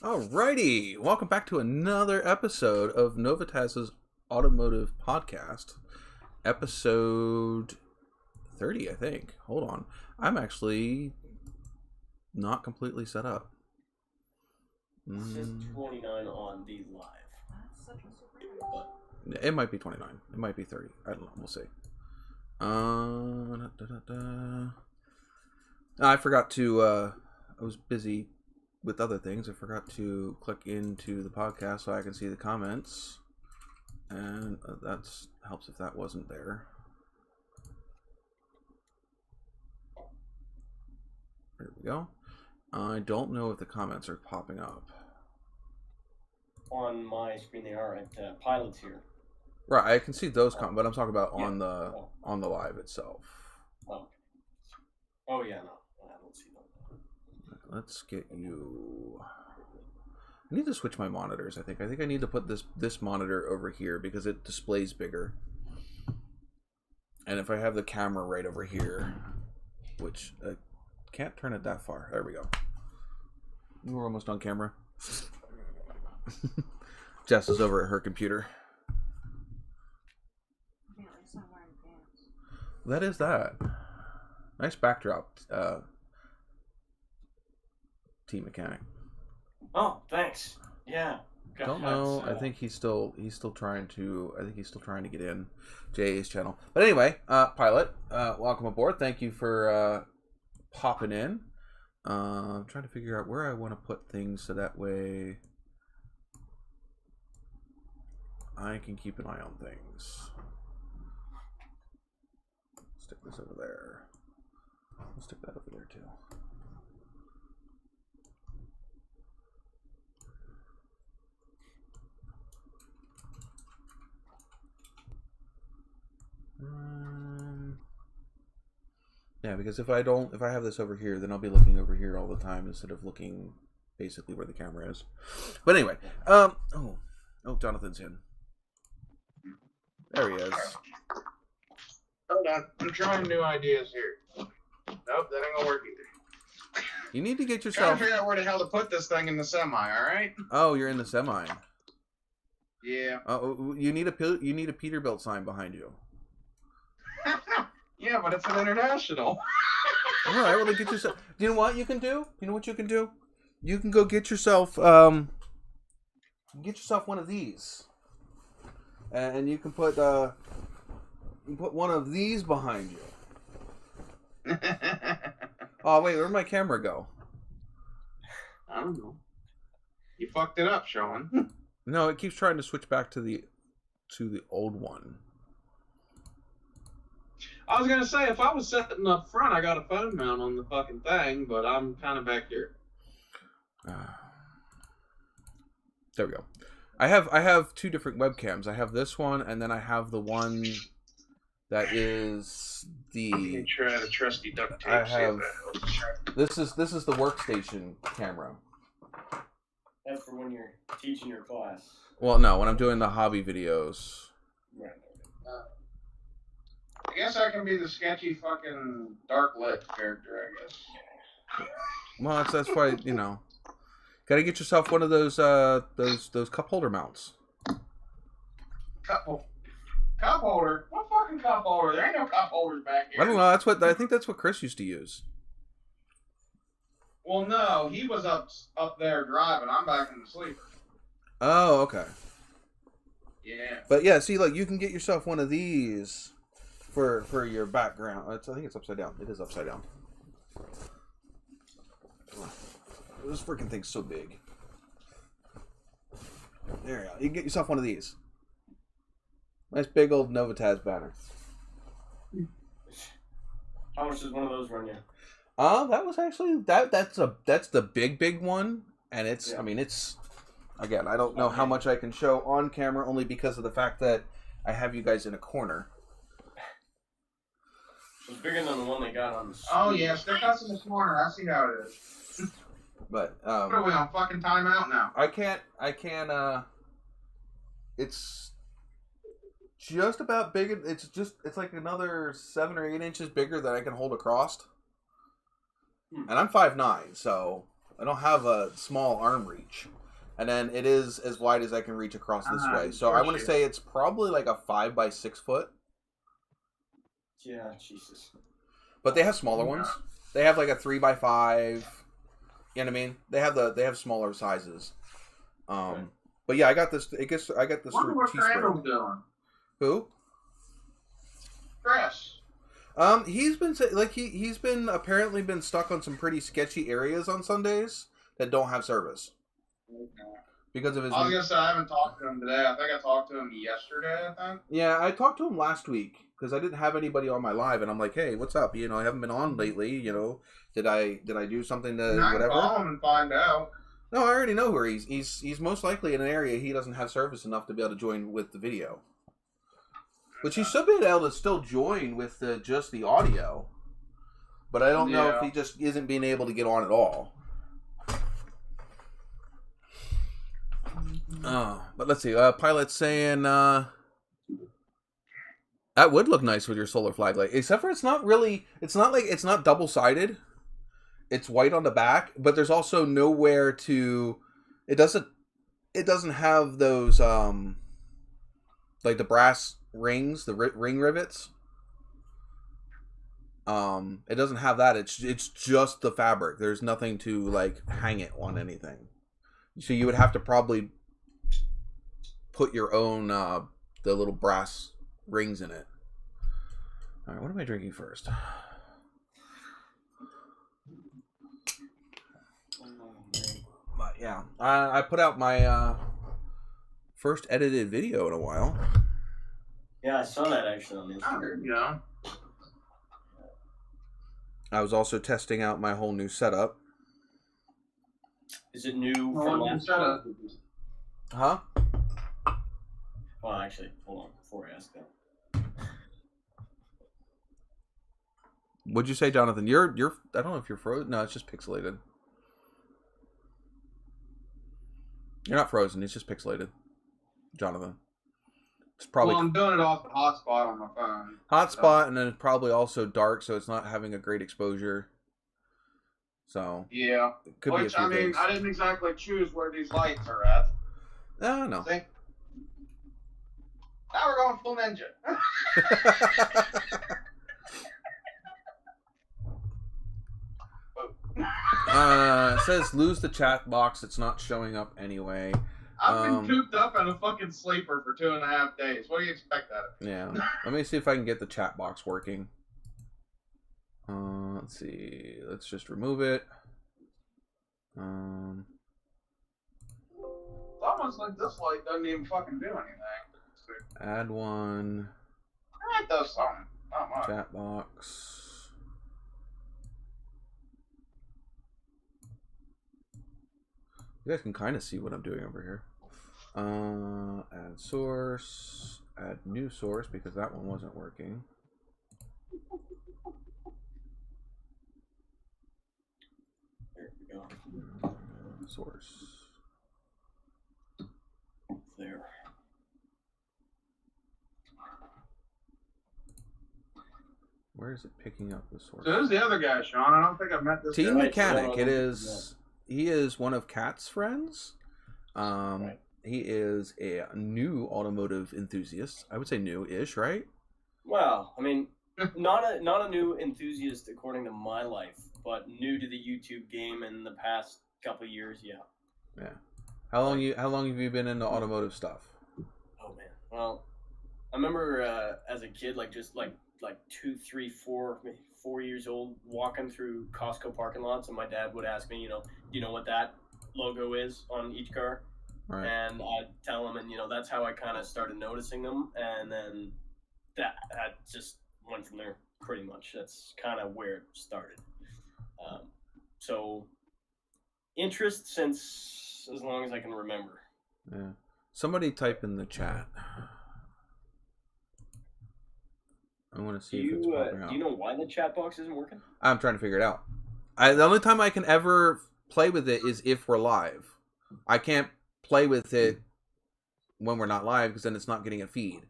Alrighty, welcome back to another episode of NOVAtazz's automotive podcast, episode 30, I think. Hold on, I'm actually not completely set up. It says 29 on the live. That's such a surprise. But It might be 29. It might be 30. I don't know. We'll see. I forgot to. I was busy with other things. I forgot to click into the podcast so I can see the comments, and that helps if that wasn't there. There we go. I don't know if the comments are popping up. on my screen they are at pilots here. Right, I can see those comments, but I'm talking about on the live itself. Oh yeah, no, I don't see them. Let's get you. I need to switch my monitors. I think I need to put this monitor over here because it displays bigger. And if I have the camera right over here, which can't turn it that far. There we go. We're almost on camera. Jess is over at her computer. Yeah, at least I'm wearing pants. That is that. Nice backdrop, T-Mechanic. Oh, thanks. Yeah. Don't know. I think he's still trying to. I think he's still trying to get in JA's channel. But anyway, Pilot, welcome aboard. Thank you for popping in. I'm trying to figure out where I want to put things so that way I can keep an eye on things. Stick this over there. I'll stick that over there too. Yeah, because if I have this over here, then I'll be looking over here all the time instead of looking basically where the camera is. But anyway, oh, Jonathan's in. There he is. Hold on, I'm trying new ideas here. Nope, that ain't gonna work either. You need to get Trying yourself. to figure out where the hell to put this thing in the semi. All right? Oh, you're in the semi. Yeah. Oh, you need a Peterbilt sign behind you. Yeah, but it's an international. All right, well then get yourself. Do you know what you can do? You know what you can do? You can go get yourself one of these, and you can put one of these behind you. Oh wait, where'd my camera go? I don't know. You fucked it up, Sean. No, it keeps trying to switch back to the old one. I was gonna say if I was sitting up front, I got a phone mount on the fucking thing, but I'm kind of back here. There we go. I have two different webcams. I have this one, and then I have the one that is You can try the trusty duct tape. I see have. if that helps. This is the workstation camera. That's for when you're teaching your class. Well, no, when I'm doing the hobby videos. Right. I guess I can be the sketchy fucking dark lit character. I guess. Well, that's why got to get yourself one of those cup holder mounts. Cup holder? What fucking cup holder? There ain't no cup holders back here. I don't know. I think that's what Chris used to use. Well, no, he was up there driving. I'm back in the sleeper. Oh, okay. Yeah. But yeah, see, look, you can get yourself one of these for your background. I think it's upside down. It is upside down. This freaking thing's so big. There you go. You can get yourself one of these. Nice big old NOVAtazz banner. How much does one of those run you? That was actually that's the big one, and it's Yeah. I mean it's again I don't know how much I can show on camera only because of the fact that I have you guys in a corner. It's bigger than the one they got on the street. Oh, yeah, stick us in the corner. I see how it is. But What are we on fucking timeout now? I can't it's just about big. It's like another 7 or 8 inches bigger that I can hold across. And I'm 5'9", so I don't have a small arm reach. And then it is as wide as I can reach across this way. So I want to say it's probably like a 5 by 6 foot. Yeah, Jesus. But they have smaller ones. They have like a 3 by 5. You know what I mean? They have smaller sizes. But yeah, I got this. I got this. Wonder what Randall's doing. Who? Chris. He's been apparently been stuck on some pretty sketchy areas on Sundays that don't have service. Because of his. I was gonna say I haven't talked to him today. I think I talked to him yesterday. I think. Yeah, I talked to him last week because I didn't have anybody on my live, and I'm like, hey, what's up? You know, I haven't been on lately. You know, did I do something to whatever? Call him and find out. No, I already know where he's most likely in an area he doesn't have service enough to be able to join with the video. Which he should be able to still join with just the audio. But I don't know if he just isn't being able to get on at all. But let's see. Pilot's saying that would look nice with your solar flag light. Except for it's not double-sided. It's white on the back, but there's also nowhere to. It doesn't have those like the brass rings, the ring rivets. It doesn't have that. It's just the fabric. There's nothing to like hang it on anything. So you would have to probably put your own the little brass rings in it. All right, what am I drinking first? But yeah, I put out my first edited video in a while. Yeah, I saw that actually on Instagram. There you go. I was also testing out my whole new setup. Is it new from last time? Huh? Well, actually, hold on before I ask that. What'd you say, Jonathan? You're I don't know if you're frozen. No, it's just pixelated. You're not frozen. It's just pixelated, Jonathan. It's probably. Well, I'm doing it off the hotspot on my phone. Hotspot, and then it's probably also dark, so it's not having a great exposure. So yeah, it could be a few things. I didn't exactly choose where these lights are at. No. See? Now we're going full ninja. It says lose the chat box. It's not showing up anyway. I've been cooped up in a fucking sleeper for 2.5 days. What do you expect out of me? Yeah. Let me see if I can get the chat box working. Let's see. Let's just remove it. It's almost like this light doesn't even fucking do anything. Add one. It does something. Not much. Chat box. You guys can kind of see what I'm doing over here. Add source. Add new source because that one wasn't working. There we go. Source. There. Where is it picking up the source? So who's the other guy, Sean? I don't think I've met this Team guy. Mechanic. It is. He is one of Kat's friends. Right. He is a new automotive enthusiast. I would say new-ish, right? Well, I mean, not a new enthusiast according to my life, but new to the YouTube game in the past couple years. Yeah. Yeah. How long have you been into automotive stuff? Oh man. Well, I remember as a kid, like 2, 3, 4, maybe 4 years old, walking through Costco parking lots, and my dad would ask me, do you know what that logo is on each car? Right. And I'd tell him, and that's how I kind of started noticing them, and then that just went from there. Pretty much, that's kind of where it started. So interest since as long as I can remember. Yeah. Somebody type in the chat. I want to see if it's popping out. Do you know why the chat box isn't working? I'm trying to figure it out. The only time I can ever play with it is if we're live. I can't play with it when we're not live because then it's not getting a feed.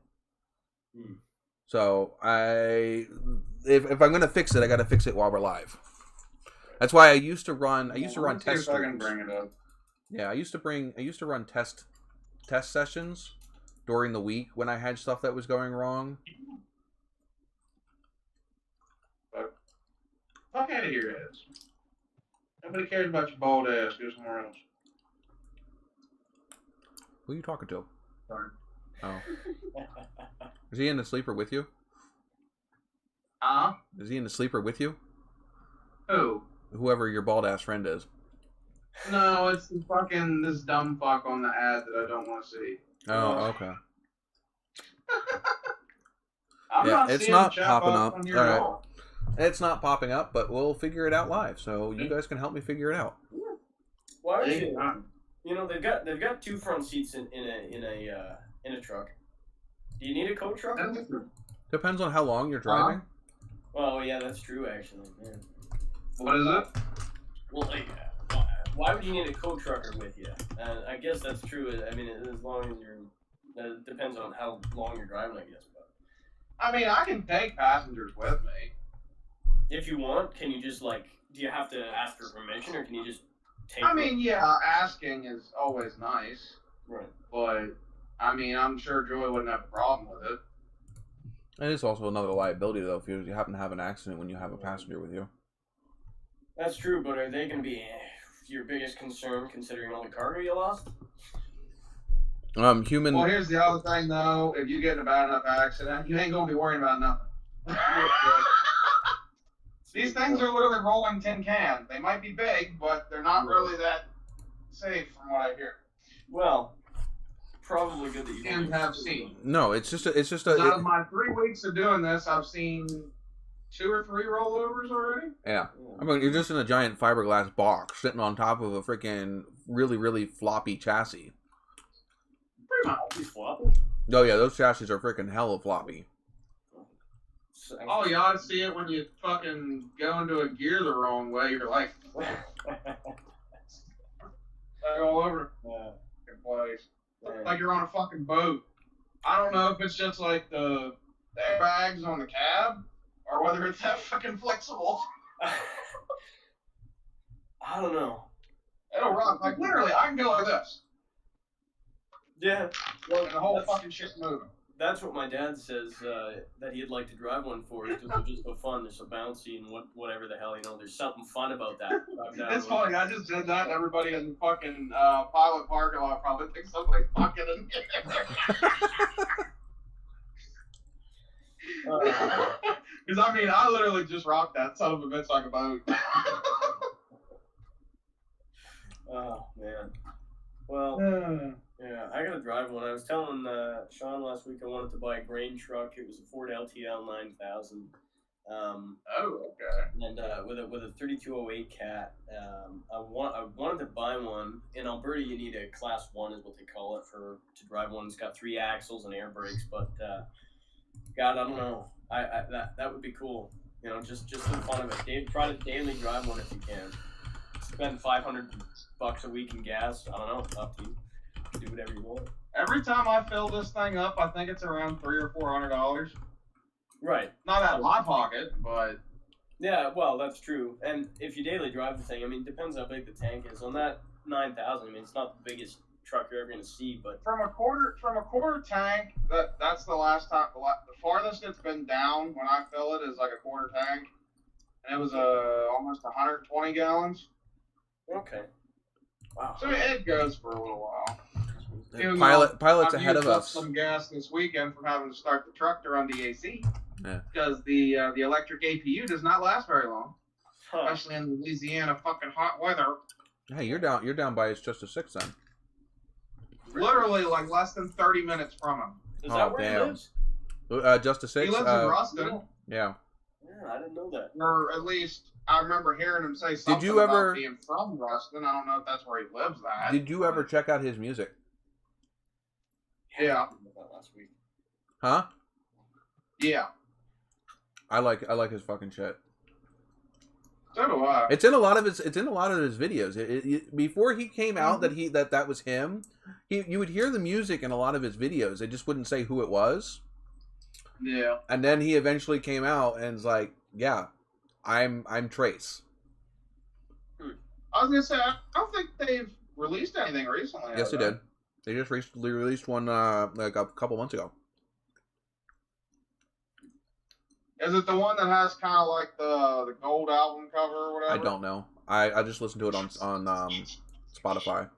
So if I'm gonna fix it, I got to fix it while we're live. That's why I used to run. I used to Let run me see test if I can streams. bring it up. Yeah, I used to run test sessions during the week when I had stuff that was going wrong. Fuck out of here, heads. Nobody cares about your bald ass. Go somewhere else. Who are you talking to? Sorry. Oh, is he in the sleeper with you? Is he in the sleeper with you? Who? Whoever your bald ass friend is. No, it's the fucking this dumb fuck on the ad that I don't want to see. Oh, okay. I'm Yeah, not it's seeing not the chat popping box up. on here All at right. all. It's not popping up, but we'll figure it out live. So you guys can help me figure it out. Why would Hey, you? You know they've got 2 front seats in a truck. Do you need a coach truck? Depends on how long you're driving. Well, yeah, that's true actually. Man. What is it? Well, why would you need a co-trucker with you? I guess that's true. I mean, as long as you're, it depends on how long you're driving, I guess. But I mean, I can take passengers with me. if you want, can you just like, do you have to ask for permission, or can you just take? I mean, yeah, asking is always nice, right. but I mean, I'm sure Joy wouldn't have a problem with it. And it's also another liability, though, if you happen to have an accident when you have a passenger with you. That's true, but are they going to be your biggest concern considering all the cargo you lost? Human. Well, here's the other thing, though. If you get in a bad enough accident, you ain't gonna be worrying about nothing. These things are literally rolling tin cans. They might be big, but they're not really that safe, from what I hear. Well, probably good that you And have seen. No, it's just a. Out of my 3 weeks of doing this, I've seen 2 or 3 rollovers already. Yeah. I mean, you're just in a giant fiberglass box sitting on top of a freaking really, really floppy chassis. Pretty much. He's floppy. Oh, yeah, those chassis are freaking hella floppy. Oh, you ought to see it when you fucking go into a gear the wrong way. You're like, all over the place. Like you're on a fucking boat. I don't know if it's just like the airbags on the cab or whether it's that fucking flexible. I don't know. It'll rock. Like literally, I can go like this. Yeah, And the whole fucking shit's moving. that's what my dad says that he'd like to drive one for, because they're just so fun. They're so bouncy and whatever the hell, there's something fun about that. It's funny. I just did that. And everybody in the fucking pilot parking lot probably thinks somebody's fucking in there. Because I mean, I literally just rocked that son of a bitch like a boat. Oh man. Well, yeah, I gotta drive one. I was telling Sean last week I wanted to buy a grain truck. It was a Ford LTL 9000. Oh, okay. And with a 3208 cat. I wanted to buy one. In Alberta, you need a class 1 is what they call it to drive one. It's got 3 axles and air brakes, but God, I don't know. That would be cool. Just for the fun of it. Try to daily drive one if you can. Spend $500 a week in gas. I don't know. Up to you. Do whatever you want. Every time I fill this thing up, I think it's around $300 or $400. Right. Not out of my pocket, but Yeah, well, that's true. And if you daily drive the thing, I mean, it depends how big the tank is. On that 9000, I mean, it's not the biggest truck you're ever going to see, but from a quarter tank, that's the last time. The farthest it's been down when I fill it is like a quarter tank, and it was almost 120 gallons. okay. Wow. So it goes for a little while. Pilot's I've ahead of used up us. some gas this weekend from having to start the truck to run the AC. Yeah. Because the electric APU does not last very long, Huh. especially in Louisiana fucking hot weather. Hey, you're down by it's just a 6 then. Literally like less than 30 minutes from him. Is Oh, that where damn. he lives? Just a 6. He lives in Ruston, Yeah. Yeah, I didn't know that. or at least I remember hearing him say something you ever- about being from Ruston. I don't know if that's where he lives at. Did you ever check out his music? Yeah. I didn't know that last week. Huh? Yeah. I like his fucking shit. So do I. It's in a lot of his videos. Before he came out that was him, you would hear the music in a lot of his videos. They just wouldn't say who it was. Yeah. And then he eventually came out and was like, "Yeah, I'm Trace." was gonna say I don't think they've released anything recently. Yes, they did. They just recently released one like a couple months ago. Is it the one that has kind of like the gold album cover or whatever? I don't know. I just listened to it on Spotify.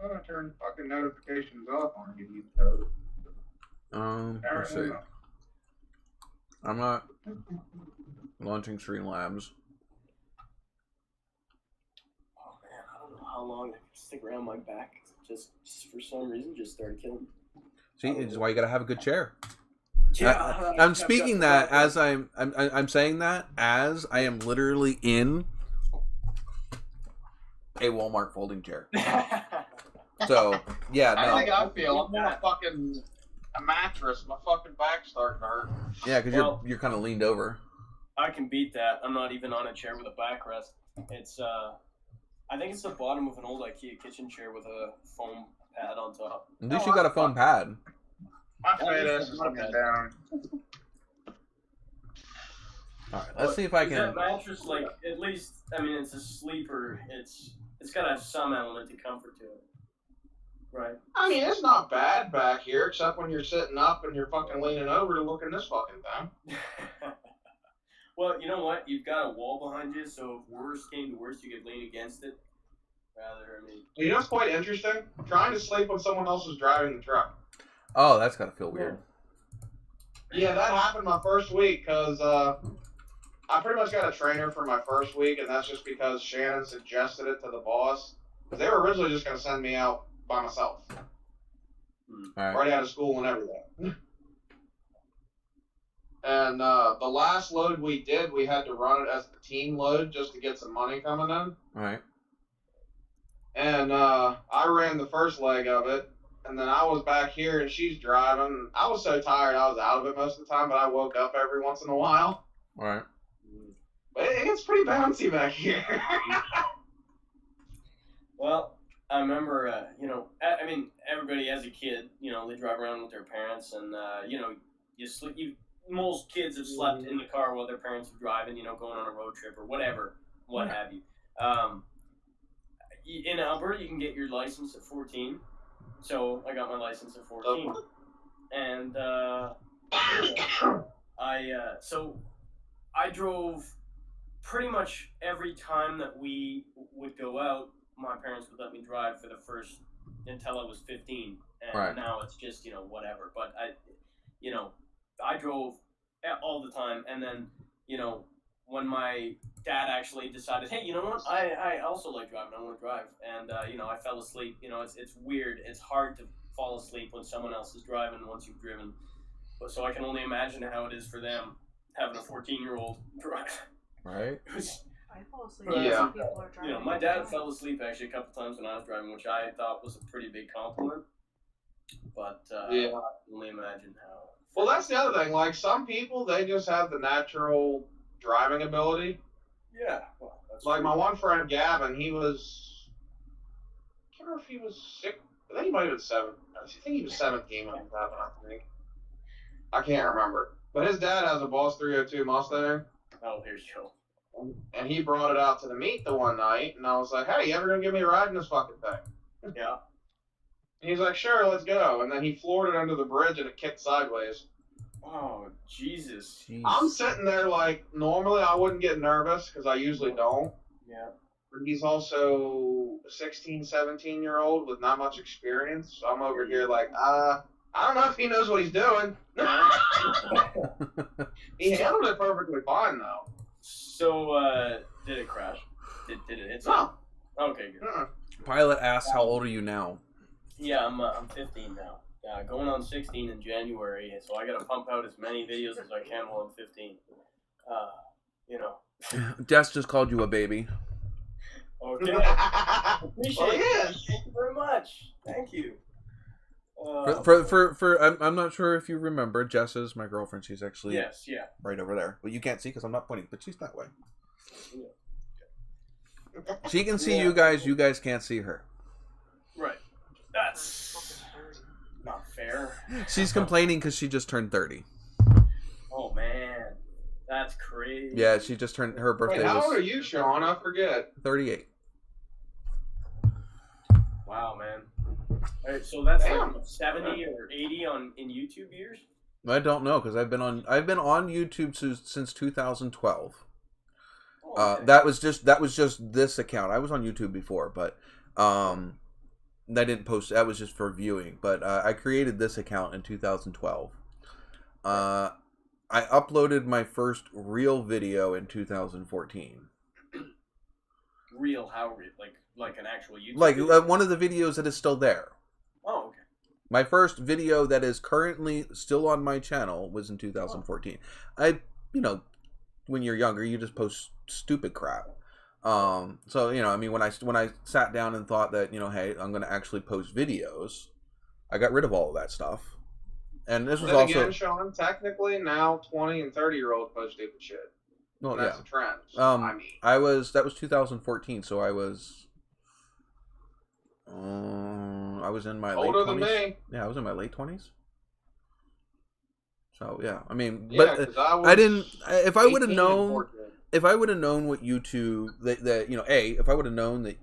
I'm gonna turn fucking notifications off on you. Let's see. I'm not launching Streamlabs. Oh man, I don't know how long I can stick around my back. Just for some reason, just started killing me. See, it's why you gotta have a good chair. Yeah, I'm speaking that as I'm saying that as I am literally in a Walmart folding chair. So yeah, I no, think I feel I'm on a mattress. My fucking back's starting to hurt. yeah, because you're kind of leaned over. I can beat that. I'm not even on a chair with a backrest. It's I think it's the bottom of an old IKEA kitchen chair with a foam pad on top. At least you got a foam pad. My fat ass is looking down. All right, let's see if I can. That mattress, like, at least, I mean, it's a sleeper. It's got to have some element of comfort to it, right? I mean, it's not bad back here, except when you're sitting up and you're fucking leaning over to look in this fucking thing. Well, you know what? You've got a wall behind you, so if worst came to worst, you could lean against it. Rather, I mean. You know what's quite interesting? Trying to sleep when someone else is driving the truck. Oh, that's gotta feel weird. Yeah, that happened my first week because I pretty much got a trainer for my first week, and that's just because Shannon suggested it to the boss. Because they were originally just going to send me out by myself. All Right out of school and everything. And the last load we did, we had to run it as the team load just to get some money coming in. All right. And I ran the first leg of it. And then I was back here and she's driving. I was so tired I was out of it most of the time, but I woke up every once in a while. All right. But it gets pretty bouncy back here. Well, I remember, you know, I mean, everybody as a kid, you know, they drive around with their parents, and you know, most kids have slept in the car while their parents are driving, you know, going on a road trip or whatever, what have you. In Alberta, you can get your license at 14. So I got my license at 14, and I drove pretty much every time that we would go out. My parents would let me drive for the first until I was 15, and right. Now it's just, you know, whatever. But I drove all the time, and then, you know, when my dad actually decided, hey, you know what, I also like driving, I want to drive, and you know, I fell asleep. You know, it's weird, it's hard to fall asleep when someone else is driving once you've driven, but so I can only imagine how it is for them having a 14-year-old drive. Right. I fall asleep. Yeah. When people are driving. You know, my dad fell asleep actually a couple times when I was driving, which I thought was a pretty big compliment, but yeah. I can only imagine how. Well, that's the other thing. Like, some people, they just have the natural driving ability. Yeah, well, that's Like, true. my one friend, Gavin, he was... I can't remember if he was 6. I think he might have been 7. I think he was 17 when he was having, I think. I can't remember. But his dad has a Boss 302 Mustang. Oh, here's Joe. And he brought it out to the meet the one night. And I was like, hey, you ever going to give me a ride in this fucking thing? Yeah. And he's like, sure, let's go. And then he floored it under the bridge and it kicked sideways. Oh, Jesus. Jeez. I'm sitting there like, normally I wouldn't get nervous because I usually don't. Yeah. But he's also a 16, 17-year-old with not much experience. So I'm over here like, I don't know if he knows what he's doing. He handled it perfectly fine, though. So, did it crash? Did it hit No. Okay, good. Pilot asks, "How old are you now?" Yeah, I'm 15 now. Yeah, going on 16 in January, so I gotta pump out as many videos as I can while I'm 15. You know. Jess just called you a baby. Okay. Appreciate Well, it. yes. Thank you very much. Thank you. I'm not sure if you remember. Jess is my girlfriend. She's actually Yes, yeah. right over there. But you can't see because I'm not pointing. But she's that way. Yeah. She can see Yeah. you guys. You guys can't see her. Right. That's not fair. She's complaining because she just turned 30. Oh man. That's crazy. Yeah, she just turned her birthday. Wait, how was old are you, Sean? I forget. 38. Wow, man. All right, so that's Damn. like 70 or 80 in YouTube years. I don't know because I've been on YouTube since 2012. Oh, okay. That was just this account. I was on YouTube before, but I didn't post. That was just for viewing. But I created this account in 2012. I uploaded my first real video in 2014. Real? How real? Like an actual YouTube? Like video? one of the videos that is still there. Oh, okay. My first video that is currently still on my channel was in 2014. When you're younger, you just post stupid crap. So I mean, when I sat down and thought that hey, I'm going to actually post videos, I got rid of all of that stuff. And this was Then also again, Sean, technically now 20 and 30-year-olds post stupid shit. well, That's yeah. the trend. That was 2014, so I was in my late 20s. Older than me. Yeah, I was in my late 20s. So yeah, I mean, Yeah, but 'cause I didn't. If I would have 18 and known, 14. if I would have known what YouTube if I would have known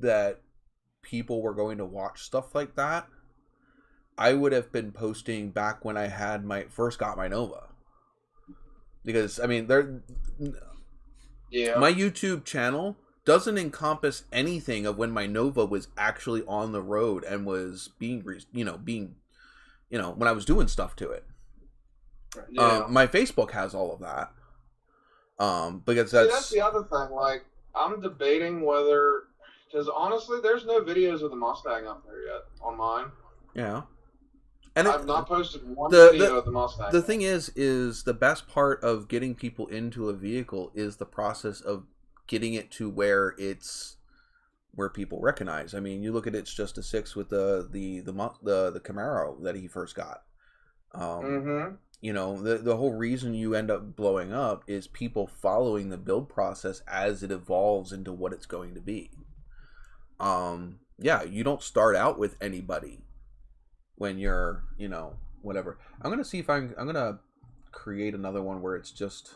that people were going to watch stuff like that, I would have been posting back when I had first got my Nova. Because I mean, Yeah. my YouTube channel doesn't encompass anything of when my Nova was actually on the road and was being when I was doing stuff to it. Yeah. My Facebook has all of that. Because that's the other thing. Like, I'm debating whether, because honestly, there's no videos of the Mustang up there yet on mine. Yeah. And I've not posted one the- video of the Mustang. the thing is the best part of getting people into a vehicle is the process of getting it to where people recognize. I mean, you look at It's Just a Six with the Camaro that he first got. Mm-hmm. The whole reason you end up blowing up is people following the build process as it evolves into what it's going to be. Yeah, you don't start out with anybody when you're, whatever. I'm gonna see if I'm gonna create another one where it's just.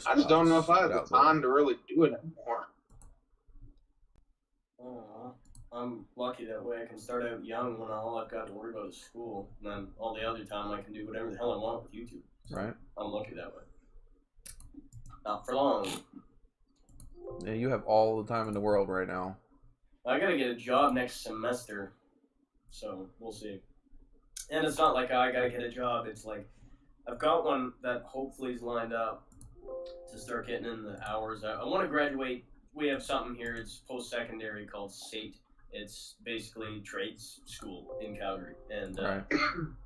I just don't know if I have the time to really do it anymore. Oh, I'm lucky that way. I can start out young when all I've got to worry about is school, and then all the other time I can do whatever the hell I want with YouTube. So Right. I'm lucky that way. Not for long. Yeah, you have all the time in the world right now. I gotta get a job next semester, so we'll see. And it's not like I gotta get a job. It's like I've got one that hopefully is lined up to start getting in the hours. I want to graduate. We have something here. It's post-secondary called SATE. It's basically trades school in Calgary. And Right.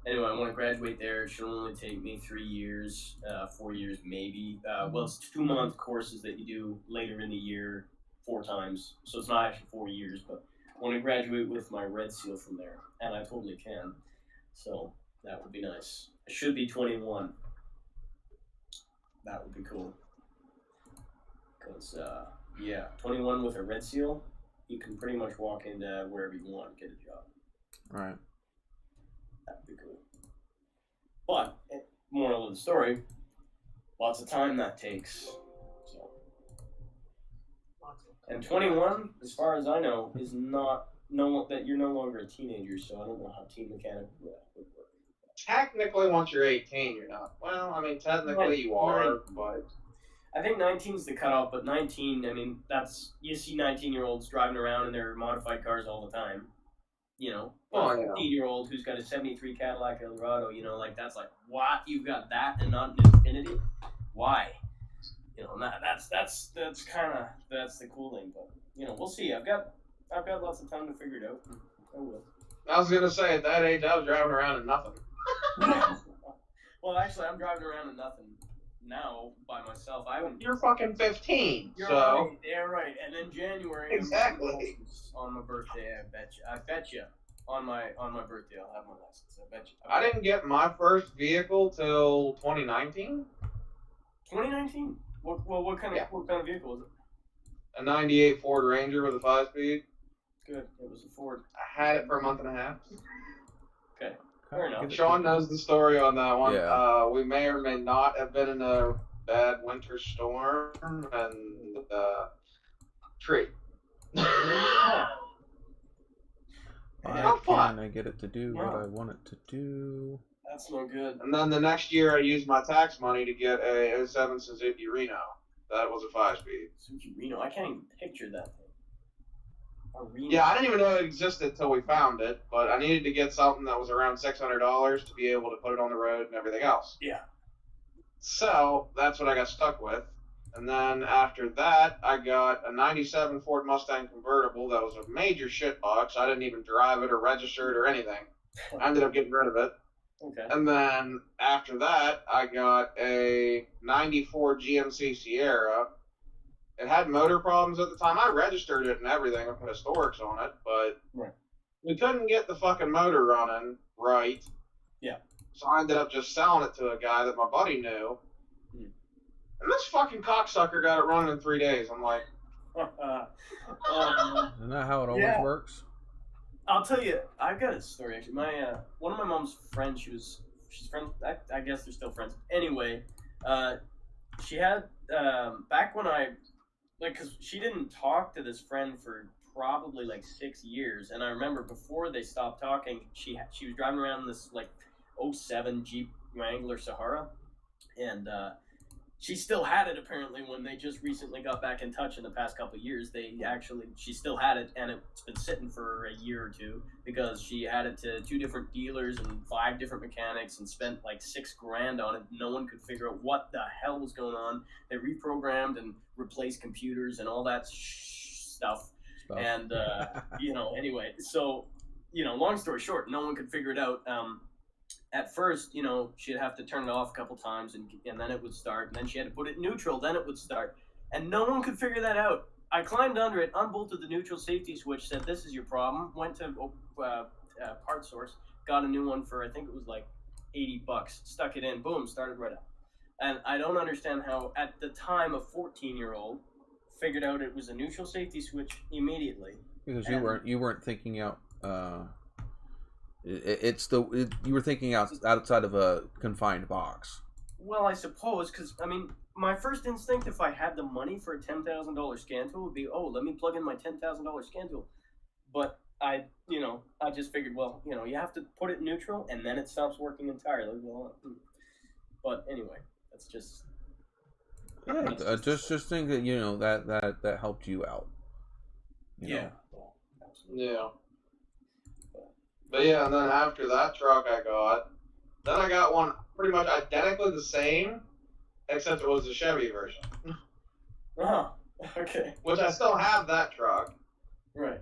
anyway, I want to graduate there. It should only take me 3 years, 4 years maybe. Well, it's 2-month courses that you do later in the year 4 times. So it's not actually 4 years, but I want to graduate with my red seal from there. And I totally can. So that would be nice. I should be 21. That would be cool. Because, 21 with a red seal, you can pretty much walk into wherever you want and get a job. Right. That would be cool. But, moral of the story, lots of time that takes. So. And 21, as far as I know, is that you're no longer a teenager, so I don't know how teen mechanic would work. Technically, once you're 18, you're not. Well, I mean, technically you are, but. I think 19 is the cutoff, but 19, I mean, you see 19-year-olds driving around in their modified cars all the time. A 15-year-old who's got a 73 Cadillac Eldorado, that's like, what? You've got that and not an Infiniti? Why? That's the cool thing, but, we'll see. I've got lots of time to figure it out. I will. I was gonna say, at that age, I was driving around in nothing. Well, actually, I'm driving around in nothing now by myself. You're fucking 15, You're so. right. Yeah, right. And then January. Exactly. On my birthday, I bet you. On my birthday, I'll have my license. I bet you. I didn't get my first vehicle till 2019. 2019. What kind of vehicle was it? A 98 Ford Ranger with a 5-speed. Good. It was a Ford. I had it for a month and a half. Okay. Fair enough. Sean knows the story on that one. Yeah. We may or may not have been in a bad winter storm and tree. Why How fun. can't I get it to do what I want it to do? That's no good. And then the next year, I used my tax money to get a 07 Suzuki Reno. That was a 5-speed. Suzuki Reno. I can't even picture that thing. A Reno. Yeah, I didn't even know it existed until we found it, but I needed to get something that was around $600 to be able to put it on the road and everything else. Yeah. So that's what I got stuck with. And then after that, I got a 97 Ford Mustang convertible that was a major shitbox. I didn't even drive it or register it or anything. I ended up getting rid of it. Okay. And then after that, I got a 94 GMC Sierra. It had motor problems at the time. I registered it and everything. I put historics on it, but we couldn't get the fucking motor running right. Yeah. So I ended up just selling it to a guy that my buddy knew. And this fucking cocksucker got it running in 3 days. I'm like, Isn't that how it always works? I'll tell you, I've got a story actually. My one of my mom's friends, she's friends. I guess they're still friends. Anyway, she had back when because she didn't talk to this friend for probably like 6 years, and I remember before they stopped talking, she was driving around in this like 07 Jeep Wrangler Sahara, and she still had it apparently when they just recently got back in touch in the past couple of years. She still had it, and it's been sitting for a year or two because she had it to 2 different dealers and 5 different mechanics and spent like $6,000 on it. No one could figure out what the hell was going on. They reprogrammed and replaced computers and all that stuff. And anyway, so long story short, no one could figure it out. At first, she'd have to turn it off a couple times, and then it would start. And then she had to put it in neutral, then it would start. And no one could figure that out. I climbed under it, unbolted the neutral safety switch, said, "This is your problem." Went to Part Source, got a new one for, I think it was like $80. Stuck it in, boom, started right up. And I don't understand how, at the time, a 14-year-old figured out it was a neutral safety switch immediately. Because you weren't thinking out. You were thinking outside of a confined box. Well, I suppose, because my first instinct, if I had the money for a $10,000 scan tool, would be, let me plug in my $10,000 scan tool. But I just figured, you have to put it in neutral, and then it stops working entirely. But anyway, that's just. Yeah, just think that that helped you out. You know? Absolutely. yeah. But yeah, and then after that truck then I got one pretty much identically the same, except it was a Chevy version. Oh, okay. Which I still have that truck. Right.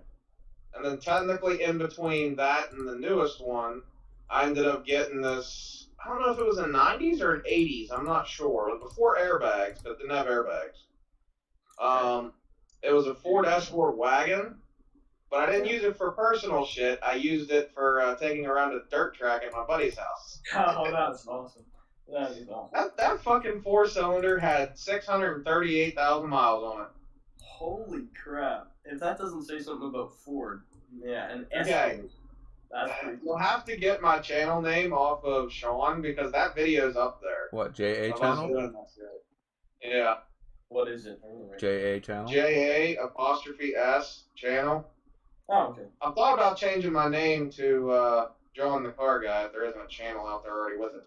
And then technically in between that and the newest one, I ended up getting this, I don't know if it was a 90s or an 80s, I'm not sure. It was before airbags, but it didn't have airbags. It was a Ford Escort wagon. But I didn't use it for personal shit. I used it for taking around a dirt track at my buddy's house. Oh, that's awesome. That is awesome. That fucking 4-cylinder had 638,000 miles on it. Holy crap. If that doesn't say something about Ford, and Okay. That's pretty cool. You'll have to get my channel name off of Sean because that video's up there. What, JA Of us channel? doing that shit. Yeah. What is it? JA channel? JA''S channel. Oh, okay. I thought about changing my name to John the Car Guy if there isn't a channel out there already with it.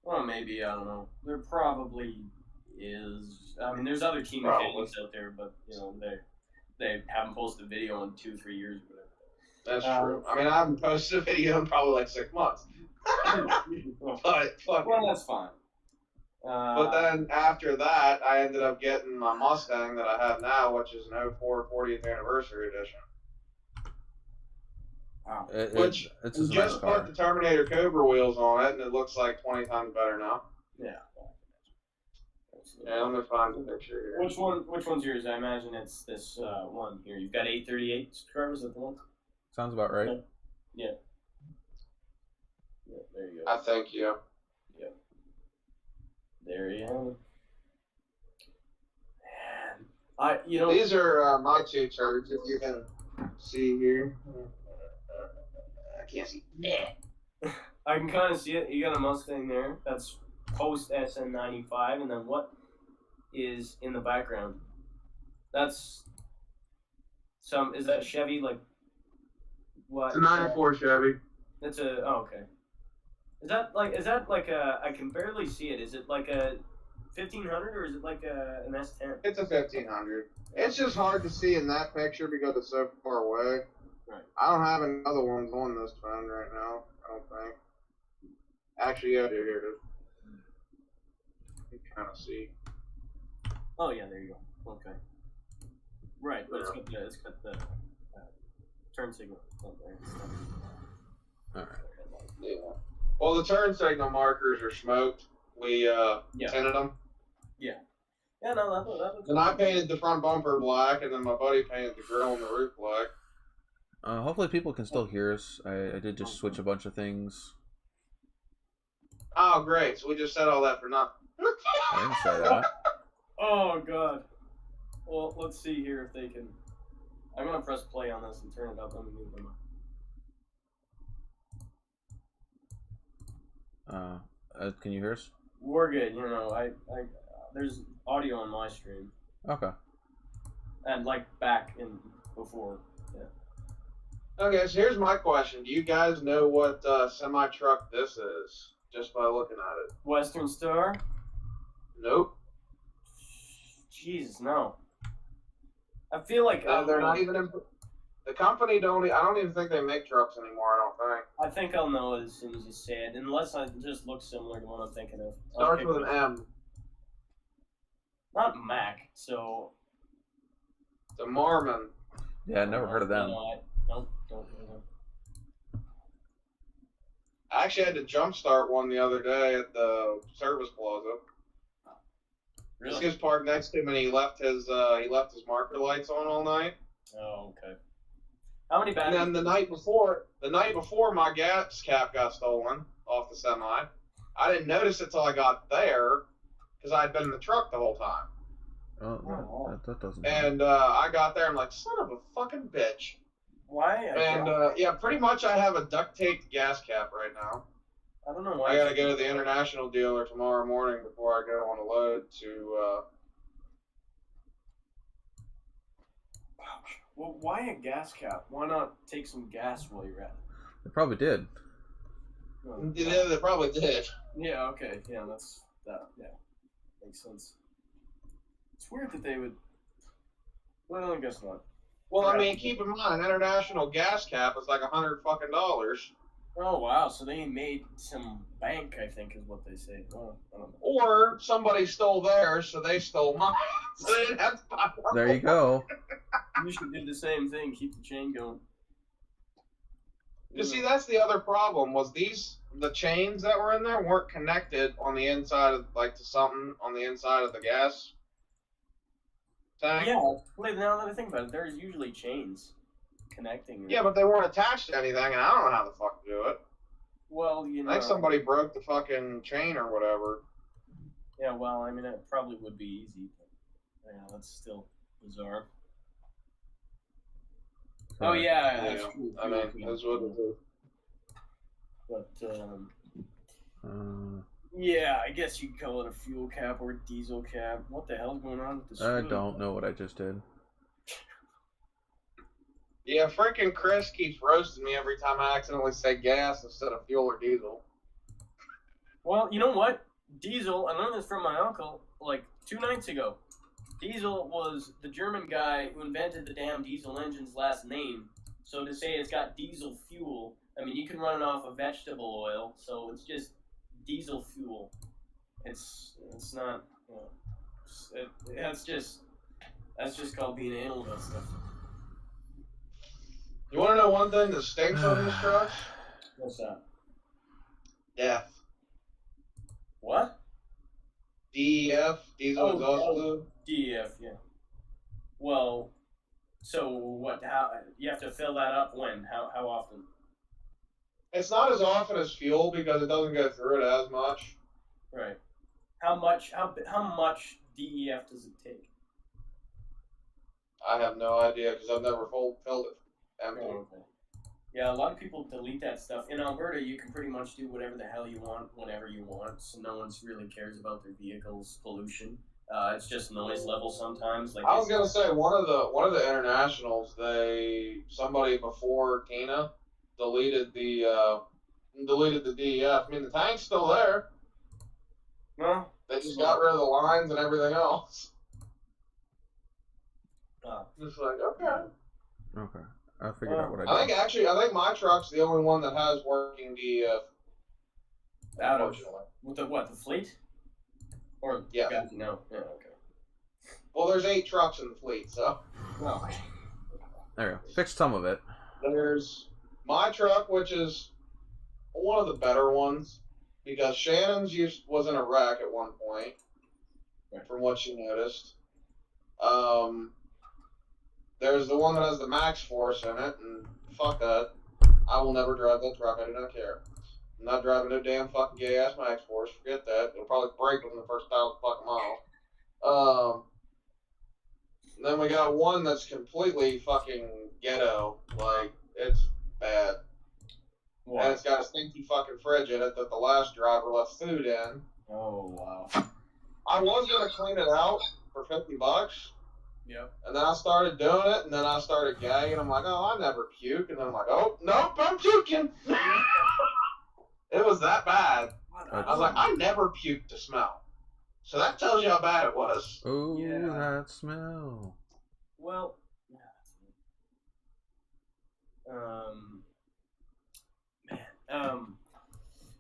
Well, maybe, I don't know. There probably is. There's other key mechanics out there, but, they haven't posted a video in 2-3 years or whatever. That's true. I haven't posted a video in probably like 6 months. Well, that's fine. But then after that, I ended up getting my Mustang that I have now, which is an 04 40th anniversary edition. Wow. Which it's we a just nice car. put the Terminator Cobra wheels on it, and it looks like 20 times better now. Yeah. Yeah, let me find the picture here. Which one's yours? I imagine it's this one here. You've got 838 subscribers at the one? Sounds about right. Yeah. Yeah, there you go. I think, yeah. Yeah. There you have it. Man. These are my 2 turds, if you can see here. I can't see. I can kind of see it. You got a Mustang there. That's post SN95, and then what is in the background? That's some. Is that Chevy? Like what? It's a '94 Chevy. It's a. Oh, okay. Is that like a? I can barely see it. Is it like a 1500 or is it like an S10? It's a 1500. It's just hard to see in that picture because it's so far away. Right. I don't have any other ones on this phone right now. I don't think. Actually, yeah, here it is. You can kind of see. Oh yeah, there you go. Okay. Right, but it's got the turn signal on there and stuff. All right. Yeah. Well, the turn signal markers are smoked. We tinted them. Yeah, no, that was. And I painted the front bumper black, and then my buddy painted the grill and the roof black. Hopefully people can still hear us. I did just switch a bunch of things. Oh, great. So we just said all that for nothing. I didn't say that. Oh god. Well, let's see here if they can. I'm gonna press play on this and turn it up. Let me move them up. Can you hear us? We're good. You know, I there's audio on my stream Okay. and like back in before. Yeah. Okay, so here's my question. Do you guys know what semi-truck this is? Just by looking at it. Western Star. Nope. Jesus, no. I feel like They're not even in... The company don't... I don't even think they make trucks anymore, I don't think. I think I'll know it as soon as you say it, unless I just look similar to what I'm thinking of. Starts with an M. Not Mac, so... The Marmon. Yeah, I never heard of them. Nope, don't know them. I actually had to jumpstart one the other day at the service plaza. This Really? kid's parked next to him, and he left his marker lights on all night. Oh, okay. How many And batteries? then the night before, my gas cap got stolen off the semi. I didn't notice it till I got there, because I had been in the truck the whole time. Oh, that doesn't. And I got there, I'm like, son of a fucking bitch. Why? And yeah, pretty much I have a duct taped gas cap right now. I don't know why. I gotta go to the international dealer tomorrow morning before I go on a load to. Well, why a gas cap? Why not take some gas while you're at it? They probably did. Yeah, they probably did. Yeah. Okay. Yeah. That's that. Yeah. Makes sense. It's weird that they would. Well, I guess not. Well, I mean, keep in mind, international gas cap is like $100 fucking. Oh wow! So they made some bank, I think, is what they say. Well, I don't know. Or somebody stole theirs, so they stole mine. So they didn't have to buy one. There you go. You should do the same thing. Keep the chain going. You see, that's the other problem. Was the chains that were in there weren't connected on the inside of to something on the inside of the gas tank. Yeah. Wait, now that I think about it, there's usually chains connecting. Yeah, but they weren't attached to anything, and I don't know how the fuck to do it. Well, you know. I think somebody broke the fucking chain or whatever. Yeah, well, I mean, it probably would be easy, but yeah, that's still bizarre. Oh yeah, that's true. I mean, that's what it is. But yeah, I guess you'd call it a fuel cap or a diesel cap. What the hell's going on with this? I don't know what I just did. Yeah, freaking Chris keeps roasting me every time I accidentally say gas instead of fuel or diesel. Well, you know what? Diesel, I learned this from my uncle like 2 nights ago. Diesel was the German guy who invented the damn diesel engine's last name. So to say it's got diesel fuel, I mean, you can run it off of vegetable oil, so it's just diesel fuel. It's not, you know, that's just called being anal about stuff. You want to know one thing that stinks on these trucks? What's that? Death. What? DEF, diesel exhaust fluid. DEF, yeah. Well, so what? How you have to fill that up? When? How often? It's not as often as fuel because it doesn't go through it as much. Right. How much? How much DEF does it take? I have no idea because I've never filled it empty. Oh, okay. Yeah, a lot of people delete that stuff. In Alberta, you can pretty much do whatever the hell you want, whenever you want. So no one's really cares about their vehicle's pollution. It's just noise level sometimes. Like I was gonna say one of the internationals, somebody before Tina deleted the DEF. I mean, the tank's still there. no, They just got rid of the lines and everything else. Just like, okay. Okay. I figured out what I did. I think my truck's the only one that has working DEF. out of with the fleet, or Yeah. No, yeah, okay. Well, there's 8 trucks in the fleet, so. No. There you go. Fixed some of it. There's my truck, which is one of the better ones, because Shannon's was in a wreck at one point, from what she noticed. There's the one that has the max force in it, and fuck that. I will never drive that truck. I do not care. I'm not driving no damn fucking gay ass max force. Forget that. It'll probably break within the first 1,000 fucking miles. Then we got one that's completely fucking ghetto. Like, it's bad. What? And it's got a stinky fucking fridge in it that the last driver left food in. Oh wow. I was gonna clean it out for $50. Yep. And then I started doing it, and then I started gagging. I'm like, oh, I never puke. And then I'm like, oh, nope, I'm puking. It was that bad. I was like, I never puked to smell. So that tells you how bad it was. Oh, Yeah. that smell. Well,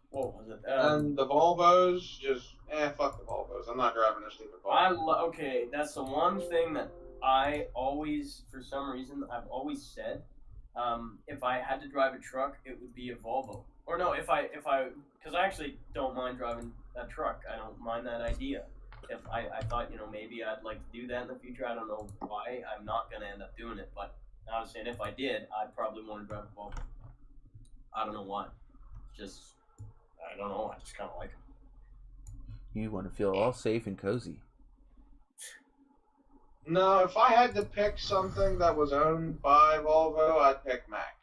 what was it? And the Volvos, just, fuck the Volvos. I'm not driving a stupid Volvo. Okay, that's the one thing that I always, for some reason, I've always said. If I had to drive a truck, it would be a Volvo. Or no, because I actually don't mind driving a truck. I don't mind that idea. If I thought, maybe I'd like to do that in the future. I don't know why. I'm not going to end up doing it. But I was saying if I did, I'd probably want to drive a Volvo. I don't know why. I don't know. I just kind of like them. You want to feel all safe and cozy. No, if I had to pick something that was owned by Volvo, I'd pick Mac.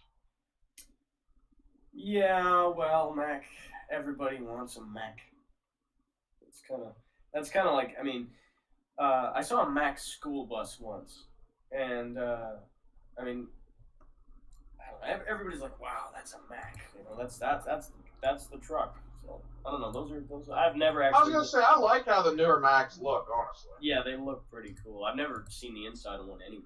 Yeah, well, Mac. Everybody wants a Mac. That's kind of like, I mean, I saw a Mac school bus once, and I mean, I don't know, everybody's like, wow, that's a Mac. That's the truck. So I don't know. Those. I've never actually. I was gonna say I like how the newer Macs look, honestly. Yeah, they look pretty cool. I've never seen the inside of one anyway.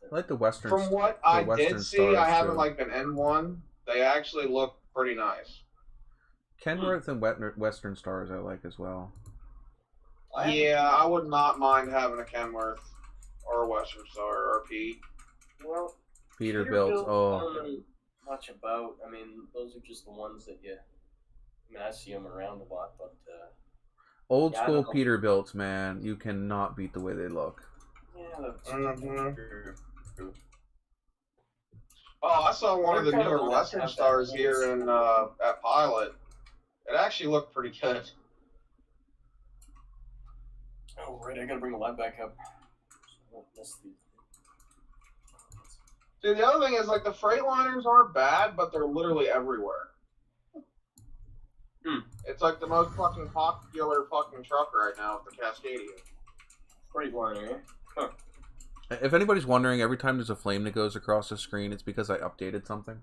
I like the Western. From what I did see, I haven't been in one. They actually look pretty nice. Kenworth and Western Stars I like as well. Yeah, I would not mind having a Kenworth or a Western Star or a Pete. Well, Peterbilt. Oh. I don't know much about. I mean, those are just the ones that you. I mean, I see them around a lot, but. Old school Peterbilts, man. You cannot beat the way they look. Yeah, that's true. Oh, I saw one of the newer Western Stars here in at Pilot. It actually looked pretty good. Oh, right. I gotta bring the light back up. See, the other thing is, the Freightliners aren't bad, but they're literally everywhere. It's like the most fucking popular fucking truck right now with the Cascadia. Freightliner, eh? Huh. If anybody's wondering, every time there's a flame that goes across the screen, it's because I updated something.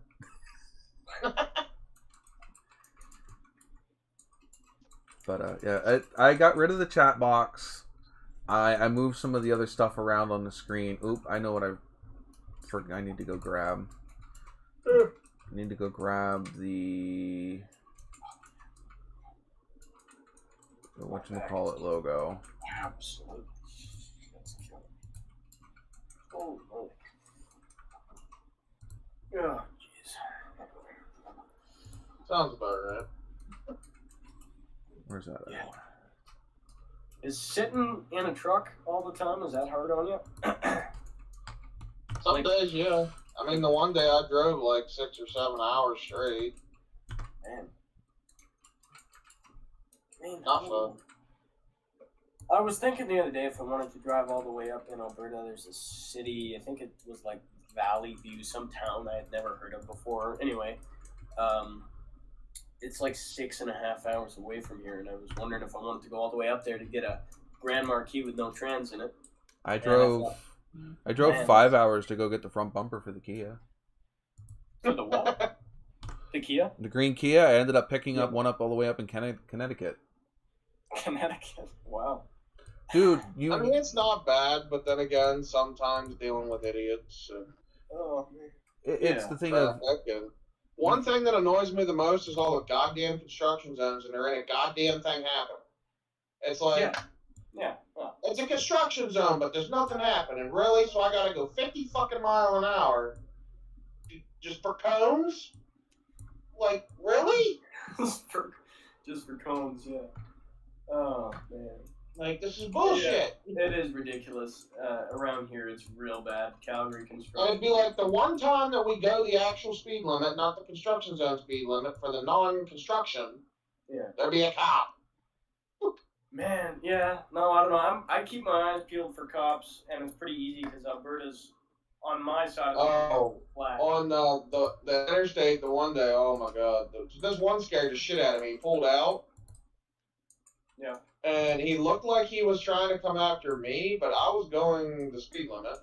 But yeah, I got rid of the chat box. I moved some of the other stuff around on the screen. Oop, I know what I need to go grab. I need to go grab the whatchamacallit logo. Absolutely. Oh, oh. Oh, jeez. Sounds about right. Where's that at? Yeah. Is sitting in a truck all the time, is that hard on you? Some days, yeah. I mean, the one day I drove 6 or 7 hours straight. Man, Not fun. I was thinking the other day if I wanted to drive all the way up in Alberta, there's a city, I think it was Valley View, some town I had never heard of before. Anyway, it's like 6.5 hours away from here, and I was wondering if I wanted to go all the way up there to get a Grand Marquis with no trans in it. I drove Man. 5 hours to go get the front bumper for the Kia. For the what? The Kia? The green Kia. I ended up picking up one all the way up in Connecticut. Connecticut. Wow. Dude, I mean, it's not bad, but then again, sometimes dealing with idiots. Oh, man. It's the thing of... One thing that annoys me the most is all the goddamn construction zones, and there ain't a goddamn thing happening. It's like, Yeah. Well, it's a construction zone, but there's nothing happening. Really? So I gotta go 50 fucking mile an hour just for cones? Like, really? just for cones, yeah. Oh, man. Like, this is bullshit. Yeah, it is ridiculous. Around here, it's real bad. Calgary And construction. it'd be like the one time that we go the actual speed limit, not the construction zone speed limit, for the non-construction, Yeah. there'd be a cop. Man, yeah. No, I don't know. I keep my eyes peeled for cops, and it's pretty easy because Alberta's on my side of the flag. On the interstate, the one day, oh my god, this one scared the shit out of me. He pulled out. Yeah. And he looked like he was trying to come after me, but I was going the speed limit.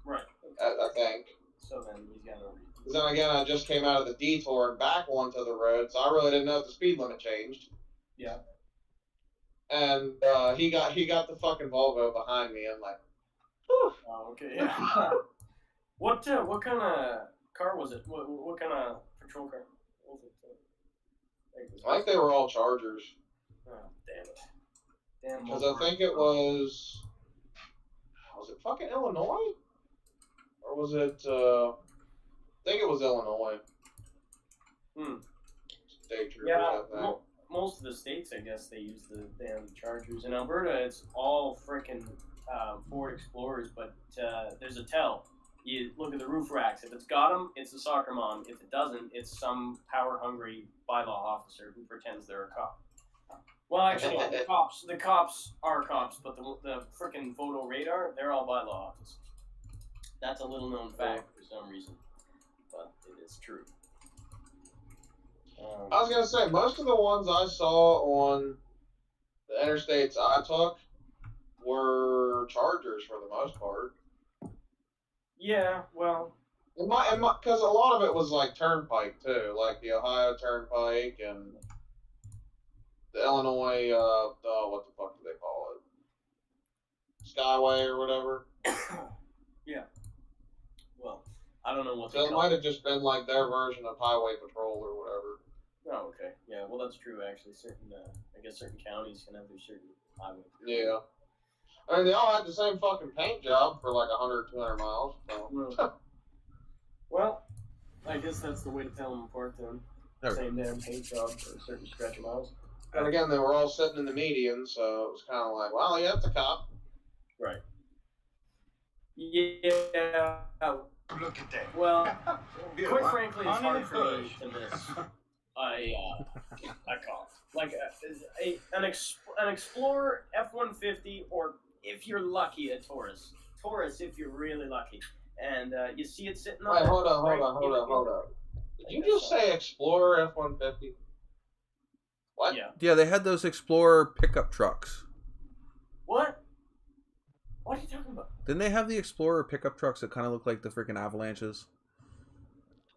Right. I think. So then he's got no reason. Because then again, I just came out of the detour and back onto the road, so I really didn't know if the speed limit changed. Yeah. And he got the fucking Volvo behind me. I'm like, whew. Oh, okay. Yeah. What kind of car was it? What kind of patrol car? What was it? I think they were all Chargers. Oh, damn it. Damn. Because I think it was it fucking Illinois? Or was it, I think it was Illinois. State troopers, Yeah, I think. most of the states, I guess, they use the damn Chargers. In Alberta, it's all frickin' Ford Explorers, but there's a tell. You look at the roof racks. If it's got them, it's a soccer mom. If it doesn't, it's some power-hungry bylaw officer who pretends they're a cop. Well, actually, the cops are cops, but the frickin' photo radar, they're all bylaw officers. That's a little-known fact for some reason, but it is true. I was gonna say, most of the ones I saw on the interstates I took were Chargers for the most part. Yeah, well, Because a lot of it was like Turnpike too, like the Ohio Turnpike and the Illinois, what the fuck do they call it? Skyway or whatever. yeah. Well, I don't know what So they it call might have just been like their version of Highway Patrol or whatever. Oh, okay. Yeah, well, that's true, actually. I guess certain counties can have their certain highway. Yeah. I mean, they all had the same fucking paint job for like 100, 200 miles. So. Well, I guess that's the way to tell them apart, then. There. Same damn paint job for a certain stretch of miles. And again, they were all sitting in the median, so it was kind of like, well, yeah, it's a cop. Right. Yeah. Look at that. Well, Yeah, quite well, frankly, it's I'm hard in for me push. to miss a car. Like an Explorer F-150, or if you're lucky, a Taurus. Taurus, if you're really lucky. And you see it sitting on. Wait, hold on. Did you just say Explorer F-150? What? Yeah. Yeah, they had those Explorer pickup trucks. What? What are you talking about? Didn't they have the Explorer pickup trucks that kind of look like the freaking Avalanches?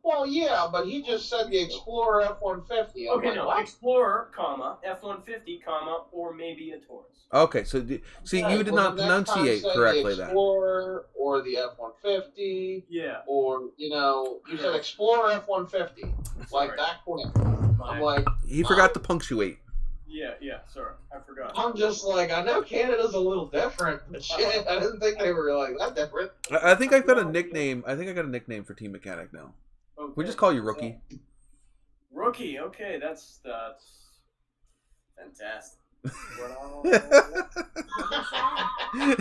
Well, yeah, but he just said the Explorer F-150. I'm Okay, like, no, what? Explorer, comma, F-150, comma, or maybe a Taurus. Okay, so see, Yeah, you did well, not the next time pronunciate say correctly the then. Explorer or the F-150, Yeah. or, you said Explorer F-150. Like Sorry. that quick. My- I'm like, He forgot to punctuate. Yeah, sorry. I forgot. I'm just like, I know Canada's a little different, but shit, I didn't think they were like that different. I think I've got a nickname. I think I got a nickname for Team Mechanic now. Okay. We just call you Rookie. Rookie, okay, that's fantastic.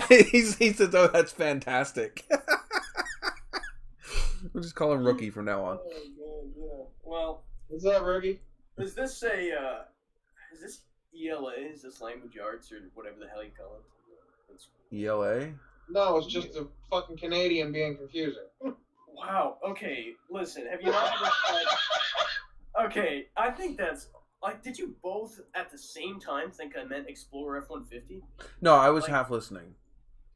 He says, "Oh, that's fantastic." We'll just call him Rookie from now on. Oh, man, yeah. Well, What's up, Rookie? is this is this ELA? Is this language arts or whatever the hell you call it? It's, ELA. No, it's just a fucking Canadian being confusing. Wow. Okay. Listen. Have you not ever? Okay. I think that's like. Did you both at the same time think I meant Explorer F-150? No, I was Like- half listening.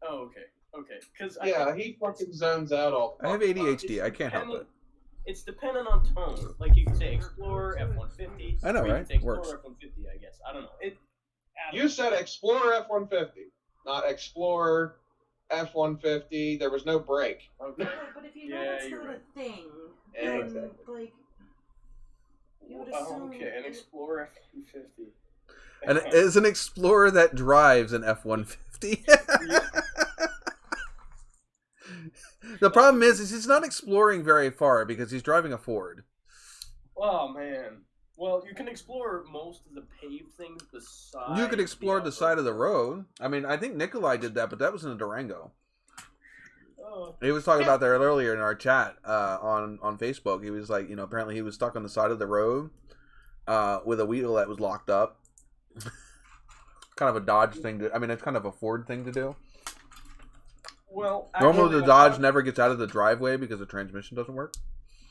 Oh, okay. Okay. Because Yeah, he fucking zones out all the I have fucking time. ADHD. I can't help it. It's dependent on tone. Like you can say Explorer F-150. I know, or you right? can say Works. Explorer F-150. I guess. I don't know. You said Explorer F-150, not Explorer F-150. There was no break. Okay. But if you know Yeah, that's you're not right. a thing, Yeah, then, exactly. like, you would Oh, assume... okay. An Explorer F-150. And it is an Explorer that drives an F-150. The problem is he's not exploring very far because he's driving a Ford. Oh man. Well, you can explore most of the paved things besides. You could explore the side of the road. I mean, I think Nikolai did that, but that was in a Durango. Oh. He was talking about that earlier in our chat on Facebook. He was like, apparently he was stuck on the side of the road with a wheel that was locked up. Kind of a Dodge thing to. I mean, it's kind of a Ford thing to do. Well, Normally, actually, the Dodge never gets out of the driveway because the transmission doesn't work.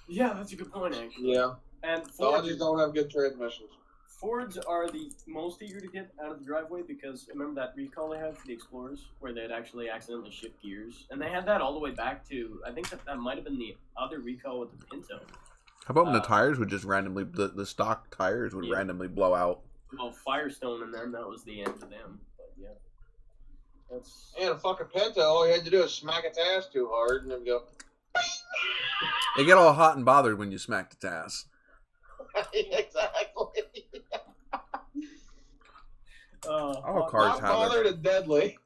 Yeah, that's a good point, actually. Yeah, And Dodges don't have good transmissions. Fords are the most eager to get out of the driveway because remember that recall they had for the Explorers where they'd actually accidentally shift gears, and they had that all the way back to I think that might have been the other recall with the Pinto. How about when the tires would just randomly the stock tires would Yeah. randomly blow out? Well, Firestone and then that was the end of them. But yeah, that's And a fucking Pinto, all you had to do is smack its ass too hard and it'd go. They get all hot and bothered when you smack its ass. Exactly. All cars Not have bothered it. and deadly.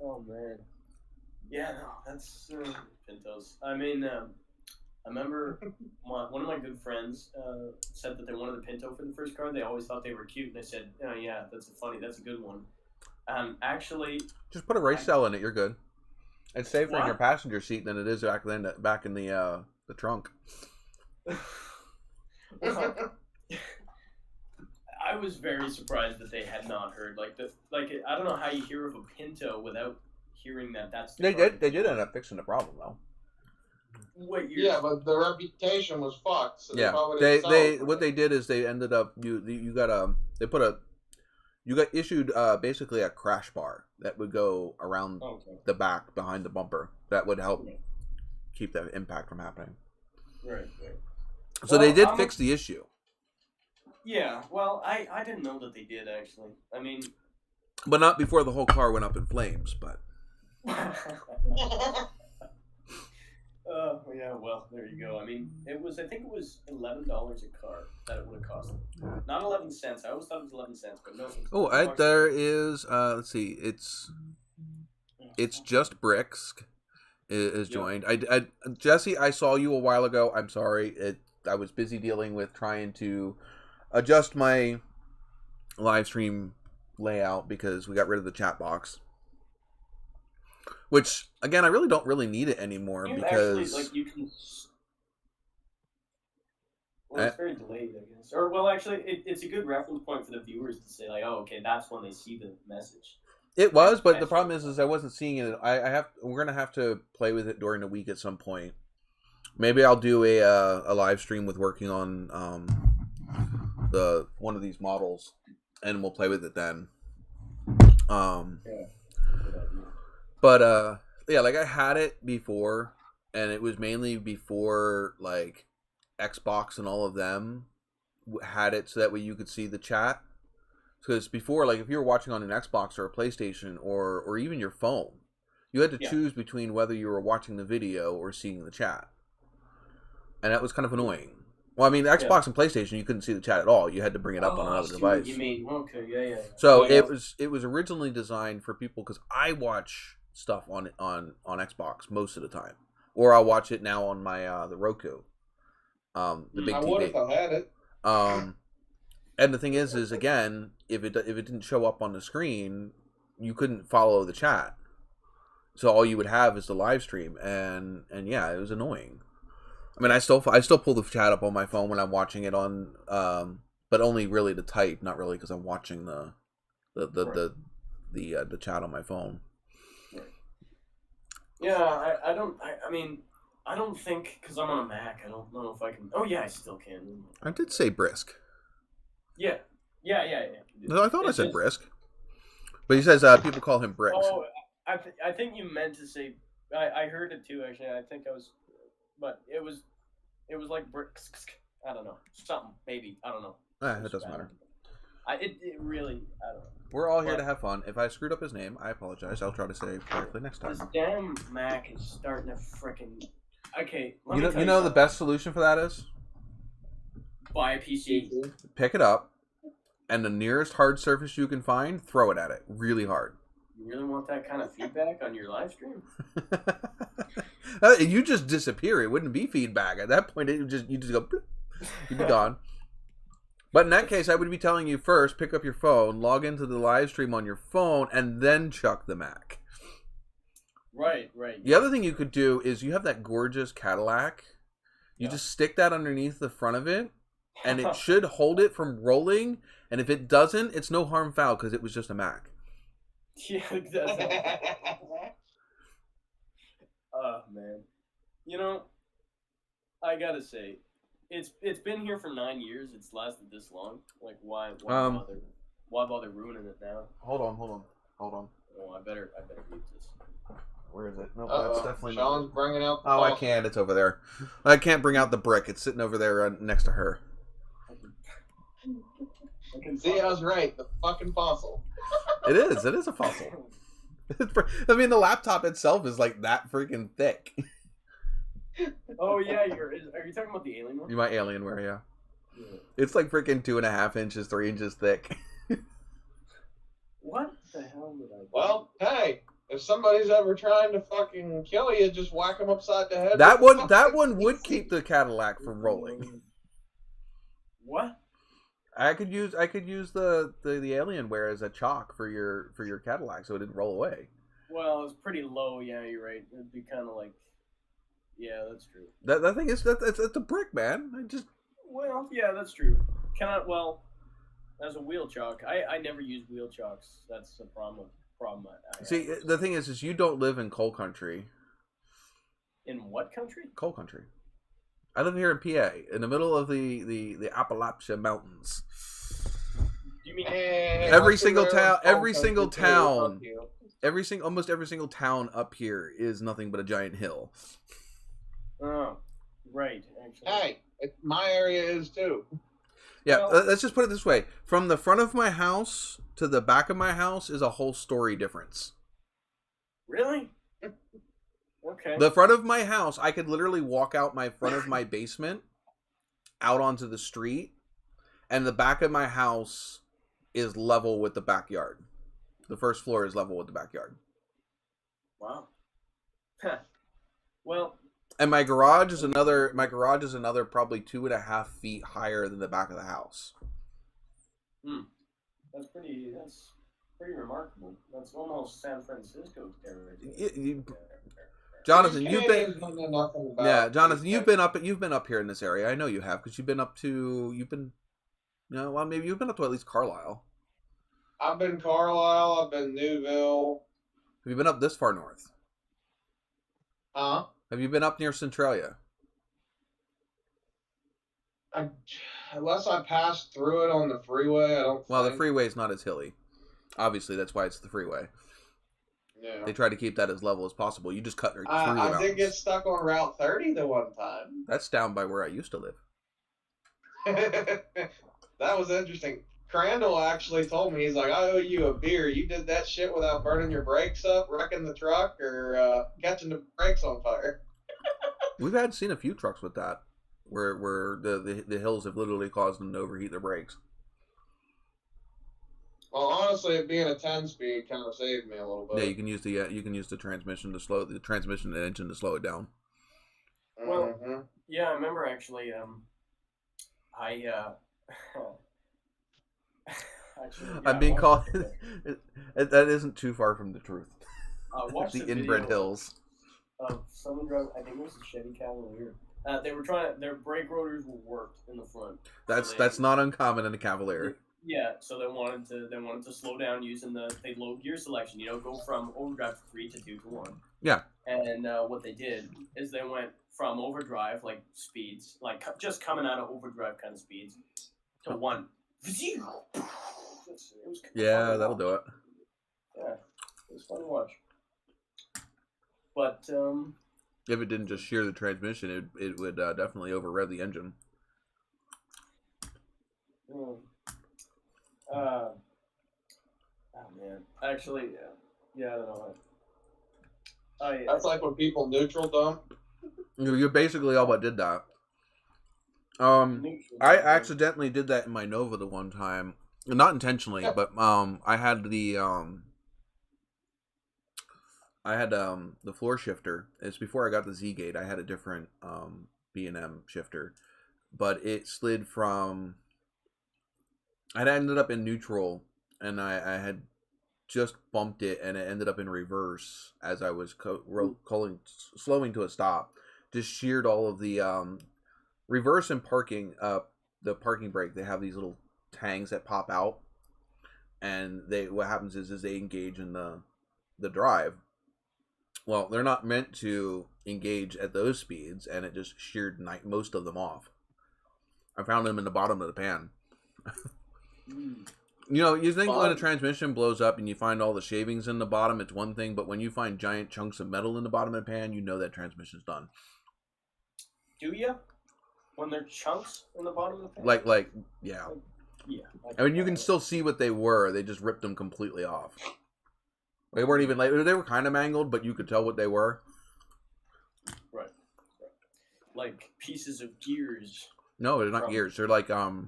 Oh man, yeah, no, that's Pintos. I mean, I remember one of my good friends said that they wanted the Pinto for the first car. They always thought they were cute, and I said, "Oh yeah, that's a good one." Actually, Just put a race cell in it. You're good. It's safer in What? your passenger seat than it is back in the trunk. I was very surprised that they had not heard I don't know how you hear of a Pinto without hearing that that's the They car. did end up fixing the problem though. What year? Yeah, but the reputation was fucked. So Yeah, probably they didn't sell it. what they did is they ended up you got issued basically a crash bar that would go around Okay. the back behind the bumper that would help Yeah. keep that impact from happening. Right. So Well, they did I'm fix the issue, Yeah, well, I didn't know that they did actually. I mean, but not before the whole car went up in flames. But yeah, well, there you go. I mean, I think it was $11 a car that it would have cost. Not 11 cents. I always thought it was 11 cents, but no. It was $11. there is let's see, it's just bricks is joined. I Jesse, I saw you a while ago. I'm sorry, I was busy dealing with trying to adjust my live stream layout because we got rid of the chat box. Which again, I really don't need it anymore You because actually, you can. Well, it's very delayed, I guess. Or well, actually, it's a good reference point for the viewers to say oh, okay, that's when they see the message. it was, but the problem is I wasn't seeing it. We're gonna have to play with it during the week at some point. Maybe I'll do a live stream with working on one of these models, and we'll play with it then. But yeah, I had it before, and it was mainly before Xbox and all of them had it, so that way you could see the chat. Because before, if you were watching on an Xbox or a PlayStation or even your phone, you had to choose between whether you were watching the video or seeing the chat, and that was kind of annoying. Well, I mean, Xbox and PlayStation, you couldn't see the chat at all. You had to bring it up on another device. You mean okay? Yeah. So it was originally designed for people because I watch stuff on Xbox most of the time, or I'll watch it now on my the Roku, the big I TV. would if I had it. And the thing is again, if it didn't show up on the screen, you couldn't follow the chat. So all you would have is the live stream, and yeah, it was annoying. I mean, I still pull the chat up on my phone when I'm watching it on, but only really to type, not really because I'm watching the the chat on my phone. Yeah, I mean, I don't think, because I'm on a Mac, I don't know if I can. Oh, yeah, I still can. I did say brisk. Yeah. No, I thought I It's said just- brisk. But he says people call him Bricks. Oh, I think you meant to say. I heard it too, actually. I think I was. But it was like bricks. I don't know. Something, maybe. I don't know. It doesn't matter. It really, I don't know. We're all here to have fun. If I screwed up his name, I apologize. I'll try to say it correctly next This time. damn Mac is starting to frickin'. Okay, You know the best solution for that is? Buy a PC. Pick it up, and the nearest hard surface you can find, throw it at it really hard. You really want that kind of feedback on your live stream? You just disappear. It wouldn't be feedback at that point. You just go. Bloop. You'd be gone. But in that case, I would be telling you first, pick up your phone, log into the live stream on your phone, and then chuck the Mac. Right. The other thing you could do is you have that gorgeous Cadillac. You just stick that underneath the front of it, and it should hold it from rolling. And if it doesn't, it's no harm foul because it was just a Mac. Yeah, it does. Oh, man. You know, I gotta say, it's been here for 9 years. It's lasted this long. Like, why bother? Why bother ruining it now? Hold on. Oh, I better read this. Where is it? No, that's definitely not. Sean's bringing out. Oh, I can't. It's over there. I can't bring out the brick. It's sitting over there next to her. See, I was right. The fucking fossil. It is. It is a fossil. I mean, the laptop itself is like that freaking thick. Oh yeah, are you talking about the alien one? My Alienware, yeah. It's like freaking 2.5 inches, 3 inches thick. What the hell did I do? Well, hey, if somebody's ever trying to fucking kill you, just whack them upside the head. That with one, the that fucking one would PC. keep the Cadillac from rolling. What? I could use the Alienware as a chalk for your Cadillac, so it didn't roll away. Well, it's pretty low. Yeah, you're right. It'd be kind of like. Yeah, that's true. That thing is it's a brick, man. Well, yeah, that's true. As a wheel chalk, I never use wheel chalks. That's the problem. I See, have. the thing is you don't live in coal country. In what country? Coal country. I live here in PA, in the middle of the Appalachia Mountains. You mean Every single town, almost every single town up here is nothing but a giant hill. Oh, right. Actually. Hey, my area is too. Yeah, Well- let's just put it this way: from the front of my house to the back of my house is a whole story difference. Really? Okay. The front of my house, I could literally walk out my front of my basement out onto the street, and the back of my house is level with the backyard. The first floor is level with the backyard. Wow. Huh. Well, And my garage is another probably 2.5 feet higher than the back of the house. that's pretty remarkable. That's almost San Francisco territory. Jonathan, You you've can't been even know nothing about Jonathan, these you've been up here in this area. I know you have because you've been up to maybe you've been up to at least Carlisle. I've been Carlisle. I've been Newville. Have you been up this far north? Huh? Have you been up near Centralia? Unless I passed through it on the freeway, I don't. Well, the think. freeway is not as hilly. Obviously, that's why it's the freeway. Yeah. They try to keep that as level as possible. You just cut through the I mountains. did get stuck on Route 30 the one time. That's down by where I used to live. That was interesting. Crandall actually told me, he's like, I owe you a beer. You did that shit without burning your brakes up, wrecking the truck, or catching the brakes on fire. We've seen a few trucks with that, where the hills have literally caused them to overheat their brakes. Well, honestly, it being a 10-speed kind of saved me a little bit. Yeah, you can use the transmission and engine to slow it down. Well, Mhm. Yeah, I remember actually. Actually, yeah, I'm being I called. watched That isn't too far from the truth. watched The a inbred video hills. Of someone drove. I think it was a Chevy Cavalier. They were their brake rotors were warped in the front. That's So they- not uncommon in a Cavalier. Yeah, so they wanted to slow down using they low gear selection. Go from overdrive 3 to 2 to 1. Yeah. And what they did is they went from overdrive like speeds, like just coming out of overdrive kind of speeds, to 1. It was Yeah, that'll do it. Yeah, it was fun to watch. But if it didn't just shear the transmission, it would definitely over rev the engine. Oh man, actually, yeah, I don't know. That's like when people neutral dump. You basically all but did that. I accidentally did that in my Nova the one time, not intentionally, but I had the floor shifter. It's before I got the Z gate. I had a different B&M shifter, but it slid from. I ended up in neutral, and I had just bumped it, and it ended up in reverse as I was slowing to a stop. Just sheared all of the reverse and parking. The parking brake, they have these little tangs that pop out, and what happens is they engage in the drive. Well, they're not meant to engage at those speeds, and it just sheared most of them off. I found them in the bottom of the pan. You think when a transmission blows up and you find all the shavings in the bottom, it's one thing, but when you find giant chunks of metal in the bottom of the pan, you know that transmission's done. Do you? When they're chunks in the bottom of the pan? Yeah. Yeah. I mean, you can still see what they were. They just ripped them completely off. They weren't even they were kind of mangled, but you could tell what they were. Right. Like pieces of gears. No, they're not gears. They're like Yeah.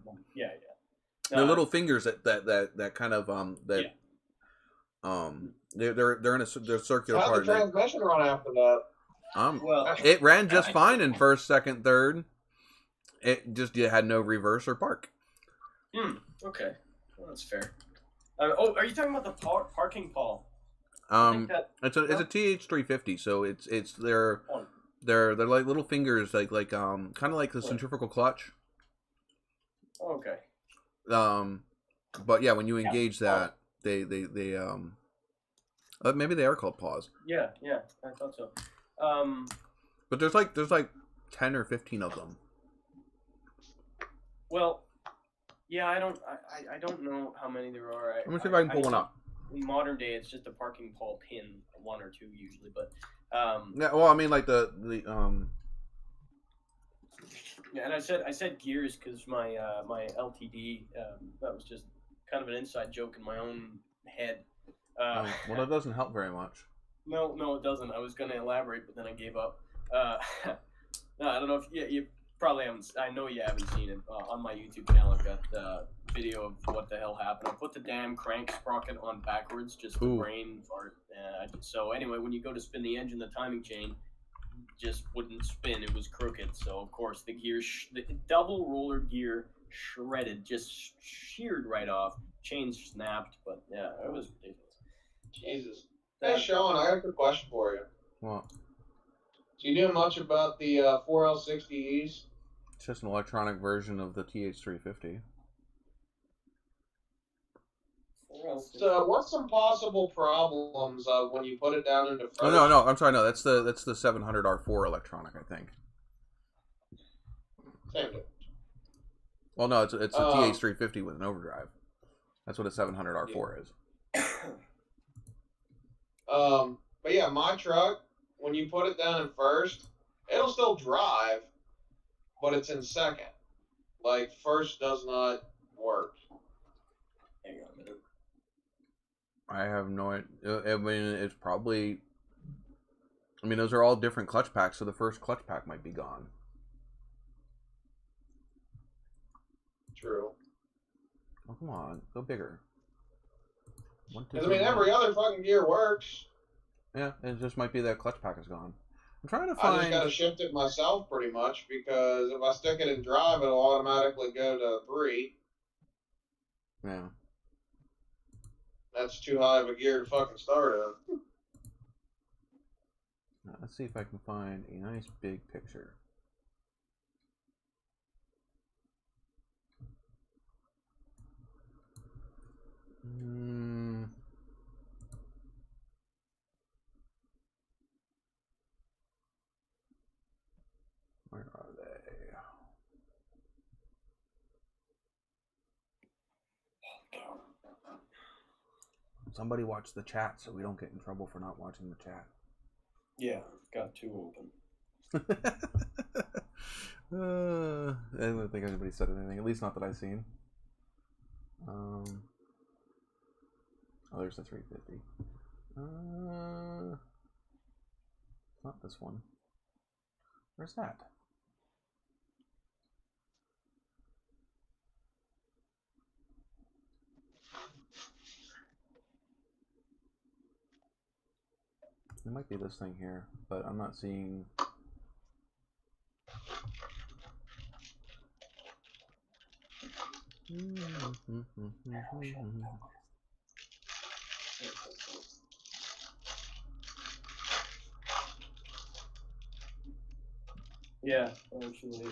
They're little fingers that kind of they're in they're circular How'd part. the transmission run after that? Well, it ran just fine in first, second, third. It just had no reverse or park. Okay, well, that's fair. Are you talking about the parking pole? It's a TH350, so it's they're like little fingers, like kind of like the centrifugal clutch. Okay. But yeah, when you engage that, they maybe they are called paws. Yeah, I thought so. But there's like 10 or 15 of them. Well, yeah, I don't know how many there are. Let me see if I can pull one up. In modern day, it's just a parking pole pin, 1 or 2 usually, but yeah. Well, I mean, like the Yeah, and I said gears because my LTD that was just kind of an inside joke in my own head. Well, that doesn't help very much. No, it doesn't. I was going to elaborate, but then I gave up. No, I don't know if you probably haven't. I know you haven't seen it on my YouTube channel. I've got the video of what the hell happened. I put the damn crank sprocket on backwards, just the brain fart. So anyway, when you go to spin the engine, the timing chain just wouldn't spin. It was crooked. So of course the gear, the double roller gear, shredded, just sheared right off. Chain snapped, but yeah, it was ridiculous. Jesus. Hey, Sean, I got a good question for you. What? Do you know much about the 4L60Es? It's just an electronic version of the TH350. So, what's some possible problems when you put it down into first? Oh no, I'm sorry, no, that's the 700R4 electronic, I think. Same difference. Well, no, it's a TH350 with an overdrive. That's what a 700R4 is. But yeah, my truck, when you put it down in first, it'll still drive, but it's in second. Like, first does not work. Hang on a minute. I have no idea. I mean, it's probably... I mean, those are all different clutch packs, so the first clutch pack might be gone. True. Oh, come on. Go bigger. Because, I mean, every other fucking gear works. Yeah, it just might be that clutch pack is gone. I'm trying to find... I just got to shift it myself, pretty much, because if I stick it in drive, it'll automatically go to 3. Yeah. That's too high of a gear to fucking start at. Let's see if I can find a nice big picture. Where are they? Somebody watch the chat so we don't get in trouble for not watching the chat. Yeah, got two open. I don't think anybody said anything, at least not that I've seen. Oh, there's the 350. Not this one. Where's that? It might be this thing here, but I'm not seeing. Yeah, actually,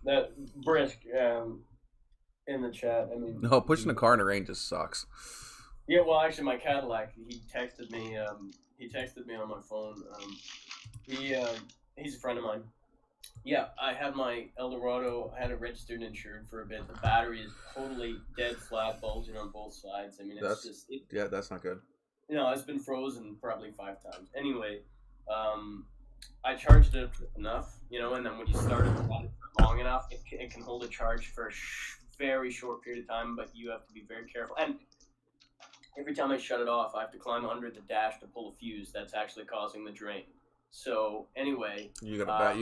that Brisk in the chat. I mean, No, pushing a car in the rain just sucks. Yeah, well, actually, my Cadillac. He texted me. He texted me on my phone. He's a friend of mine. Yeah, I had my Eldorado. I had it registered and insured for a bit. The battery is totally dead flat, bulging on both sides. I mean, it's yeah, that's not good. You know, it's been frozen probably 5 times. Anyway, I charged it enough, you know, and then when you start it long enough, it can hold a charge for a very short period of time, but you have to be very careful. And every time I shut it off, I have to climb under the dash to pull a fuse that's actually causing the drain. So anyway, you got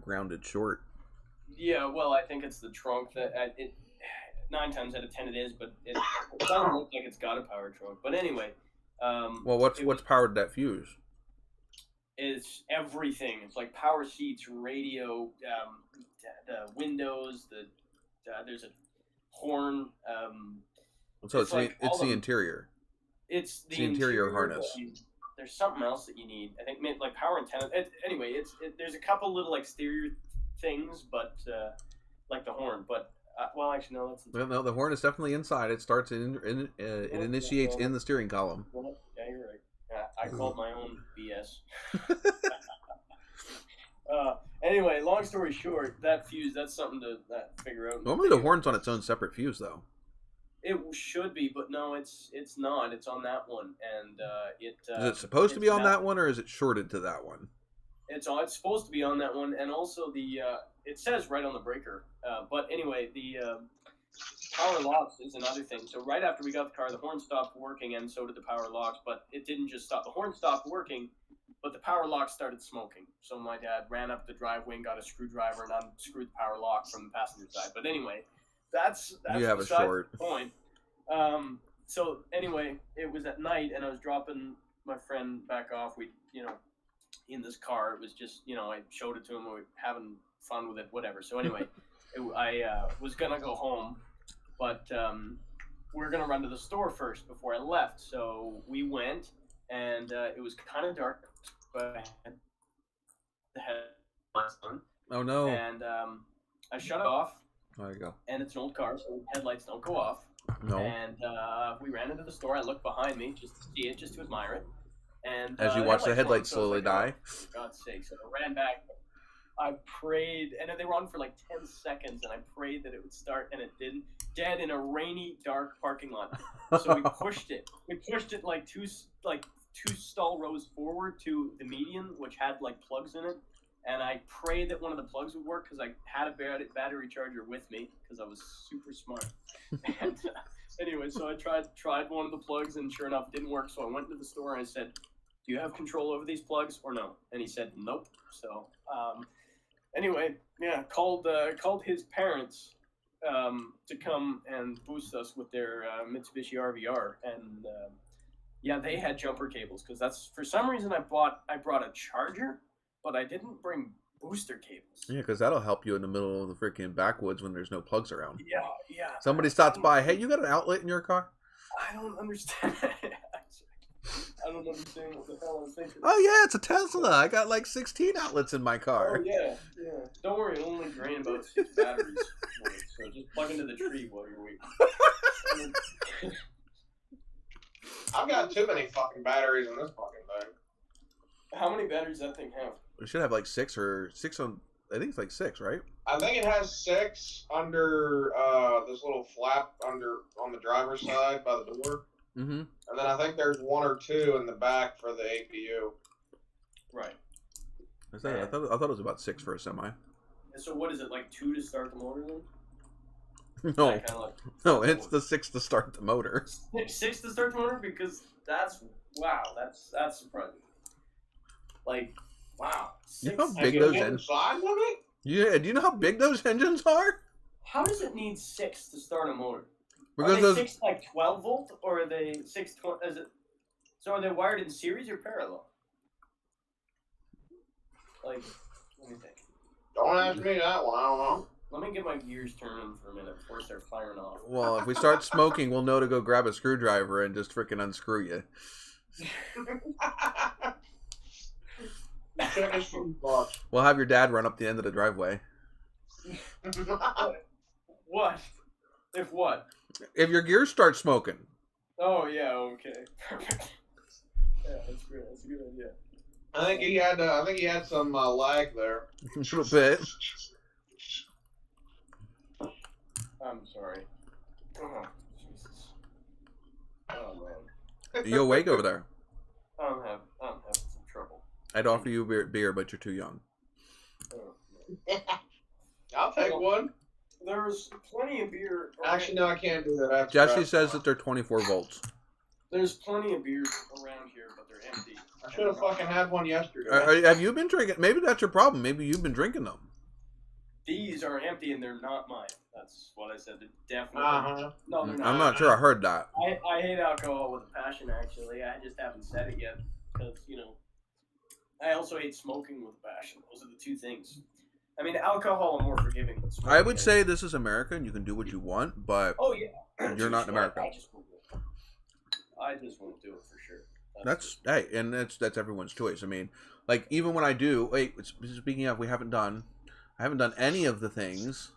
grounded short. Yeah, well, I think it's the trunk that 9 times out of 10 it is, but it doesn't look like it's got a power trunk. But anyway, well, what's powered that fuse? It's everything. It's like power seats, radio, the windows. There's a horn. So it's the interior. It's the interior harness. There's something else that you need. I think like power antenna. Anyway, there's a couple little exterior things, but like the horn. But well, actually, no. No, the horn is definitely inside. It starts it initiates in the steering column. Yeah, you're right. I called my own BS. Anyway, long story short, that fuse, that's something to figure out. Normally the horn's on its own separate fuse, though. It should be, but no, it's not. It's on that one, and is it supposed to be on that one, or is it shorted to that one? It's supposed to be on that one, and also it says right on the breaker. But anyway, the power locks is another thing. So right after we got the car, the horn stopped working, and so did the power locks. But it didn't just stop. The horn stopped working, but the power locks started smoking. So my dad ran up the driveway and got a screwdriver and unscrewed the power lock from the passenger side. But anyway, that's you have besides a short the point. So anyway, it was at night, and I was dropping my friend back off. We, in this car, it was just, I showed it to him. We were having fun with it, whatever. So anyway, I was gonna go home, but we were gonna run to the store first before I left. So we went, and it was kind of dark, but I had the headlights on. Oh no! And I shut it off. There you go. And it's an old car, so headlights don't go off. No. And we ran into the store. I looked behind me just to see it, just to admire it. And as you watch the headlights slowly die. Oh, for God's sake! So I ran back. I prayed, and they were on for like 10 seconds, and I prayed that it would start, and it didn't. Dead in a rainy, dark parking lot. So we pushed it. We pushed it like two stall rows forward to the median, which had like plugs in it. And I prayed that one of the plugs would work because I had a battery charger with me because I was super smart. And anyway, so I tried one of the plugs, and sure enough, it didn't work. So I went to the store and I said, "Do you have control over these plugs or no?" And he said, "Nope." So anyway, yeah, called his parents to come and boost us with their Mitsubishi RVR, and yeah, they had jumper cables because that's for some reason I brought a charger. But I didn't bring booster cables. Yeah, because that'll help you in the middle of the freaking backwoods when there's no plugs around. Yeah. Somebody stops by, hey, you got an outlet in your car? I don't understand. I don't understand what the hell I was thinking. Oh, yeah, it's a Tesla. I got like 16 outlets in my car. Oh, yeah. Don't worry, it'll only drain about 6 batteries. So just plug into the tree while you're waiting. I've got too many fucking batteries in this fucking thing. How many batteries does that thing have? It should have like six on. I think it's like 6, right? I think it has 6 under this little flap under on the driver's side by the door. Mm-hmm. And then I think there's 1 or 2 in the back for the APU. Right. I thought it was about 6 for a semi. And so what is it, like 2 to start the motor then? No, Like, kinda like, no, it's the 6 to start the motor. 6 to start the motor? Because that's surprising. Like, wow. You 6. know how big Have you those been engines? inside with it? Yeah, do you know how big those engines are? How does it need 6 to start a motor? Because are they those 6 like 12 volt, or are they 620? Is it? So are they wired in series or parallel? Like, let me think. Don't ask me that one. I don't know. Let me get my gears turning for a minute before I start firing off. well, if we start smoking, we'll know to go grab a screwdriver and just freaking unscrew you. Check his food box. We'll have your dad run up the end of the driveway. What? If what? If your gears start smoking, Oh yeah, okay, perfect. Yeah, that's great. That's a good idea. I think he had some lag there. a little bit. I'm sorry. Oh, Jesus. Oh man. You awake over there? I'm having some trouble. I'd offer you a beer, but you're too young. Oh, man. I'll take one. There's plenty of beer. Actually, no, I can't do that. I have to Jesse grab says some. that they're 24 volts. There's plenty of beer around here, but they're empty. I should have fucking had one yesterday. Have you been drinking? Maybe that's your problem. Maybe you've been drinking them. These are empty and they're not mine. That's what I said. They're definitely. Uh-huh. No, they're not. I'm not sure I heard that. I hate alcohol with a passion, actually. I just haven't said it yet. Because, I also hate smoking with a passion. Those are the two things. I mean, alcohol I'm more forgiving than smoking. I would say this is America and you can do what you want, but Oh, yeah. you're not in America. I just won't do it. I just won't do it for sure. That's hey, and that's everyone's choice. I mean, like even when I do, speaking of, I haven't done any of the things.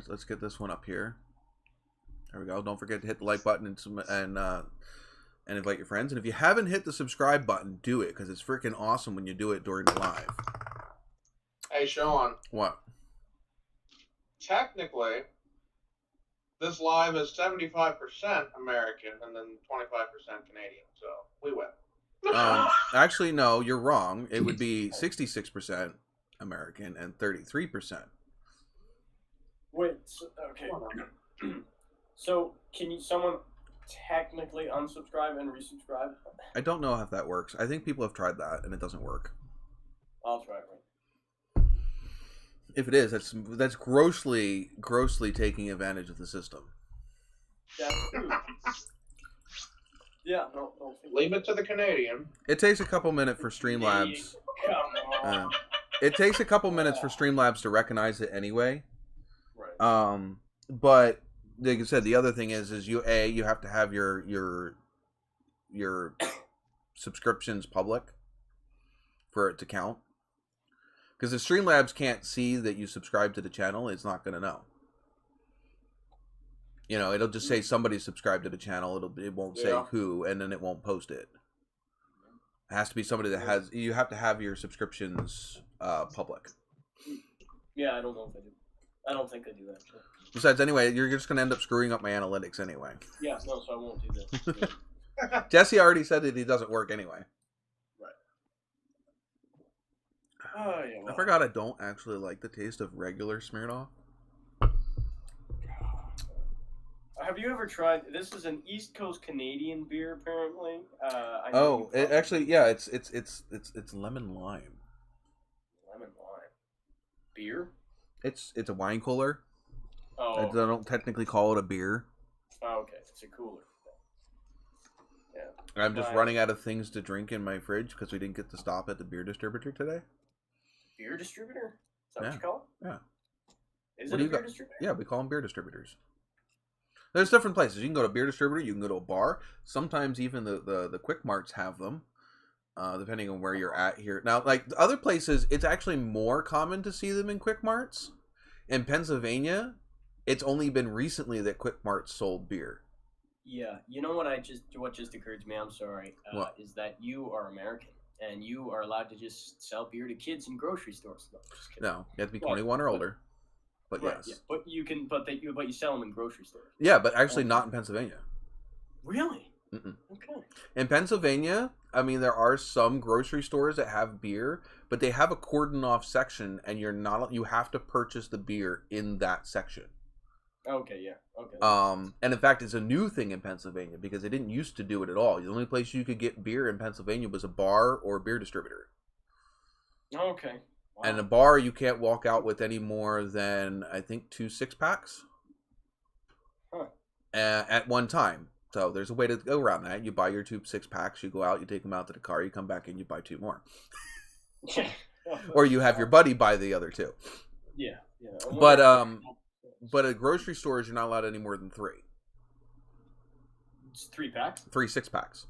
Let's get this one up here. There we go. Don't forget to hit the like button and invite your friends. And if you haven't hit the subscribe button, do it because it's freaking awesome when you do it during the live. Hey, Sean. What? Technically, this live is 75% American and then 25% Canadian. So we win. Actually, no, you're wrong. It would be 66% American and 33%. Wait, so, okay. So, can someone technically unsubscribe and resubscribe? I don't know if that works. I think people have tried that and it doesn't work. I'll try it. If it is, that's grossly taking advantage of the system. Yeah. Yeah, no. Leave it to the Canadian. It takes a couple minutes for Streamlabs. Come on. It takes a couple minutes for Streamlabs to recognize it anyway. Right. But like I said, the other thing is you have to have your subscriptions public for it to count. Because if Streamlabs can't see that you subscribe to the channel, it's not going to know. It'll just say somebody subscribed to the channel. It won't say who, and then it won't post it. It has to be somebody that has. You have to have your subscriptions public. Yeah, I don't know if I do. I don't think I do actually. Besides, anyway, you're just going to end up screwing up my analytics anyway. Yeah, no, so I won't do that. Yeah. Jesse already said that it doesn't work anyway. Oh, yeah, well. I forgot I don't actually like the taste of regular Smirnoff. Have you ever tried? This is an East Coast Canadian beer, apparently. It's lemon lime. Lemon lime beer. It's a wine cooler. Oh, I don't technically call it a beer. Oh, okay, it's a cooler. Yeah. I'm just running out of things to drink in my fridge because we didn't get to stop at the beer distributor today. Beer distributor? Is that what you call it? Yeah. Is What it do a you beer got? distributor? Yeah, we call them beer distributors. There's different places. You can go to a beer distributor. You can go to a bar. Sometimes even the Quick Marts have them, depending on where you're at here. Now, like other places, it's actually more common to see them in Quick Marts. In Pennsylvania, It's only been recently that Quick Mart sold beer. Yeah, you know what just occurred to me. I'm sorry. What? Is that you are American and you are allowed to just sell beer to kids in grocery stores? No, just kidding. No, you have to be 21 or older. But Right, yes. yeah, but you can, but you sell them in grocery stores. Yeah, but actually not in Pennsylvania. Really? Mm-mm. Okay. In Pennsylvania, I mean, there are some grocery stores that have beer, but they have a cordoned off section, and you have to purchase the beer in that section. Okay. Yeah. Okay. And in fact, it's a new thing in Pennsylvania because they didn't used to do it at all. The only place you could get beer in Pennsylvania was a bar or a beer distributor. Okay. Wow. And a bar, you can't walk out with any more than, I think, 2 6-packs at one time. So there's a way to go around that. You buy your 2 6-packs, you go out, you take them out to the car, you come back and you buy 2 more. Or you have your buddy buy the other 2. Yeah. But at grocery stores, you're not allowed any more than 3. It's 3 packs. 3 6-packs.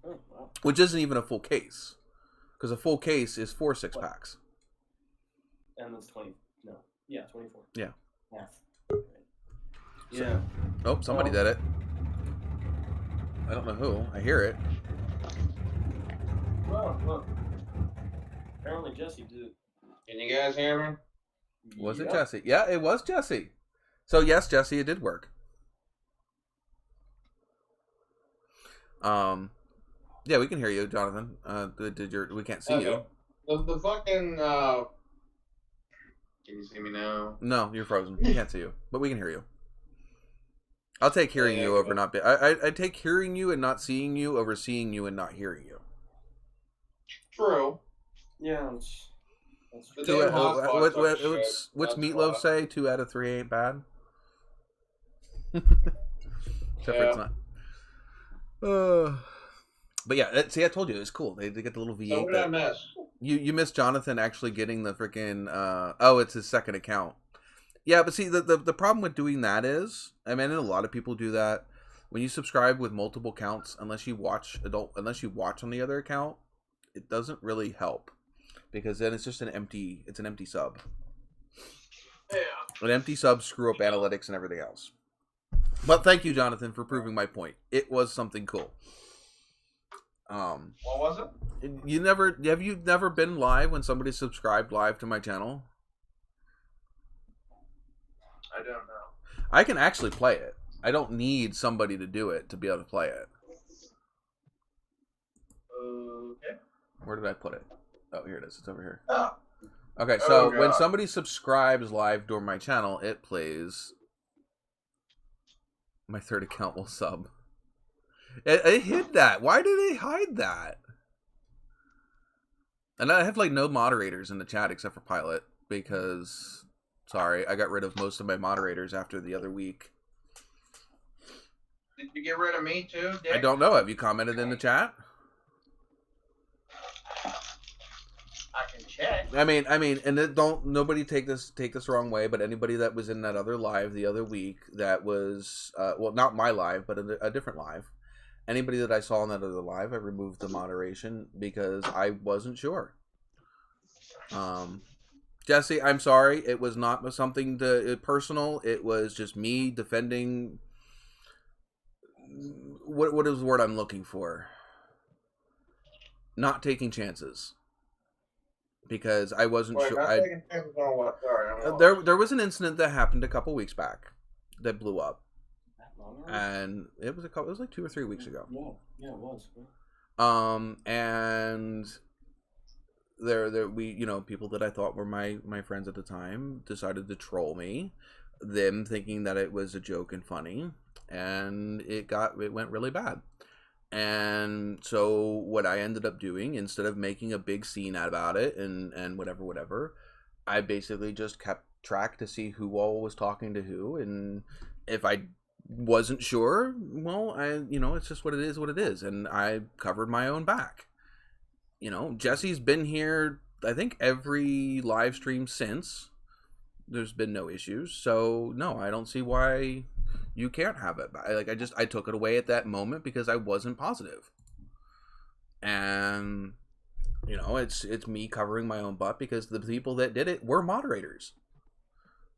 Oh, wow. Which isn't even a full case. Because a full case is 4 6-packs. And that's 20. No. Yeah, 24. Yeah. Math. Yeah. Oh, somebody did it. I don't know who. I hear it. Well. Apparently Jesse did it. Can you guys hear me? Was it Jesse? Yeah, it was Jesse. So yes, Jesse, it did work. Yeah, we can hear you, Jonathan. We can't see you. The fucking can you see me now? No, you're frozen. We can't see you, but we can hear you. I'll take hearing you over not. I take hearing you and not seeing you over seeing you and not hearing you. True. Yeah, that's The true. damn hotspots are shit. What's That's Meatloaf why. say? 2 out of 3 ain't bad. Except for it's not. But yeah, see, I told you it's cool. They get the little V8. So what did I miss? You missed Jonathan actually getting the freaking. Oh, it's his second account. Yeah, but see, the problem with doing that is, I mean, a lot of people do that. When you subscribe with multiple accounts, unless you watch on the other account, it doesn't really help, because then it's just an empty sub. Yeah. An empty sub screw up analytics and everything else. But thank you, Jonathan, for proving my point. It was something cool. What was it? You never been live when somebody subscribed live to my channel? I don't know. I can actually play it. I don't need somebody to do it to be able to play it. Okay. Where did I put it? Oh, here it is. It's over here. Oh. Okay, so God. when somebody subscribes live during my channel, it plays my third account will sub. It hid that. Why did they hide that? And I have like no moderators in the chat except for Pilot because, sorry, I got rid of most of my moderators after the other week. Did you get rid of me too, Dick? I don't know. Have you commented in the chat? I can check. I mean, and nobody take this the wrong way, but anybody that was in that other live the other week that was, well, not my live, but a different live. Anybody that I saw in that other live, I removed the moderation because I wasn't sure. Jesse, I'm sorry. It was not something personal. It was just me defending. What is the word I'm looking for? Not taking chances. Because I wasn't sure. Not taking chances on what? Sorry, I'm lost. There was an incident that happened a couple weeks back that blew up, and it was like 2 or 3 weeks ago. Yeah, it was. And we people that I thought were my friends at the time decided to troll me, them thinking that it was a joke and funny, and it went really bad. And so what I ended up doing, instead of making a big scene out about it and whatever, I basically just kept track to see who all was talking to who, and if I wasn't sure, well, it's just what it is, and I covered my own back. Jesse's been here, I think, every live stream since. There's been no issues, so no, I don't see why you can't have it. I took it away at that moment because I wasn't positive. And it's me covering my own butt because the people that did it were moderators.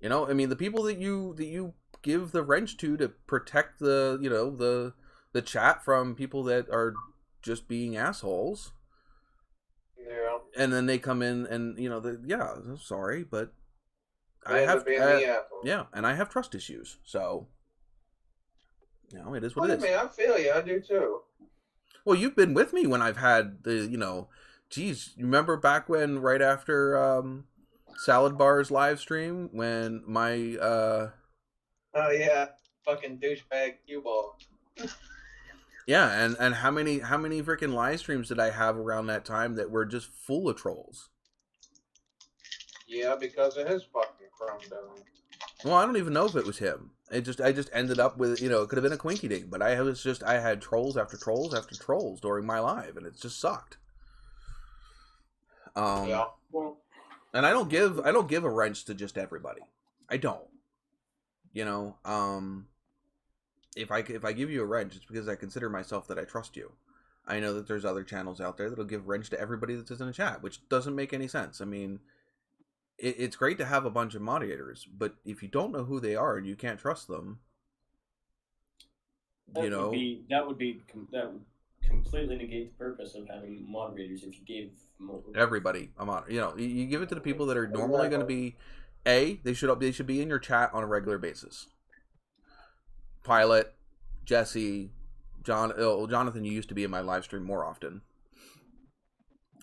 You know, I mean, the people that you give the wrench to protect the, you know, the chat from people that are just being assholes. Yeah. And then they come in and, you know, yeah, I'm sorry, but They end up being the asshole. yeah, and I have trust issues, so, you know, it is what Well, it is. man, I feel you. I do too. Well, you've been with me when I've had the, you know, geez, you remember back when, right after Salad Bar's live stream, when my, Oh, yeah. Fucking douchebag cue ball. yeah, and how many freaking live streams did I have around that time that were just full of trolls? Yeah, because of his fucking chrome down. Well, I don't even know if it was him. I just ended up with, you know, it could have been a quinky ding, but I had trolls after trolls after trolls during my live, and it just sucked. Yeah. Well, And I don't give a wrench to just everybody. I don't. You know, if I give you a wrench, it's because I consider myself that I trust you. I know that there's other channels out there that'll give wrench to everybody that's in the chat, which doesn't make any sense. I mean, it's great to have a bunch of moderators, but if you don't know who they are and you can't trust them, that would completely negate the purpose of having moderators if you gave everybody a mod. You know, you give it to the people that are normally going to be, they should be in your chat on a regular basis. Pilot, Jesse, Jonathan, you used to be in my live stream more often.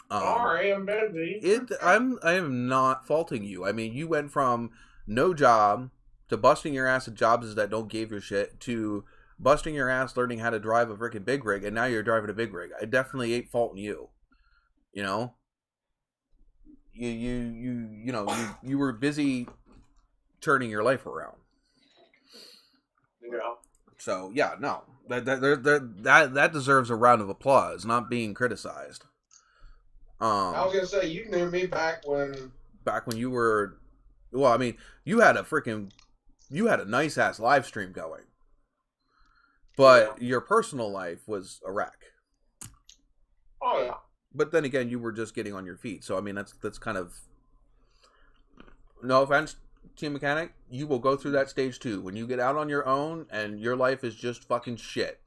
Sorry, I'm busy. I am not faulting you. I mean, you went from no job to busting your ass at jobs that don't give your shit to busting your ass learning how to drive a freaking big rig, and now you're driving a big rig. I definitely ain't faulting you. You know, you were busy turning your life around. Yeah. So yeah, no, that deserves a round of applause, not being criticized. I was gonna say, you knew me back when you were, well, I mean, you had a nice ass live stream going, but your personal life was a wreck. Oh yeah. But then again, you were just getting on your feet, so I mean, that's kind of, no offense, Team Mechanic, you will go through that stage too. When you get out on your own and your life is just fucking shit,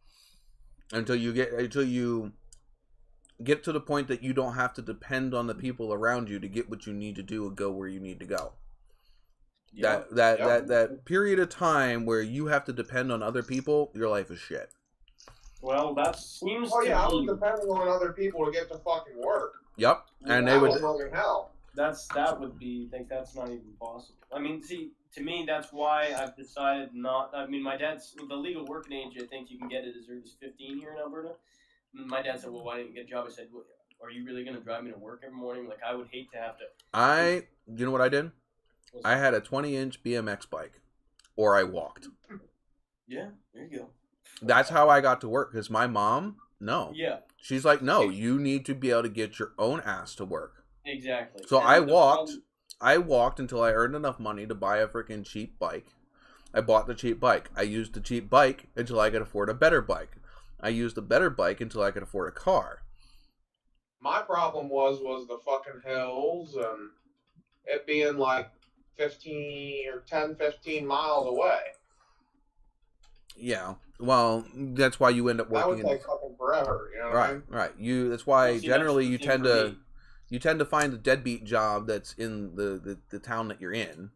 until you get to the point that you don't have to depend on the people around you to get what you need to do and go where you need to go. Yep. That period of time where you have to depend on other people, your life is shit. Well, that seems. Oh yeah, I was depending on other people to get to fucking work. Yep, and they would. Hell. That's not even possible. I mean, see, to me, that's why I've decided not. I mean, my dad's the legal working age. I think you can get it as early as 15 here in Alberta. My dad said, "Well, why didn't you get a job?" I said, well, "Are you really going to drive me to work every morning? Like, I would hate to have to." You know what I did? I had a 20-inch BMX bike, or I walked. Yeah, there you go. That's how I got to work, because my mom, no. Yeah. She's like, no, you need to be able to get your own ass to work. Exactly. So I walked until I earned enough money to buy a freaking cheap bike. I bought the cheap bike. I used the cheap bike until I could afford a better bike. I used the better bike until I could afford a car. My problem was the fucking hills and it being like 15 or 10, 15 miles away. Yeah. Well, that's why you end up working. That would take fucking forever, you know. Right, right. That's why generally you tend to find a deadbeat job that's in the town that you're in.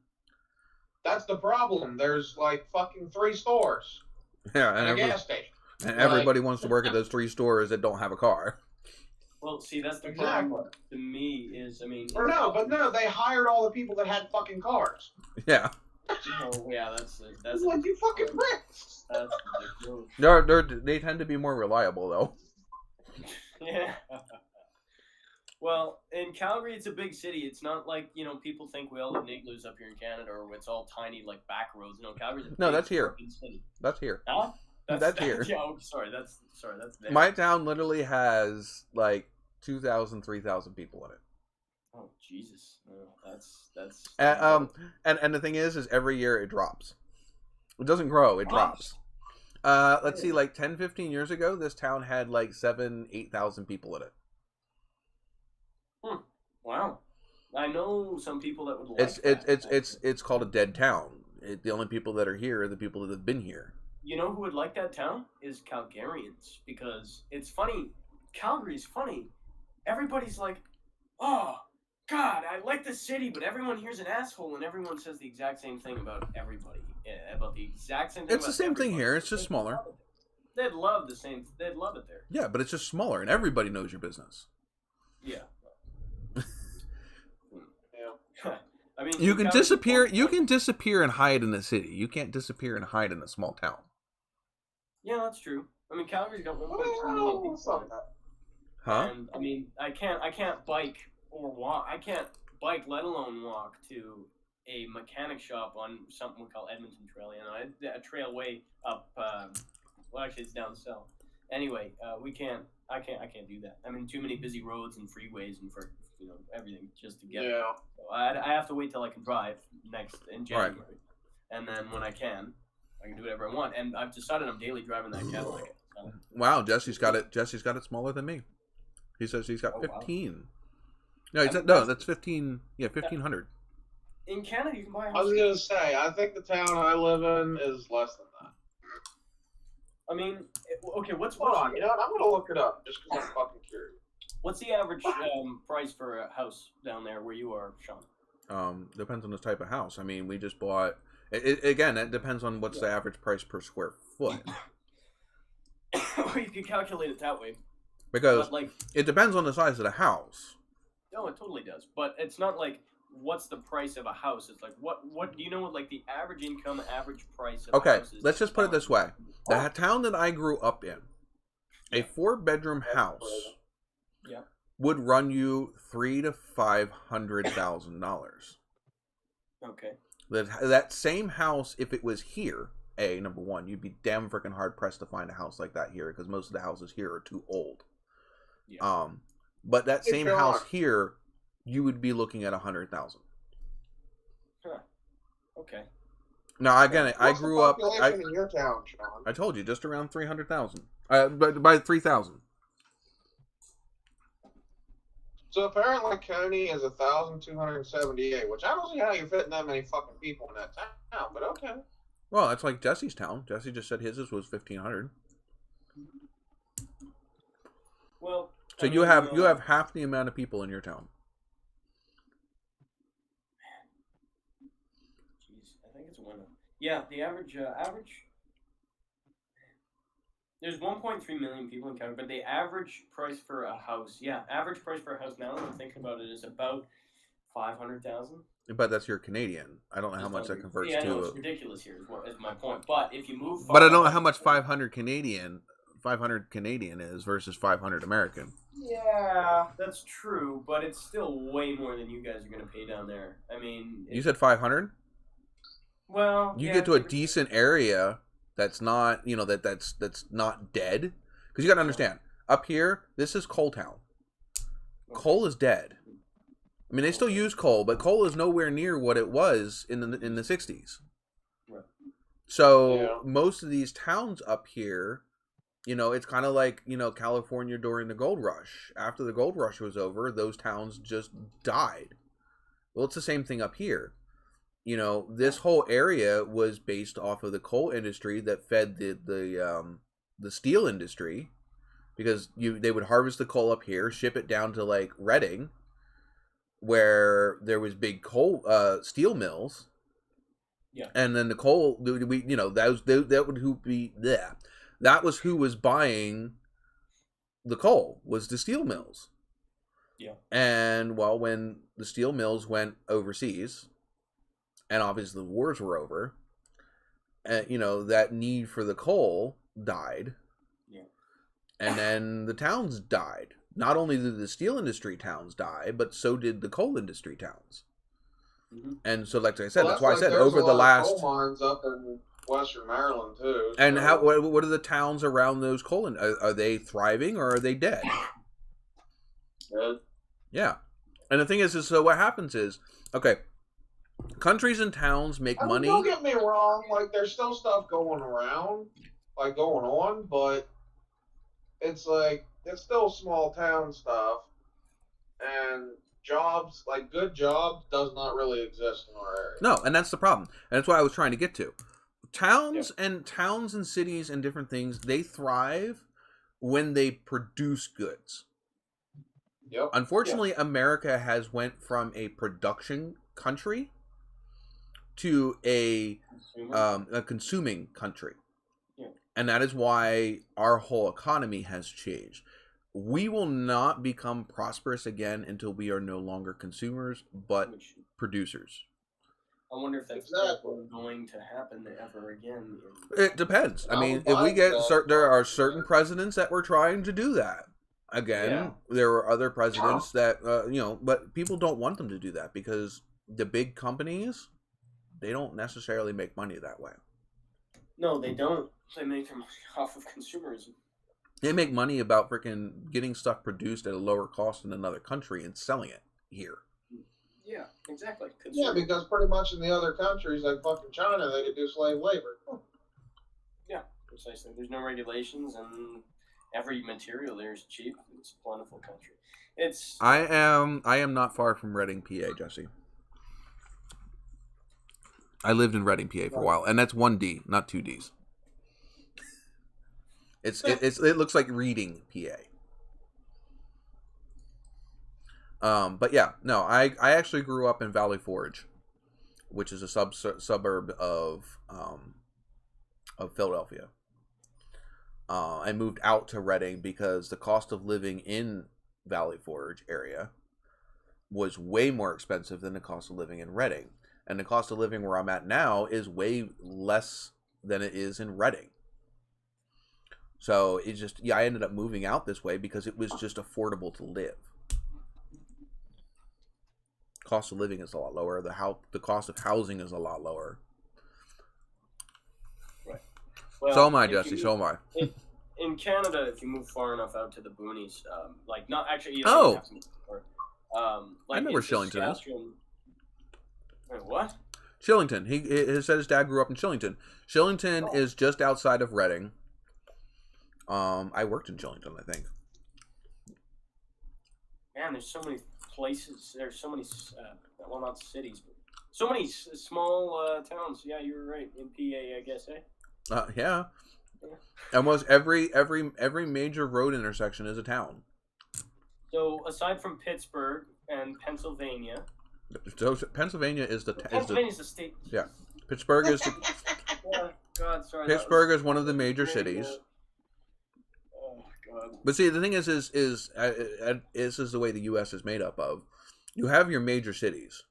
That's the problem. There's like fucking 3 stores. Yeah, and a gas station. And everybody wants to work at those 3 stores that don't have a car. Well, see, that's the problem to me is, I mean... No, they hired all the people that had fucking cars. Yeah. Oh, yeah, that's like, you fucking bricks. That's ridiculous. They tend to be more reliable, though. Yeah. Well, in Calgary, it's a big city. It's not like, people think we all live in igloos up here in Canada, or it's all tiny, like, back roads. No, Calgary's a big that's here. city. That's here. Huh? That's here. Yeah, sorry, that's there. My town literally has, like, 2,000, 3,000 people in it. Oh, Jesus. That's... And the thing is every year it drops. It doesn't grow, it drops. Let's see, like 10, 15 years ago, this town had like 7,000, 8,000 people in it. Wow. I know some people that would like It's called a dead town. The only people that are here are the people that have been here. You know who would like that town? Is Calgarians. Because it's funny. Calgary's funny. Everybody's like, oh, God, I like the city, but everyone here's an asshole, and everyone says the exact same thing about everybody. Yeah, about the exact same thing. It's the same thing here. It's just smaller. They'd love the same. They'd love it there. Yeah, but it's just smaller, and everybody knows your business. Yeah. Yeah. I mean, You can disappear. You can disappear and hide in the city. You can't disappear and hide in a small town. Yeah, that's true. I mean, Calgary's got 1.2 million Well, people. something like that. Huh? And I mean, I can't bike or walk. I can't bike, let alone walk to a mechanic shop on something we call Edmonton Trail. You know, a trail way up. Well, actually, it's down south. Anyway, we can't. I can't do that. I mean, too many busy roads and freeways and for everything just to get. Yeah. There. So I have to wait till I can drive in January, and then when I can do whatever I want. And I've decided I'm daily driving that Cadillac. So. Wow, Jesse's got it. Jesse's got it smaller than me. He says he's got 15. Wow. No, that's 15. Yeah, 1,500. In Canada, you can buy a house. I was gonna say, I think the town I live in is less than that. I mean, okay, what's Hold on, you know what? I'm gonna look it up just because I'm fucking curious. What's the average price for a house down there where you are, Sean? Depends on the type of house. I mean, we just bought. Again, it depends on what's the average price per square foot. You can calculate it that way. Because but it depends on the size of the house. No, it totally does. But it's not like what's the price of a house. It's like what do you know what like the average income, average price of a house is? Let's just put it this way. The town that I grew up in, a 4-bedroom house would run you $300,000 to $500,000. Okay. That same house, if it was here, number one, you'd be damn freaking hard pressed to find a house like that here because most of the houses here are too old. Yeah. But that same house here, you would be looking at $100,000. Huh. Okay. Now again, I grew up. In your town, Sean? I told you just around 300,000. By 3,000. So apparently, Coney is 1,278, which I don't see how you're fitting that many fucking people in that town. But okay. Well, that's like Jesse's town. Jesse just said his was 1,500. Well, so you have half the amount of people in your town. Jeez, I think it's a winner. Yeah, the average. There's 1.3 million people in Canada, but the average price for a house, average price for a house now that I'm thinking about it is about 500,000. But that's your Canadian. I don't know how much that converts to. No, it's ridiculous here. Is my point. But if you move, but I don't know how much 500 Canadian is versus 500 American. Yeah, that's true, but it's still way more than you guys are going to pay down there. I mean, you said 500. Well, you get to a decent area that's not, that's not dead, because you got to understand. Up here, this is coal town. Okay. Coal is dead. I mean, they still use coal, but coal is nowhere near what it was in the 60s. Right. So most of these towns up here, it's kind of like, California during the gold rush. After the gold rush was over, those towns just died. Well, it's the same thing up here. This whole area was based off of the coal industry that fed the steel industry, because they would harvest the coal up here, ship it down to like Reading, where there was big coal steel mills. Yeah. And then the coal, that was who was buying the coal, was the steel mills. Yeah. And when the steel mills went overseas, and obviously the wars were over, and that need for the coal died. Yeah. And then the towns died. Not only did the steel industry towns die, but so did the coal industry towns. Mm-hmm. And so, like I said, that's why I said over the last coal mines up in Western Maryland too. And what are the towns around those coal? Are they thriving or are they dead? Dead. Yeah. And the thing is so what happens is, okay, countries and towns make money. Don't get me wrong, like there's still stuff going around, like going on, but it's like it's still small town stuff, and jobs, like good jobs, does not really exist in our area. No, and that's the problem. And that's what I was trying to get to. Towns and cities and different things, they thrive when they produce goods. Yep. Unfortunately, America has went from a production country to a consuming country. Yeah. And that is why our whole economy has changed. We will not become prosperous again until we are no longer consumers, but producers. I wonder if that's ever going to happen ever again. It depends. I Not mean, with if we Biden, get though. there are certain presidents that were trying to do that. Again, there were other presidents that but people don't want them to do that because the big companies, they don't necessarily make money that way. No, they don't. They make their money off of consumerism. They make money about freaking getting stuff produced at a lower cost in another country and selling it here. Yeah, exactly. Yeah, because pretty much in the other countries, like fucking China, they could do slave labor. Yeah, precisely. There's no regulations, and every material there is cheap. It's a plentiful country. I am not far from Reading, PA, Jesse. I lived in Reading, PA for a while, and that's 1D, not 2Ds. It looks like Reading, PA. But yeah, no, I actually grew up in Valley Forge, which is a suburb of Philadelphia. I moved out to Reading because the cost of living in Valley Forge area was way more expensive than the cost of living in Reading. And the cost of living where I'm at now is way less than it is in Reading. So it just, I ended up moving out this way because it was just affordable to live. Cost of living is a lot lower. The cost of housing is a lot lower. Right. Well, So am I, Jesse. So am I. In Canada, if you move far enough out to the boonies, like not actually. You Oh. don't have to move far. Like I know where in Shillington is. Saskatchewan- Wait, what? Shillington. He said his dad grew up in Shillington. Shillington is just outside of Reading. I worked in Shillington, I think. Man, there's so many places. There's so many, well, not cities, but so many small towns. Yeah, you were right. In PA, I guess, eh? Yeah. Almost every major road intersection is a town. So aside from Pittsburgh and Pennsylvania, So Pennsylvania is the Pennsylvania's the state. yeah. Pittsburgh is Yeah, God, sorry. Pittsburgh is one of the major cities. Oh God. But see, the thing is this is the way the U.S. is made up of. You have your major cities,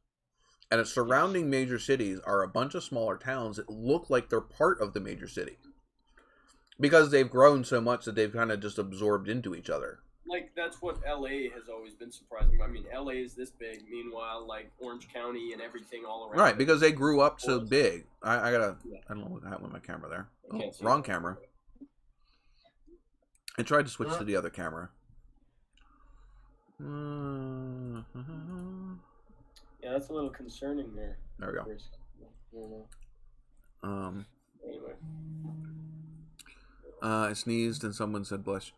and its surrounding major cities are a bunch of smaller towns that look like they're part of the major city, because they've grown so much that they've kind of just absorbed into each other. Like, that's what LA has always been surprising. I mean, LA is this big. Meanwhile, like, Orange County and everything all around. Right, because they grew up so big. I don't know what happened with my camera there. I can't see Wrong it. camera. I tried to switch to the other camera. Yeah, that's a little concerning there. There we go. Anyway. I sneezed and someone said bless you.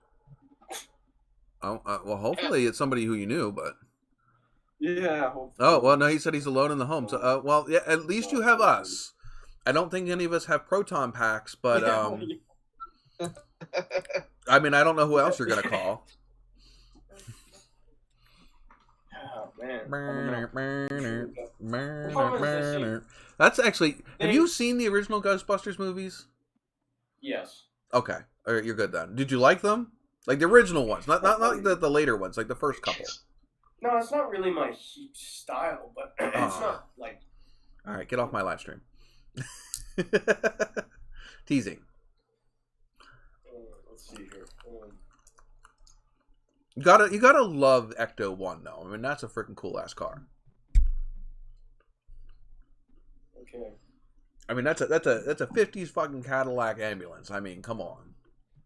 Oh, well, hopefully it's somebody who you knew, but... Yeah. Oh, well, no, he said he's alone in the home. So, well, yeah, at least you have us. I don't think any of us have proton packs, but, I mean, I don't know who else you're going to call. Oh, man. That's actually... Have you seen the original Ghostbusters movies? Yes. Okay. All right, you're good then. Did you like them? Like the original ones, not like the later ones, like the first couple. No, it's not really my style, but it's not like... All right, get off my live stream. Teasing. Let's see here. You gotta love Ecto 1 though. I mean, that's a freaking cool ass car. Okay. I mean, that's a 50s fucking Cadillac ambulance. I mean, come on.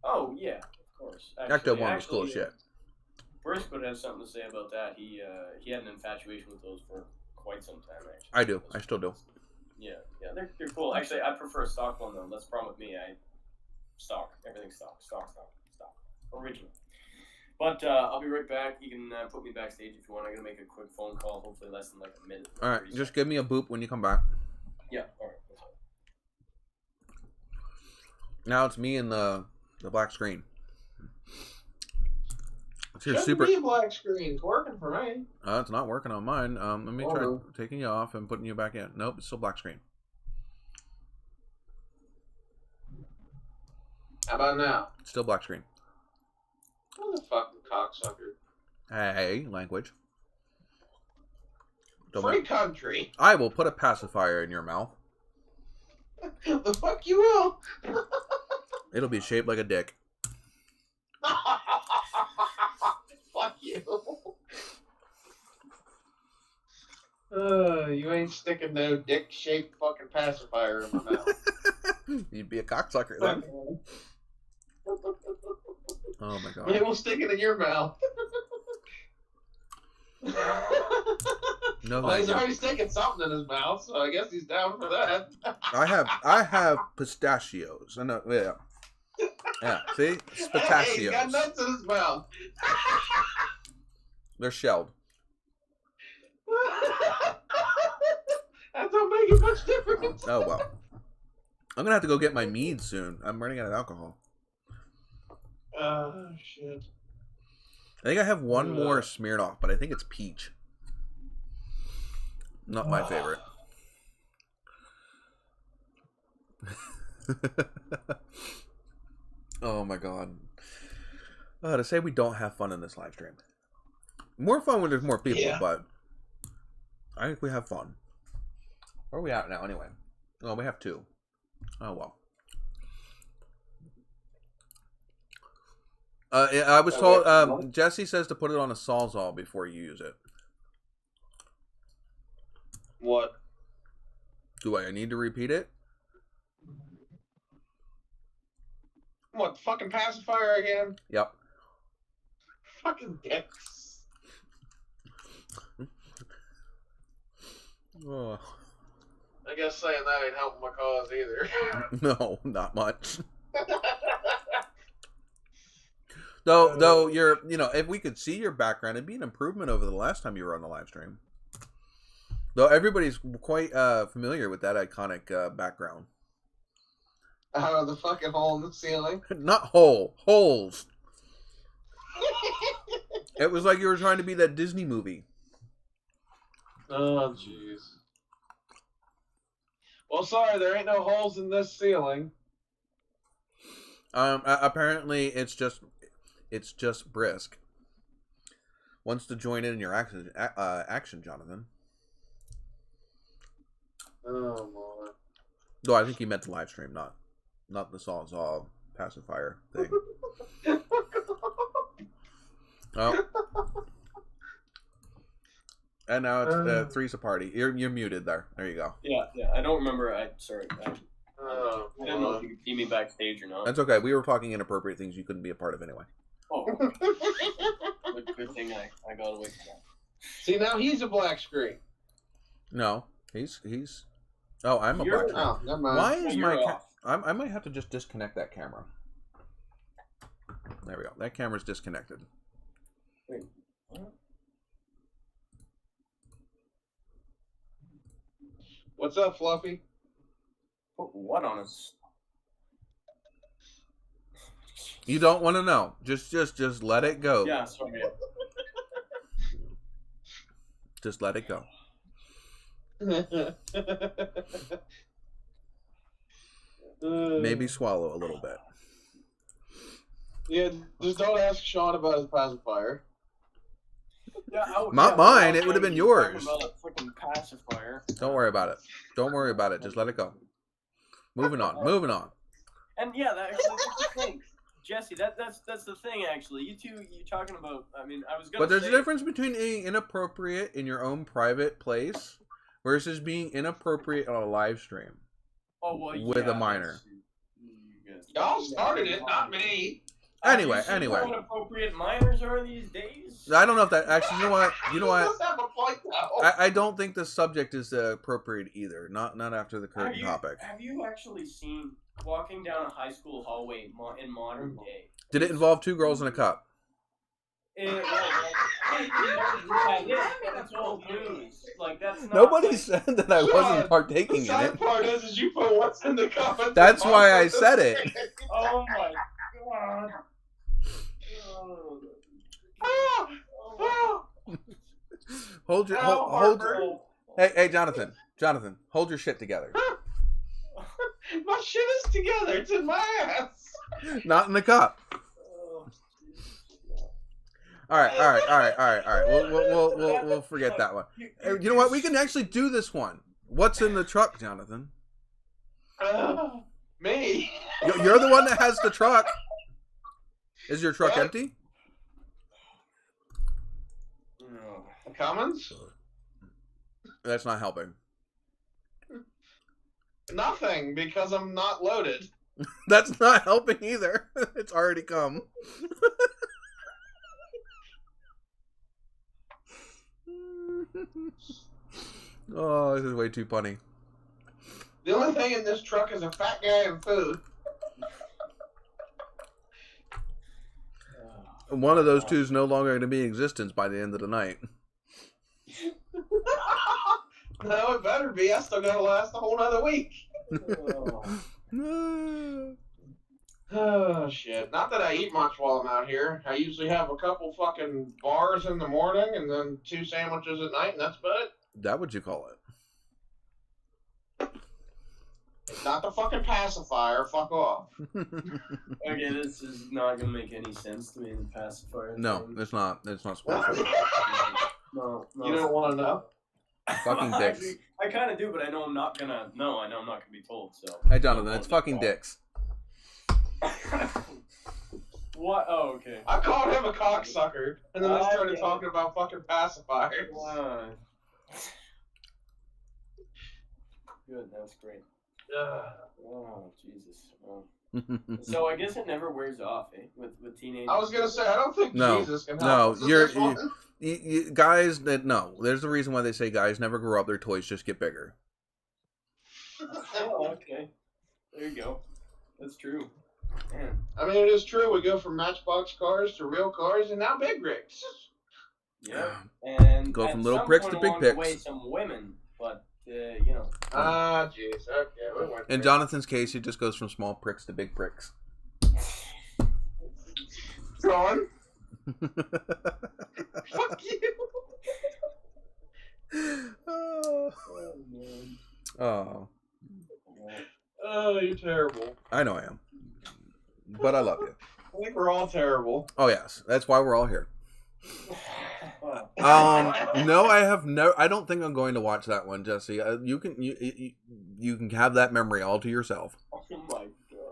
Oh yeah, of course. Ecto 1 was cool as shit. Briscoe has something to say about that. He had an infatuation with those for quite some time, actually. I do. I still do. Yeah, they're cool. Actually, I prefer a stock one though. That's the problem with me. Stock, everything stock, original. But I'll be right back. You can put me backstage if you want. I'm gonna make a quick phone call. Hopefully less than like a minute. All right, just give me a boop when you come back. Yeah. All right. Now it's me and the black screen. It's your Shouldn't super. be a black screen. It's working for me. It's not working on mine. Let me try taking you off and putting you back in. Nope, it's still black screen. How about now? Still black screen. What the fucking cocksucker? Hey, language. Don't Free make- country. I will put a pacifier in your mouth. The fuck you will. It'll be shaped like a dick. Fuck you. You ain't sticking no dick-shaped fucking pacifier in my mouth. You'd be a cocksucker then. Oh my god. Maybe we'll stick it in your mouth. No, Well, thank he's you. already sticking something in his mouth, so I guess he's down for that. I have pistachios. I know. Yeah. Yeah. See, Hey, he's got pistachios. nuts in his mouth. They're shelled. That don't make it much difference. Oh well. I'm gonna have to go get my mead soon. I'm running out of alcohol. Oh shit. I think I have one more smeared off, but I think it's peach. Not my favorite. Oh my god. To say we don't have fun in this live stream. More fun when there's more people, Yeah. but I think we have fun. Where are we at now anyway? Oh, we have 2. Oh well. I was told Jesse says to put it on a Sawzall before you use it. What? Do I need to repeat it? What, fucking pacifier again? Yep. Fucking dicks. Oh. I guess saying that ain't helping my cause either. No, not much. Though you're, if we could see your background, it'd be an improvement over the last time you were on the live stream. Though everybody's quite familiar with that iconic background. Out of the fucking hole in the ceiling. Not holes. It was like you were trying to be that Disney movie. Oh, jeez. Well, sorry, there ain't no holes in this ceiling. Apparently, it's just brisk. Wants to join in your action, Jonathan. Oh, boy. Though I think he meant the live stream, not the Sawzall pacifier thing. Oh. And now it's three's a party. You're muted there. There you go. Yeah. I don't remember. Sorry. Oh, I don't know if you could see me backstage or not. That's okay. We were talking inappropriate things you couldn't be a part of anyway. Oh, good thing I got away from that. See, now he's a black screen. No, he's. Oh, I'm a black screen. Oh, never mind. Why is You're my? off. I might have to just disconnect that camera. There we go. That camera's disconnected. Wait, what? What's up, Fluffy? Put what on us? You don't want to know. Just let it go. Yeah, sorry. Just let it go. Maybe swallow a little bit. Yeah, just don't ask Sean about his pacifier. Yeah, Not mine, it would've been you were yours. talking about a freaking pacifier. Don't worry about it. Don't worry about it. Just let it go. Moving on. And yeah, that's the thing, Jesse. That's the thing. Actually, you're talking about. I mean, I was gonna. But there's say, a difference between being inappropriate in your own private place versus being inappropriate on a live stream. Oh well, with yeah, a minor. Y'all started it, not me. Anyway. How inappropriate minors are these days? I don't know if that actually. You know what? He does have a point, though. I don't think the subject is appropriate either. Not after the current topic. Have you actually seen walking down a high school hallway in modern day? Did it involve 2 girls in a cup? That's old news. Like that's not. Nobody like, said that I wasn't partaking The in sad it. part is you put what's in the comments. That's why I said it. Oh my god. Hold your Ow, hold. Harper. Hey, Jonathan, hold your shit together. My shit is together. It's in my ass. Not in the cup. All right. We'll forget that one. You know what? We can actually do this one. What's in the truck, Jonathan? Me. You're the one that has the truck. Is your truck What? empty? Cummins? That's not helping. Nothing, because I'm not loaded. That's not helping either. It's already come. Oh, this is way too funny. The only thing in this truck is a fat guy and food. One of those two is no longer going to be in existence by the end of the night. No, it better be. I still gotta last a whole nother week. Oh, shit. Not that I eat much while I'm out here. I usually have a couple fucking bars in the morning and then 2 sandwiches at night, and that's about it. That what you call it? Not the fucking pacifier. Fuck off. Okay, this is not gonna make any sense to me. The pacifier. No, thing. it's not. It's not supposed to. No. You don't want to know? Fucking dicks. Actually, I kind of do, but I know I'm not gonna. No, I know I'm not gonna be told. So. Hey, Jonathan, it's fucking dicks. What? Oh, okay. I called him a cocksucker, and then I started Okay. talking about fucking pacifiers. Good, that's great. Ugh. Oh, Jesus. So I guess it never wears off, eh? With teenagers. I was gonna say, I don't think No. Jesus can No, help us with you're- this one. Guys, no. There's a reason why they say guys never grow up. Their toys just get bigger. Oh, okay. There you go. That's true. Man. I mean, it is true. We go from Matchbox cars to real cars, and now big rigs. Yeah. And Go at from little some pricks point to big along the picks. way, some women, but you know. Ah, jeez. Okay, we went In there. Jonathan's case, it just goes from small pricks to big pricks. John, fuck you. Oh. Oh man. Oh, Oh, you're terrible. I know I am, but I love you. I think we're all terrible. Oh yes, that's why we're all here. Oh. No, I have no. I don't think I'm going to watch that one, Jesse. You can have that memory all to yourself. Oh my god.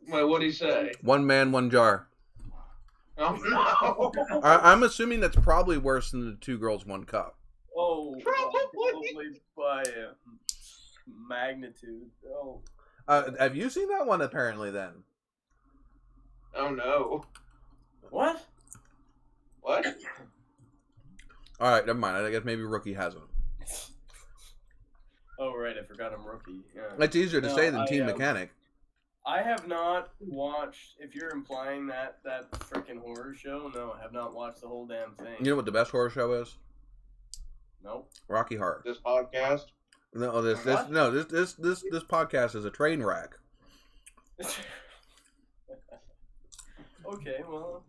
Wait, what'd he say? One man, one jar. Oh, no. I'm assuming that's probably worse than the 2 girls, 1 cup. Oh, Probably. by magnitude. Oh. Have you seen that one? Apparently, then. Oh, no. What? What? All right, never mind. I guess maybe Rookie hasn't. Oh right, I forgot I'm rookie. Yeah. It's easier to No, say than I, Teen Mechanic. I have not watched. If you're implying that freaking horror show, no, I have not watched the whole damn thing. You know what the best horror show is? Nope. Rocky Horror. This podcast? No, this podcast is a train wreck. Okay, well,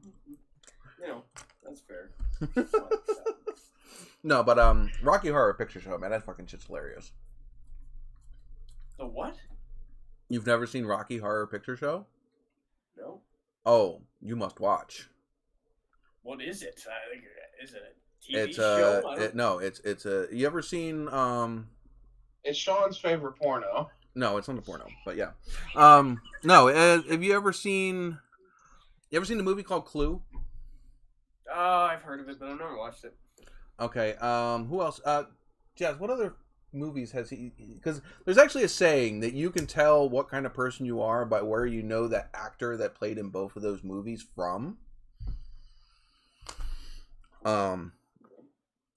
you know, that's fair. No, but Rocky Horror Picture Show, man, that fucking shit's hilarious. The what? You've never seen Rocky Horror Picture Show? No. Oh, you must watch. What is it? Is it a TV It's show? I don't- it's a. You ever seen It's Sean's favorite porno. No, it's not a porno, but yeah. No, have you ever seen? You ever seen the movie called Clue? I've heard of it, but I've never watched it. Okay. Who else? Jazz, what other movies has he? Because there's actually a saying that you can tell what kind of person you are by where you know that actor that played in both of those movies from.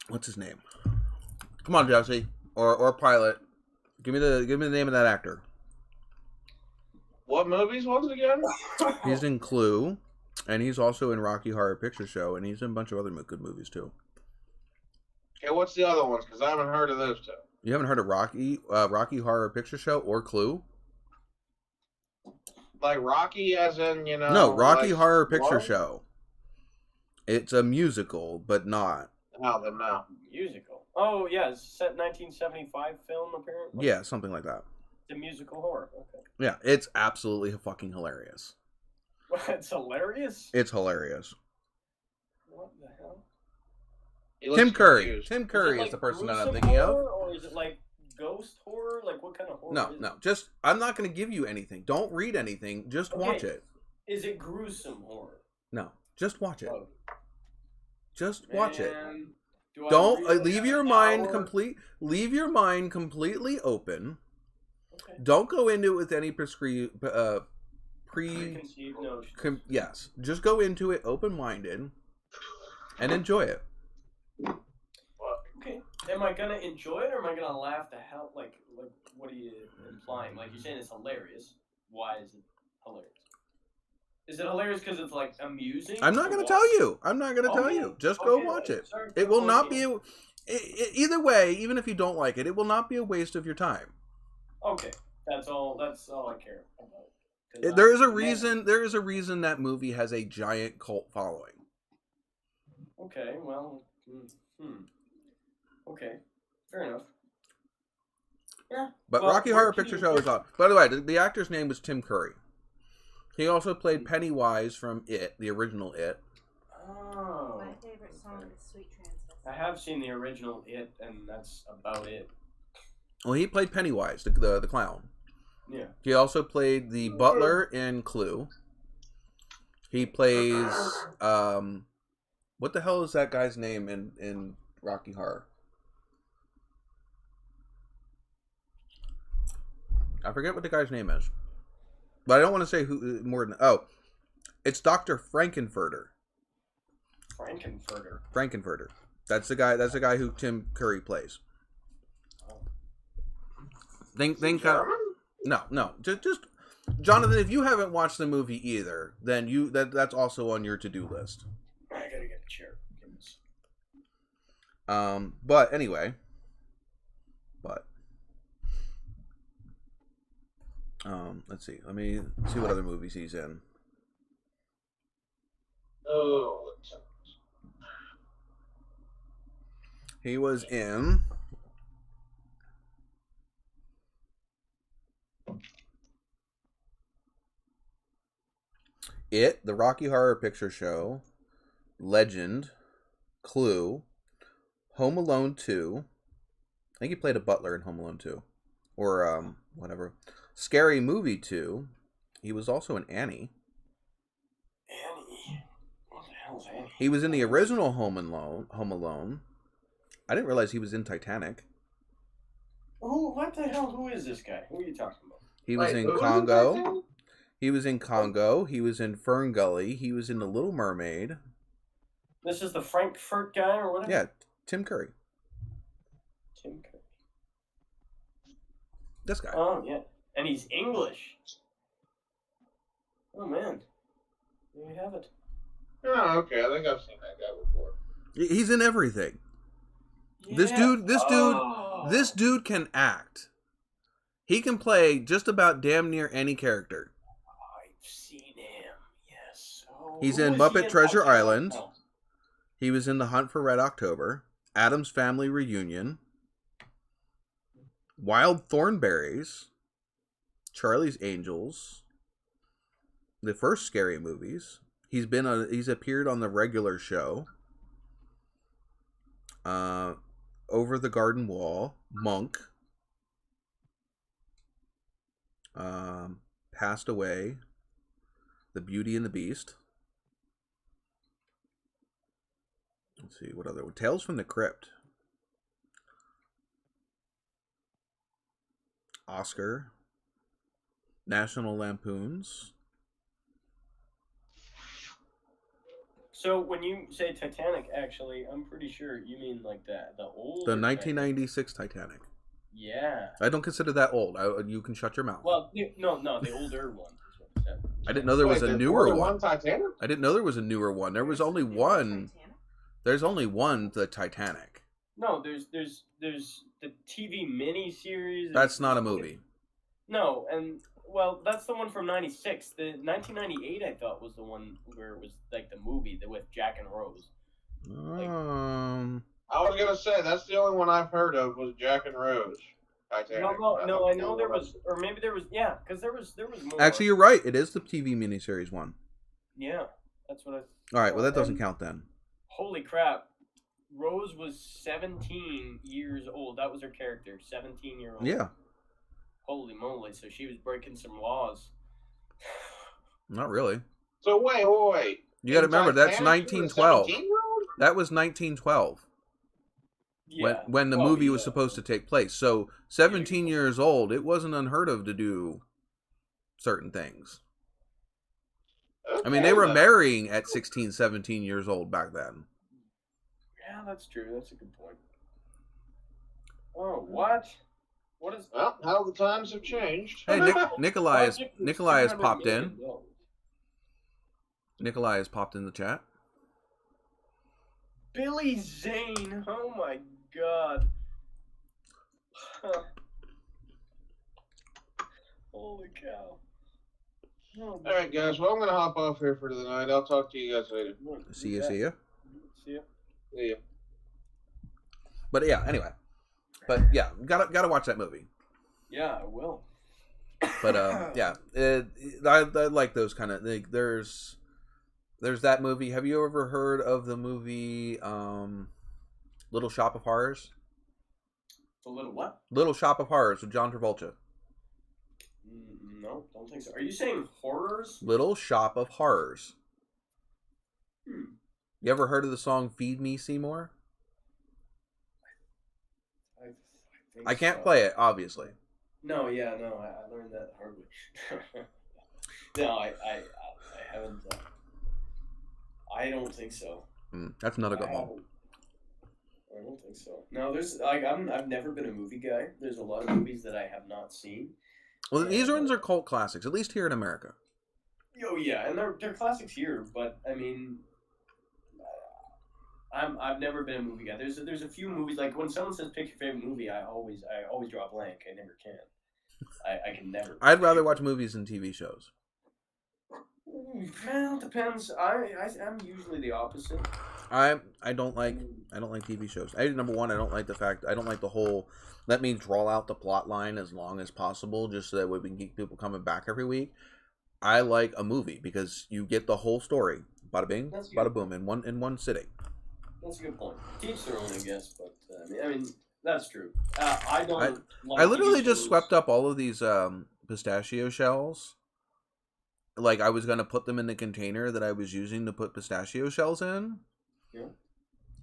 What's his name? Come on, Jesse, or Pilot. Give me the name of that actor. What movies once again? He's in Clue. And he's also in Rocky Horror Picture Show, and he's in a bunch of other good movies too. Okay, what's the other ones? Because I haven't heard of those two. You haven't heard of Rocky Horror Picture Show or Clue? Like Rocky, as in, you know. No, Rocky like, Horror Picture what? Show. It's a musical, but not. No, then no. Musical. Oh, yeah, it's set 1975 film, apparently. Yeah, something like that. It's a musical horror. Okay. Yeah, it's absolutely fucking hilarious. It's hilarious. It's hilarious. What the hell? He looks Tim Curry. confused. Tim Is Curry it is like the person that I'm gruesome thinking of. horror, or is it like ghost horror? Like what kind of horror? No, is no. it? Just I'm not going to give you anything. Don't read anything. Just watch Okay. it. Is it gruesome horror? No, just watch it. Oh, Just watch it. man. Do I Don't really leave have your an mind hour? complete. Leave your mind completely open. Okay. Don't go into it with any preconceived notions. yes. Just go into it open-minded and enjoy it. Okay. Am I gonna enjoy it, or am I gonna laugh the hell? Like, what are you implying? Like, you're saying it's hilarious. Why is it hilarious? Is it hilarious because it's like amusing? I'm not going to tell you. I'm not going to tell you. Just go watch it. Sorry, It will not okay. be either way. Even if you don't like it, it will not be a waste of your time. Okay, that's all I care about. 'Cause There is a I'm- reason. There is a reason that movie has a giant cult following. Okay, well, okay, fair enough. Yeah. But Well, Rocky where Horror can Picture you- Show is on. By the way, the actor's name was Tim Curry. He also played Pennywise from It, the original It. Oh. My favorite song is Sweet Transvestite. I have seen the original It, and that's about it. Well, he played Pennywise, the clown. Yeah. He also played the butler in Clue. He plays what the hell is that guy's name in Rocky Horror? I forget what the guy's name is, but I don't want to say who more than it's Dr. Frankenfurter. Frankenfurter. That's the guy. That's the guy who Tim Curry plays. Think. No. Just Jonathan. If you haven't watched the movie either, then that's also on your to-do list. I gotta get a chair. Goodness. But anyway, let's see. Let me see what other movies he's in. Oh, He was in It, the Rocky Horror Picture Show, Legend, Clue, Home Alone 2. I think he played a butler in Home Alone 2. Or, whatever. Scary Movie 2. He was also in Annie. Annie. What the hell's Annie? He was in the original Home Alone. I didn't realize he was in Titanic. What the hell? Who is this guy? Who are you talking about? He was in Congo. He was in Congo. He was in Fern Gully. He was in The Little Mermaid. This is the Frankfurt guy or whatever? Yeah, Tim Curry. Tim Curry. This guy. Oh, yeah. And he's English. Oh, man. There you have it. oh, okay. I think I've seen that guy before. He's in everything. This Yeah. This dude can act. He can play just about damn near any character. I've seen him. Yes. Oh, He's who in was he Muppet Treasure Titanic? Island. Oh. He was in The Hunt for Red October, Addams Family Reunion, Wild Thornberrys, Charlie's Angels, the first Scary Movies. He's appeared on The Regular Show, Over the Garden Wall, Monk, Passed Away, The Beauty and the Beast. Let's see, what other one? Tales from the Crypt. Oscar. National Lampoons. So when you say Titanic, actually, I'm pretty sure you mean like that, the old. The 1996 Titanic. Yeah. I don't consider that old. You can shut your mouth. Well, no, the older one. Is what I said. I didn't know there was Wait, a there's newer more than one. one Titanic? I didn't know there was a newer one. There was only one. Titanic? There's only one, the Titanic. No, there's the TV mini series. That's not a movie. No, and well, that's the one from '96. The 1998 I thought was the one where it was like the movie with Jack and Rose. I was gonna say that's the only one I've heard of was Jack and Rose. Titanic. No, I know there was, or maybe there was, yeah, because there was more. Actually, you're right. It is the TV miniseries one. Yeah, that's what I. All right. Well, that doesn't count then. Holy crap! Rose was 17 years old. That was her character, 17-year-old. Yeah. Holy moly! So she was breaking some laws. Not really. So wait. You got to remember that's Titanic, she was a 1912. 17-year-old? That was 1912 Yeah. when the Oh, movie yeah. was supposed to take place. So 17 years old, it wasn't unheard of to do certain things. I mean, they were then. marrying at 16, 17 years old back then. Yeah, that's true. That's a good point. Oh, what? What is? Well, how the times have changed. Hey, Nikolai has popped in. $200 million. Nikolai has popped in the chat. Billy Zane. Oh my god. Holy cow. Oh, All right, guys. Well, I'm gonna hop off here for the night. I'll talk to you guys later. See ya. See ya. See ya. But yeah, anyway. But yeah, gotta watch that movie. Yeah, I will. But yeah, I like those kind of. There's that movie. Have you ever heard of the movie Little Shop of Horrors? A little what? Little Shop of Horrors with John Travolta. No, don't think so. Are you saying horrors? Little Shop of Horrors. Hmm. You ever heard of the song "Feed Me, Seymour"? I think I can't so. play it, obviously. No, yeah, no, I learned that hardly. No, I haven't. I don't think so. That's another good one. I don't think so. No, there's like I've never been a movie guy. There's a lot of movies that I have not seen. Well, these ones are cult classics, at least here in America. Oh yeah, and they're classics here. But I mean, I've never been a movie guy. There's a few movies like when someone says pick your favorite movie, I always draw a blank. I never can. I can never. I'd rather watch movies than TV shows. Well, it depends. I'm usually the opposite. I don't like TV shows. Number one, I don't like the whole let me draw out the plot line as long as possible just so that we can keep people coming back every week. I like a movie because you get the whole story. Bada bing, bada boom in one sitting. That's a good point. Teach their own, I guess, but I mean that's true. I don't. I literally TV just shows. swept up all of these pistachio shells. Like I was gonna put them in the container that I was using to put pistachio shells in. Yeah.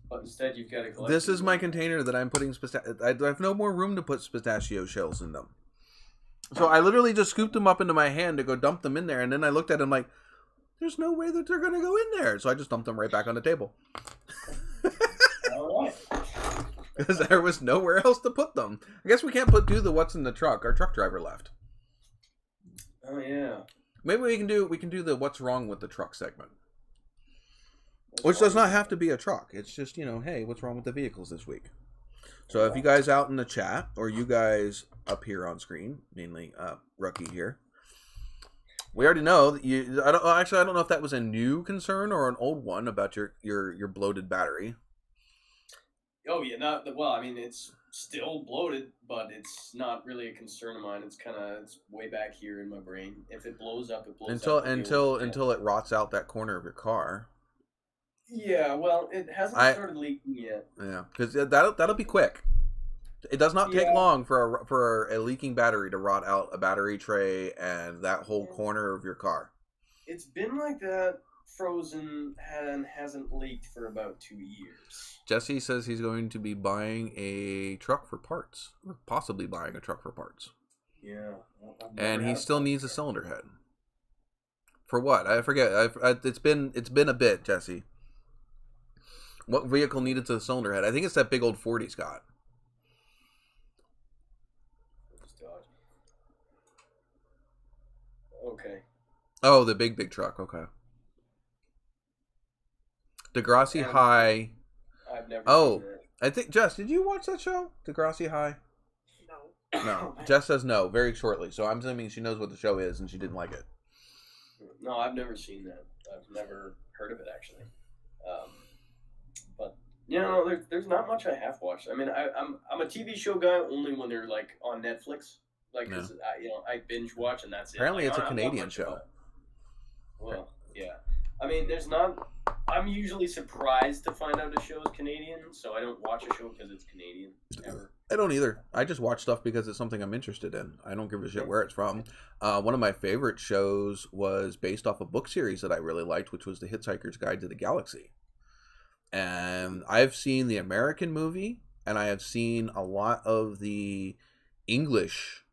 But instead, you've got to collect. This is my container that I'm putting I have no more room to put pistachio shells in them. So I literally just scooped them up into my hand to go dump them in there, and then I looked at them like, there's no way that they're gonna go in there. So I just dumped them right back on the table. All right. Because there was nowhere else to put them. I guess we can't do the what's in the truck. Our truck driver left. Oh yeah. Maybe we can do the what's wrong with the truck segment. Which does not have to be a truck. It's just, hey, what's wrong with the vehicles this week? So if you guys out in the chat, or you guys up here on screen, mainly Rookie here, we already know that I don't know if that was a new concern or an old one about your bloated battery. Oh yeah, well. I mean, it's still bloated, but it's not really a concern of mine. It's way back here in my brain. If it blows up, it blows up. Until it rots out that corner of your car. Yeah, well, it hasn't started leaking yet. Yeah, because that'll be quick. It does not take long for a leaking battery to rot out a battery tray and that whole corner of your car. It's been like that, frozen, and hasn't leaked for about 2 years. Jesse says he's going to be buying a truck for parts, or possibly buying a truck for parts. Yeah, and he still needs a cylinder head. For what? I forget. It's been a bit, Jesse. What vehicle needed a cylinder head? I think it's that big old Ford he's got. Okay. Oh, the big truck. Okay. Degrassi And High. I've never Oh, seen that. I think Jess, did you watch that show, Degrassi High? No. No. Jess says no very shortly, so I'm assuming she knows what the show is and she didn't like it. No, I've never seen that. I've never heard of it actually. But there's not much I have watched. I mean, I'm a TV show guy only when they're like on Netflix. Like, cause I binge watch and that's it. Apparently, Like, it's a I'm not Canadian much show. of a- Well, yeah. I mean, there's not. I'm usually surprised to find out a show is Canadian, so I don't watch a show because it's Canadian. Ever. I don't either. I just watch stuff because it's something I'm interested in. I don't give a shit where it's from. One of my favorite shows was based off a book series that I really liked, which was The Hitchhiker's Guide to the Galaxy. And I've seen the American movie, and I have seen a lot of the English,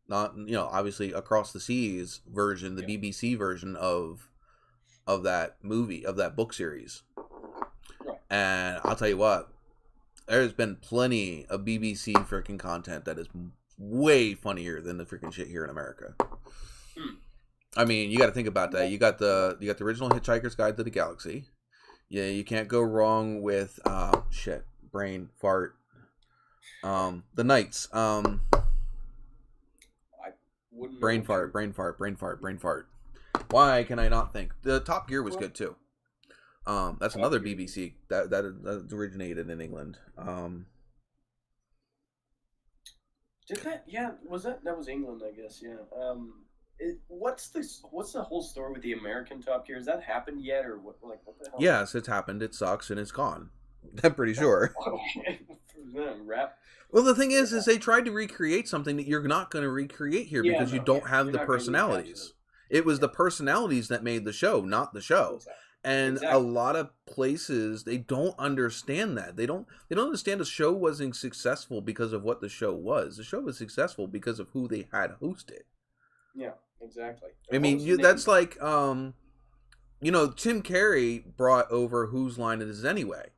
not obviously Across the Seas version, the BBC version of that movie, of that book series. And I'll tell you what, there's been plenty of BBC freaking content that is way funnier than the freaking shit here in America. I mean, you got to think about that. You got the original Hitchhiker's Guide to the Galaxy. Yeah, you can't go wrong with brain fart. The Knights. I wouldn't. Brain fart. Why can I not think? The Top Gear was good too. That's another BBC that originated in England. Did that? Yeah, that was England? I guess. Yeah. What's the whole story with the American Top Gear? Has that happened yet, or what? Like, what the hell? Yes, it's happened. It sucks and it's gone. I'm pretty sure. Rap. Well, the thing is they tried to recreate something that you're not going to recreate here because you don't have the personalities. It was the personalities that made the show, not the show. Exactly. And a lot of places, they don't understand that. They don't understand the show wasn't successful because of what the show was. The show was successful because of who they had hosted. Yeah, exactly. I mean, that's like, Tim Carrey brought over Whose Line It Is Anyway.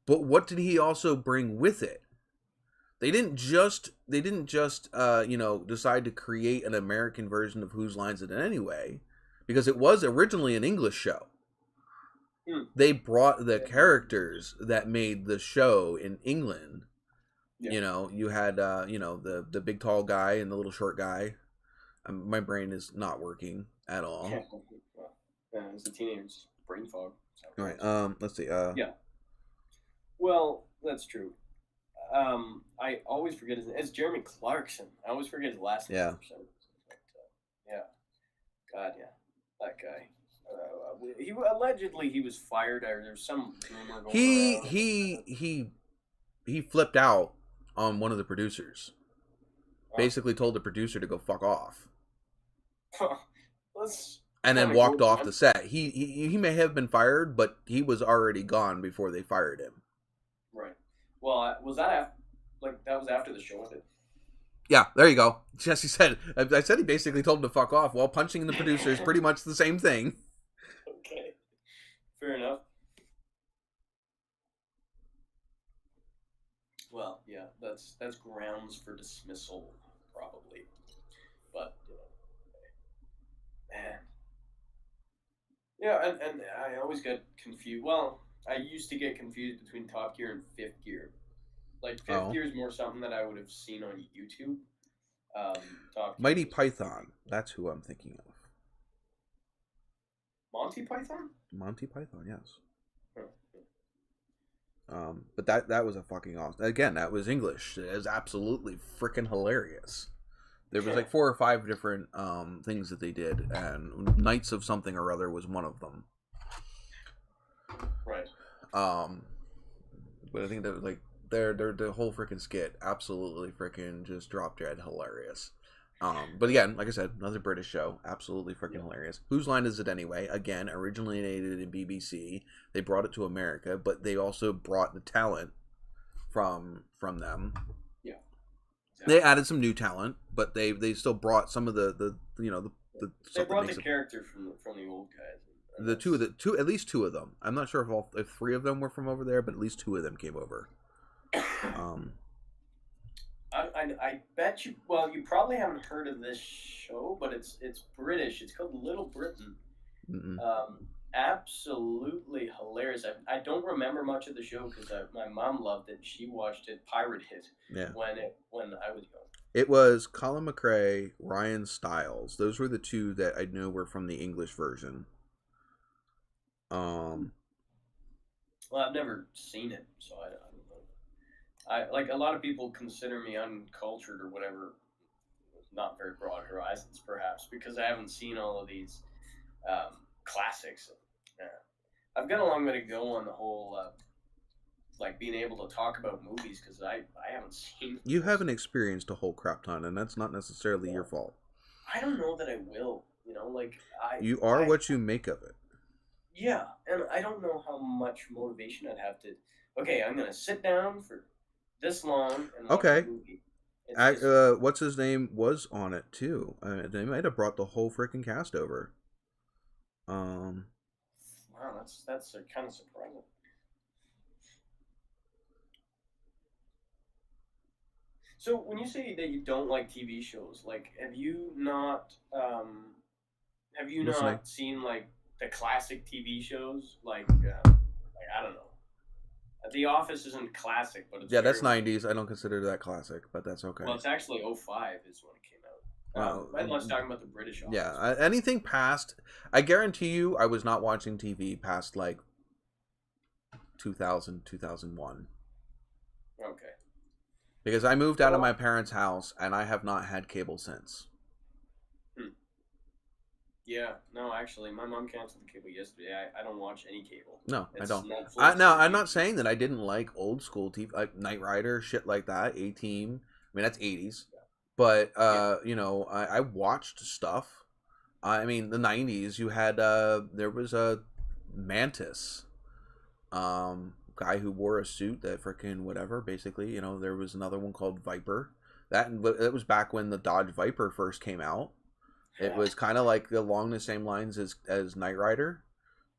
But what did he also bring with it? They didn't just decide to create an American version of Whose Lines It Anyway, because it was originally an English show. They brought the characters that made the show in England. Yeah. You had the big tall guy and the little short guy. My brain is not working at all. Yeah, it's the teenager's brain fog. All right. Let's see. Yeah. Well, that's true. I always forget his name. It's Jeremy Clarkson. I always forget his last name. Yeah. Yeah. God, yeah. That guy. Allegedly he was fired, or there's some rumor going around. He flipped out on one of the producers. Basically told the producer to go fuck off. And then walked off the set. He may have been fired, but he was already gone before they fired him. Right. Well, was that that was after the show, was it? Yeah, there you go. Jesse said. I said he basically told him to fuck off. While punching the producer is pretty much the same thing. Okay. Fair enough. Well, yeah, that's grounds for dismissal, probably. But man. Yeah, and I always get confused. Well, I used to get confused between Top Gear and Fifth Gear. Like, Fifth Gear is more something that I would have seen on YouTube. Mighty Python. That's who I'm thinking of. Monty Python? Monty Python, yes. But that was a fucking awesome. Again, that was English. It was absolutely freaking hilarious. There was like 4 or 5 different things that they did, and Knights of something or other was one of them. Right. But I think that was like the whole freaking skit absolutely freaking just drop dead hilarious. But again, like I said, another British show, absolutely freaking hilarious. Whose Line Is It Anyway? Again, originated in BBC. They brought it to America, but they also brought the talent from them. Yeah, exactly. They added some new talent, but they still brought some of the they brought the character from the old guys. At least two of them. I'm not sure if 3 of them were from over there, but at least 2 of them came over. I I bet you. Well, you probably haven't heard of this show, but it's British. It's called Little Britain. Mm-mm. Absolutely hilarious. I don't remember much of the show because my mom loved it. She watched it pirated Yeah. when I was young. It was Colin McRae, Ryan Stiles. Those were the two that I know were from the English version. Well, I've never seen it, so I don't know. I like a lot of people consider me uncultured or whatever. Not very broad horizons, perhaps, because I haven't seen all of these classics. I've got a long way to go on the whole like being able to talk about movies because I haven't seen. You haven't experienced a whole crap ton, and that's not necessarily your fault. I don't know that I will. You know, like You are what you make of it. Yeah, and I don't know how much motivation I'd have to. Okay, I'm gonna sit down for this long and watch Okay. a movie. It's just- What's his name was on it too. They might have brought the whole freaking cast over. wow, that's kind of surprising. So when you say that you don't like TV shows, like have you not Listening. seen like the classic TV shows like I don't know. The Office isn't classic, but it's Yeah, that's very- 90s. I don't consider that classic, but that's okay. Well, it's actually 05 is when it came out. Wow. I'm not talking about the British Office. Yeah, anything past, I guarantee you, I was not watching TV past like 2000, 2001. Okay. Because I moved out of my parents' house and I have not had cable since. Yeah, no, actually, my mom canceled the cable yesterday. I don't watch any cable. No, I It's don't. Netflix No, and I'm not saying that I didn't like old school TV, like Knight Rider, shit like that, A-Team. I mean, that's 80s. But, you know, I watched stuff. I mean, the 90s, you had, there was a Mantis. Guy who wore a suit that freaking whatever, basically. You know, there was another one called Viper. That was back when the Dodge Viper first came out. It was kind of like along the same lines as Knight Rider.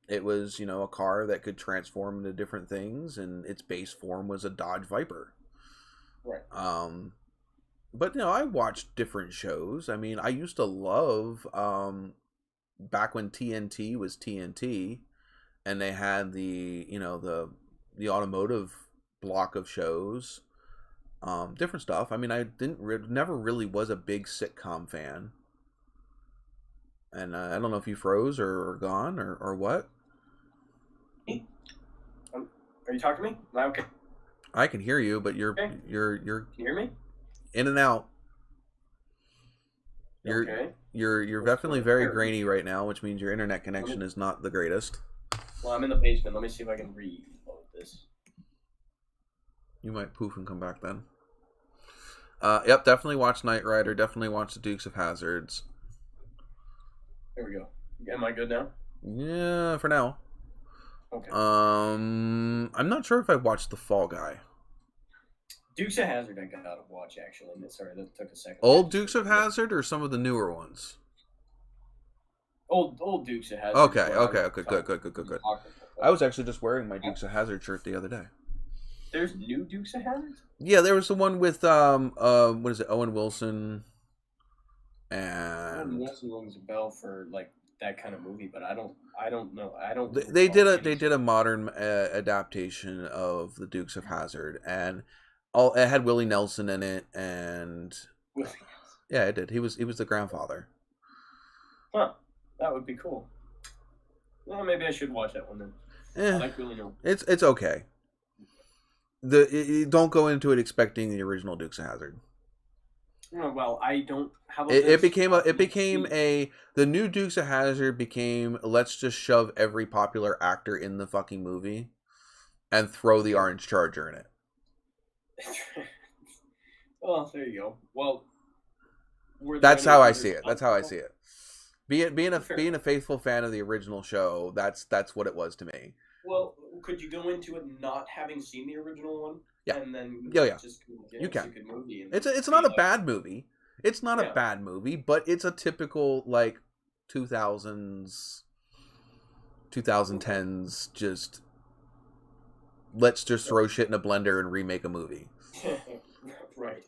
It was, you know, a car that could transform into different things, and its base form was a Dodge Viper. Right. But, you know, I watched different shows. I mean, I used to love, back when TNT was TNT, and they had the, you know, the automotive block of shows, different stuff. I mean, I never really was a big sitcom fan. And I don't know if you froze or gone or what. Are you talking to me? Am I okay? I can hear you, but you're Okay. you're Can you hear me? in and out. Okay. You're definitely very grainy right now, which means your internet connection is not the greatest. Well, I'm in the basement. Let me see if I can reload this. You might poof and come back then. Yep, definitely watch Knight Rider. Definitely watch the Dukes of Hazzards. There we go. Am I good now? Yeah, for now. Okay. I'm not sure if I watched The Fall Guy. Dukes of Hazzard I got to watch, actually. Sorry, that took a second. Old Dukes of Hazzard or some of the newer ones? Old Dukes of Hazzard. Okay, good. I was actually just wearing my Dukes of Hazzard shirt the other day. There's new Dukes of Hazzard? Yeah, there was the one with what is it, Owen Wilson, and Wilson rings a bell for like that kind of movie, but I don't know. they did a modern adaptation of the Dukes of Hazzard, and it had Willie Nelson in it, and yeah, it did. He was the grandfather. Huh. That would be cool. Well, maybe I should watch that one then. I like Willie Nelson. It's okay. Don't go into it expecting the original Dukes of Hazzard. Oh, well, I don't. How about The new Dukes of Hazzard became, let's just shove every popular actor in the fucking movie and throw the Orange Charger in it. Well, there you go. Well, that's how I see it. That's how I see it. Being a faithful fan of the original show, that's what it was to me. Well, could you go into it not having seen the original one? Yeah. And then Yeah. just You can. a good movie and It's not a like- bad movie. It's not Yeah. a bad movie, but it's a typical like 2000s, 2010s. Just let's just throw shit in a blender and remake a movie. Right.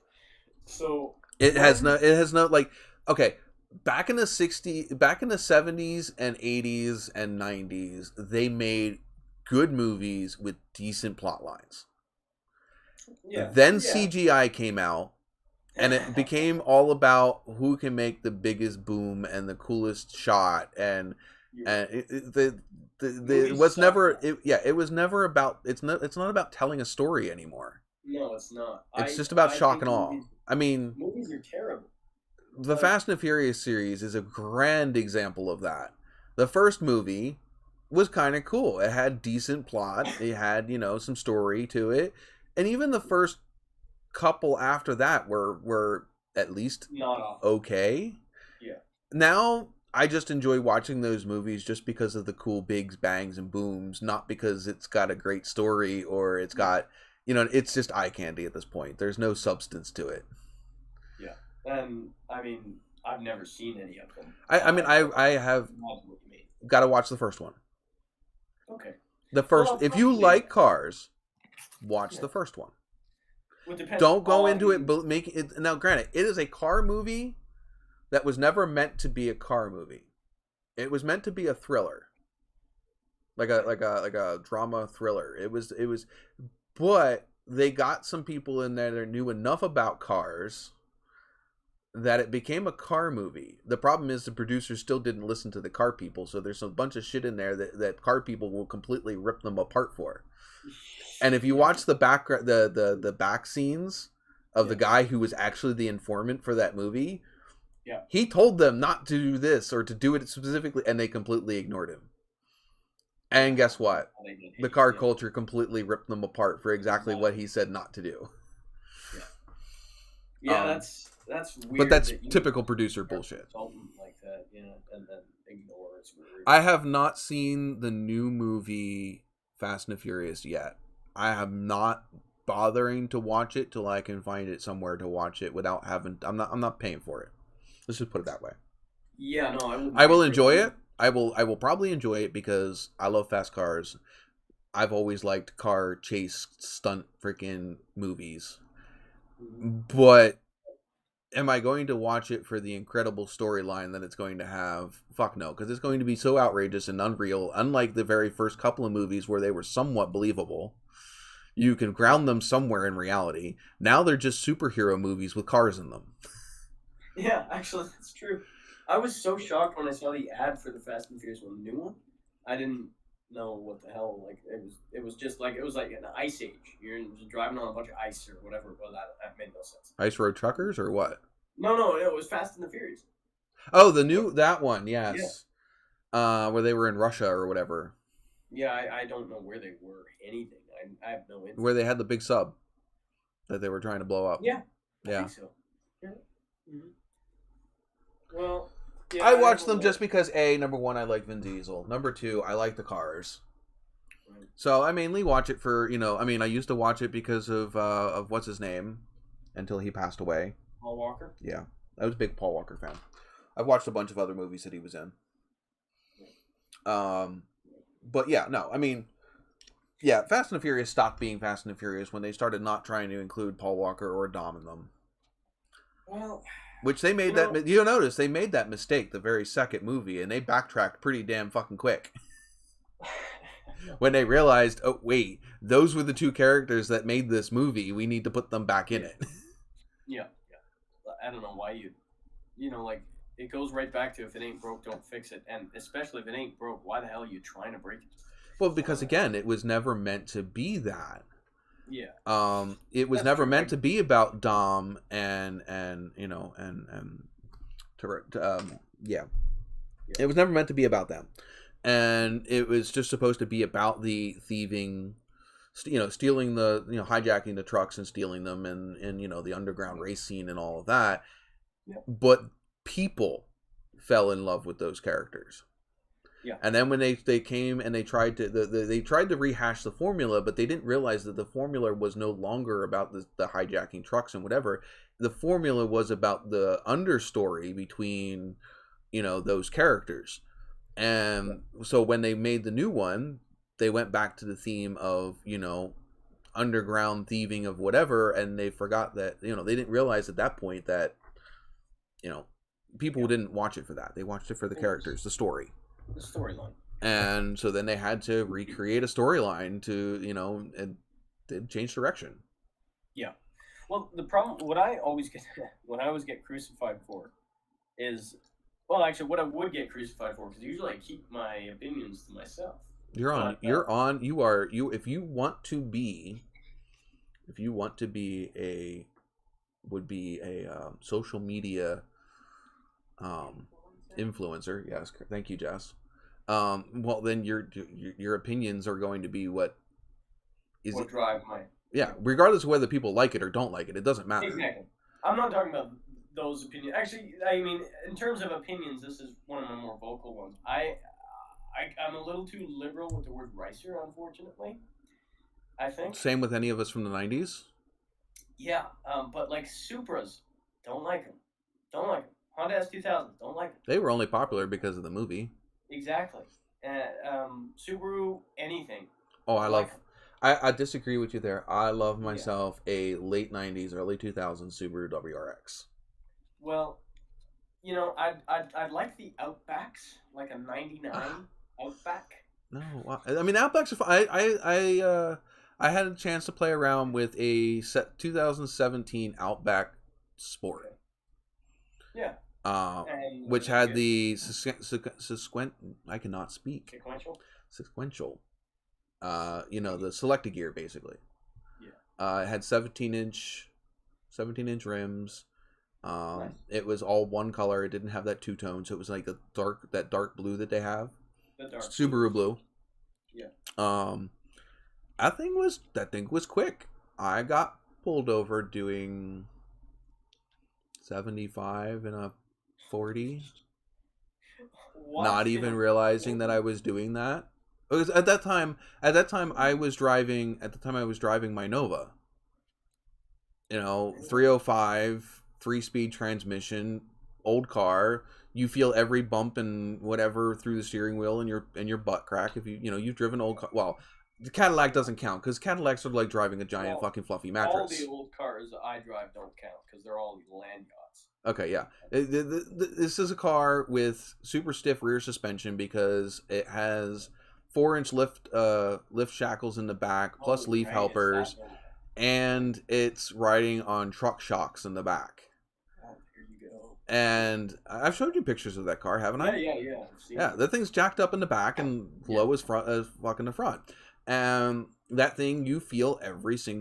So It has no like, okay, back in the 70s and 80s and 90s, they made good movies with decent plot lines. yeah. Then Yeah. CGI came out, and it became all about who can make the biggest boom and the coolest shot, and it was never about it's not about telling a story anymore. No, it's not. It's just about shock think and awe. I mean, movies are terrible. the Fast and Furious series is a grand example of that. The first movie was kind of cool. It had decent plot. It had, some story to it. And even the first couple after that were at least Not awful. okay. Yeah. Now I just enjoy watching those movies just because of the cool bigs, bangs, and booms, not because it's got a great story or it's got, it's just eye candy at this point. There's no substance to it. Yeah. And I mean, I've never seen any of them. I have got to watch the first one. Okay. The first, Well, if you like cars, watch the first one. Well, it depends Don't go on- into it, but make it. Now, granted, it is a car movie that was never meant to be a car movie. It was meant to be a thriller, like a drama thriller. It was, but they got some people in there that knew enough about cars that it became a car movie. The problem is the producers still didn't listen to the car people, so there's a bunch of shit in there that car people will completely rip them apart for. And if you watch the back the back scenes of the guy who was actually the informant for that movie, he told them not to do this or to do it specifically, and they completely ignored him. And guess what? The car culture completely ripped them apart for exactly what he said not to do. Yeah, that's weird. But that's that typical producer bullshit. Like that, and then ignores. I have not seen the new movie Fast and the Furious yet. I am not bothering to watch it till I can find it somewhere to watch it without having. I'm not paying for it. Let's just put it that way. Yeah, no, I will enjoy it. I will probably enjoy it because I love fast cars. I've always liked car chase stunt freaking movies. But am I going to watch it for the incredible storyline that it's going to have? Fuck no, because it's going to be so outrageous and unreal. Unlike the very first couple of movies where they were somewhat believable, you can ground them somewhere in reality. Now they're just superhero movies with cars in them. Yeah, actually, that's true. I was so shocked when I saw the ad for the Fast and Furious one, the new one. I didn't know what the hell. Like it was just like it was like an ice age. You're just driving on a bunch of ice or whatever it was. That made no sense. Ice Road Truckers or what? No, it was Fast and the Furious. Oh, that one, yes. Yeah. Where they were in Russia or whatever. Yeah, I don't know where they were. Anything. I have no info. Where they had the big sub that they were trying to blow up. Yeah. I Yeah. think so. Yeah. Mm-hmm. Well, yeah, I watched them just because number one, I like Vin Diesel. Number two, I like the cars. Right. So I mainly watch it for I used to watch it because of what's his name, until he passed away. Paul Walker. Yeah, I was a big Paul Walker fan. I've watched a bunch of other movies that he was in. But yeah, no, I mean, yeah, Fast and the Furious stopped being Fast and the Furious when they started not trying to include Paul Walker or Dom in them. Well. Which they made you'll notice they made that mistake the very second movie, and they backtracked pretty damn fucking quick. When they realized, oh wait, those were the two characters that made this movie. We need to put them back in it. Yeah. I don't know why like it goes right back to if it ain't broke, don't fix it, and especially if it ain't broke, why the hell are you trying to break it? Well, because again, it was never meant to be that. Yeah. It was never meant to be about Dom and It was never meant to be about them. And it was just supposed to be about the thieving, stealing hijacking the trucks and stealing them and the underground race scene and all of that. Yeah. But people fell in love with those characters. Yeah. And then when they came and they tried to they tried to rehash the formula, but they didn't realize that the formula was no longer about the hijacking trucks and whatever. The formula was about the understory between those characters. And so when they made the new one, they went back to the theme of underground thieving of whatever, and they forgot that, you know, they didn't realize at that point that, you know, people didn't watch it for that. They watched it for the characters, the story. The storyline. And so then they had to recreate a storyline to, you know, and did change direction. Yeah. Well, the problem, what I always get crucified for is, well, actually, what I would get crucified for, because usually I keep my opinions to myself. If you want to be a social media influencer. Yes, thank you, Jess. Well, then your opinions are going to be what drive my... Yeah, regardless of whether people like it or don't like it, it doesn't matter. Exactly. I'm not talking about those opinions. Actually, I mean, in terms of opinions, this is one of my more vocal ones. I'm a little too liberal with the word racer, unfortunately. I think. Same with any of us from the 90s? Yeah, but like Supras, don't like them. Don't like them. Honda S2000, don't like them. They were only popular because of the movie. Exactly. Subaru, anything. Oh, I disagree with you there. I love myself a late 90s, early 2000s Subaru WRX. Well, you know, I'd like the Outbacks, like a 99 Outback. No, I mean, Outbacks are fine. I had a chance to play around with a 2017 Outback Sport. Yeah. Which had the I cannot speak. Sequential. You know, the selected gear basically. Yeah. It had 17-inch rims. Nice. It was all one color. It didn't have that two-tone, so it was like that dark blue that they have. The dark Subaru blue. Yeah. That thing was quick. I got pulled over doing 75 in a 40. What? Not even realizing that I was doing that. Because at that time I was driving my Nova. You know, 305, 3-speed transmission, old car. You feel every bump and whatever through the steering wheel and your butt crack if you've driven old car. Well, the Cadillac doesn't count because Cadillacs are like driving a giant fucking fluffy mattress. All the old cars I drive don't count because they're all land yachts. Okay, yeah. This is a car with super stiff rear suspension because it has 4-inch lift shackles in the back, plus leaf helpers, and it's riding on truck shocks in the back. Oh, here you go. And I've showed you pictures of that car, haven't I? Yeah. Yeah, that thing's jacked up in the back and low as fuck in the front. And that thing, you feel everything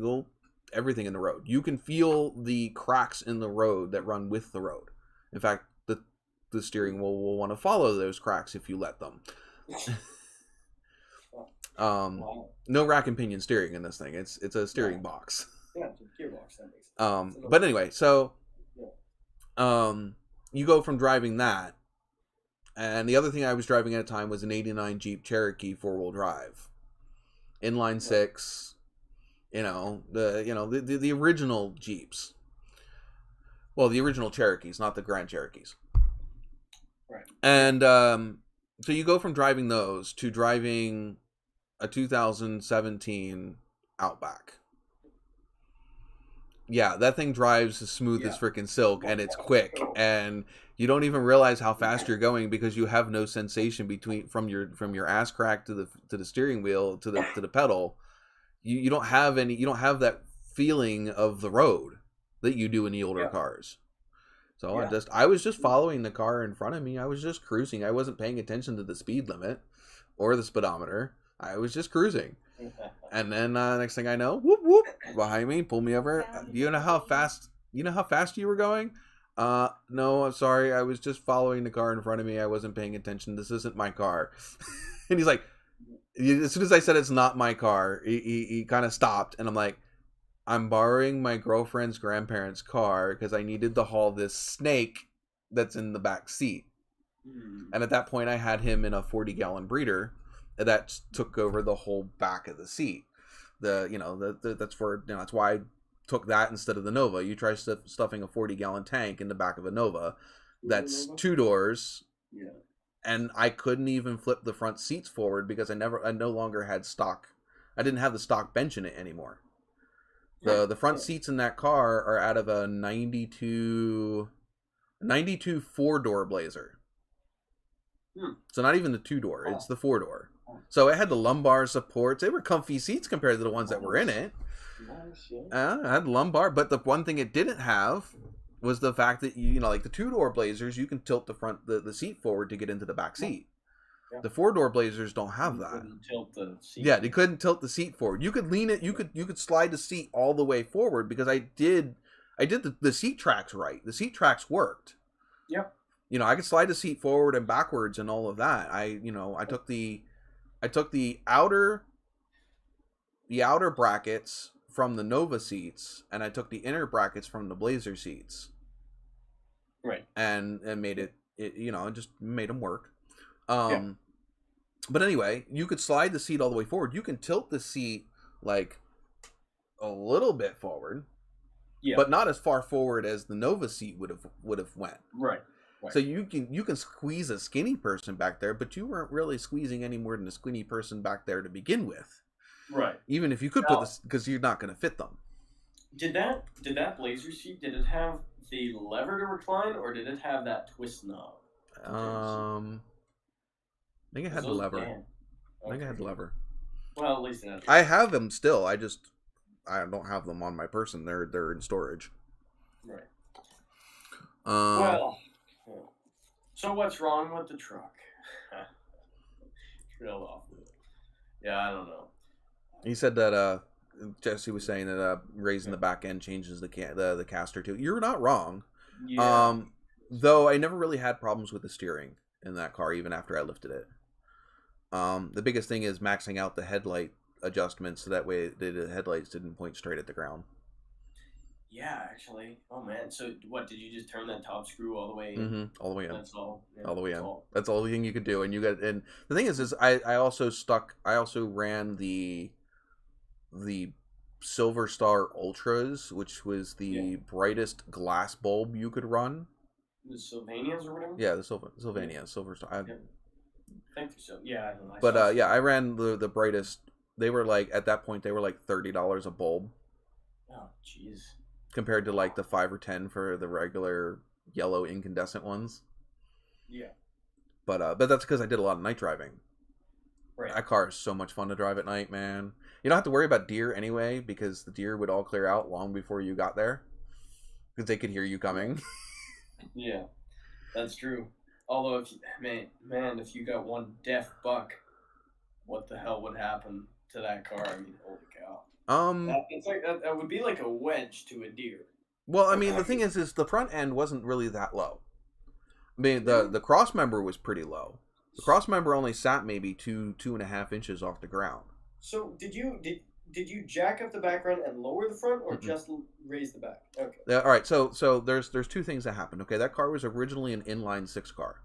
in the road. You can feel the cracks in the road that run with the road. In fact, the steering wheel will want to follow those cracks if you let them. No rack and pinion steering in this thing. It's a steering box. Yeah, it's a gearbox. That makes sense. But anyway, so you go from driving that, and the other thing I was driving at the time was an '89 Jeep Cherokee 4-wheel drive, inline 6. The original Jeeps. Well, the original Cherokees, not the Grand Cherokees. Right. And so you go from driving those to driving a 2017 Outback. Yeah, that thing drives as smooth as freaking silk, and it's quick, and you don't even realize how fast you're going because you have no sensation from your ass crack to the steering wheel to the pedal. You don't have that feeling of the road that you do in the older cars. So I was just following the car in front of me. I was just cruising. I wasn't paying attention to the speed limit or the speedometer. I was just cruising. And then next thing I know, whoop whoop, behind me, pull me over. You know how fast you were going? No, I'm sorry. I was just following the car in front of me. I wasn't paying attention. This isn't my car. And he's like, as soon as I said it's not my car, he kind of stopped, and I'm like, I'm borrowing my girlfriend's grandparents' car because I needed to haul this snake that's in the back seat. And at that point, I had him in a 40-gallon breeder that took over the whole back of the seat. That's why I took that instead of the Nova. You try stuffing a 40-gallon tank in the back of a Nova, that's 2 doors. Yeah. And I couldn't even flip the front seats forward because I no longer had stock. I didn't have the stock bench in it anymore. The front seats in that car are out of a 92 4-door Blazer. So not even the 2-door, it's the 4-door. So it had the lumbar supports. They were comfy seats compared to the ones that were in it. It had lumbar, but the one thing it didn't have was the fact that like the 2-door Blazers, you can tilt the seat forward to get into the back seat. The 4-door Blazers don't have that. Couldn't tilt the seat. Yeah, they couldn't tilt the seat forward. You could lean it. You could slide the seat all the way forward because I did the seat tracks right. The seat tracks worked. Yep. I could slide the seat forward and backwards and all of that. I took the outer brackets from the Nova seats and I took the inner brackets from the Blazer seats. Right. And made it just made them work. But anyway, you could slide the seat all the way forward. You can tilt the seat like a little bit forward, but not as far forward as the Nova seat would have went. Right. So you can squeeze a skinny person back there, but you weren't really squeezing any more than a skinny person back there to begin with. Right. Even if you could put this, because you're not going to fit them. Did that Blazer seat? Did it have the lever to recline, or did it have that twist knob? I think it had the lever. I think it had the lever. Well, at least it had. I have them still. I don't have them on my person. They're in storage. Right. Well. So what's wrong with the truck? Trailed off with it. Yeah, I don't know. He said that Jesse was saying that raising the back end changes the caster too. You're not wrong. Yeah. Though I never really had problems with the steering in that car, even after I lifted it. The biggest thing is maxing out the headlight adjustments so that way the headlights didn't point straight at the ground. Yeah, actually. Oh man. So what? Did you just turn that top screw all the way in? Mm-hmm. All the way in. That's all. Yeah, all the way in. all. That's the only thing you could do, and and the thing is I also ran the Silver Star Ultras, which was the brightest glass bulb you could run. The Sylvanias or whatever. Yeah, the Sylvania, Silver Star. Thank you. So yeah, I don't know. But I ran the brightest. They were like at that point they were like $30 a bulb. Oh jeez. Compared to like the 5 or 10 for the regular yellow incandescent ones. Yeah. But that's because I did a lot of night driving. Right. That car is so much fun to drive at night, man. You don't have to worry about deer anyway because the deer would all clear out long before you got there because they could hear you coming. Yeah, that's true. Although if you got one deaf buck, what the hell would happen to that car? I mean, holy cow. It's like that would be like a wedge to a deer. Well, I mean, the thing is the front end wasn't really that low. I mean, the cross member was pretty low. The cross member only sat maybe 2.5 inches off the ground. So did you jack up the back end and lower the front, or just raise the back? Okay. All right. So there's two things that happened. Okay, that car was originally an inline 6 car.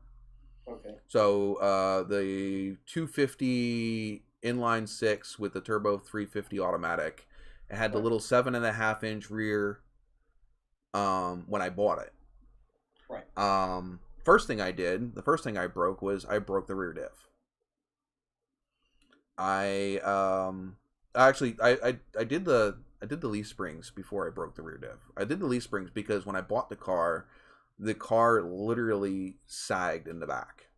Okay. So the 250 inline 6 with the turbo 350 automatic, it had the little 7.5 inch rear. When I bought it. Right. The first thing I broke was I broke the rear diff. I did the leaf springs before I broke the rear diff. I did the leaf springs because when I bought the car literally sagged in the back.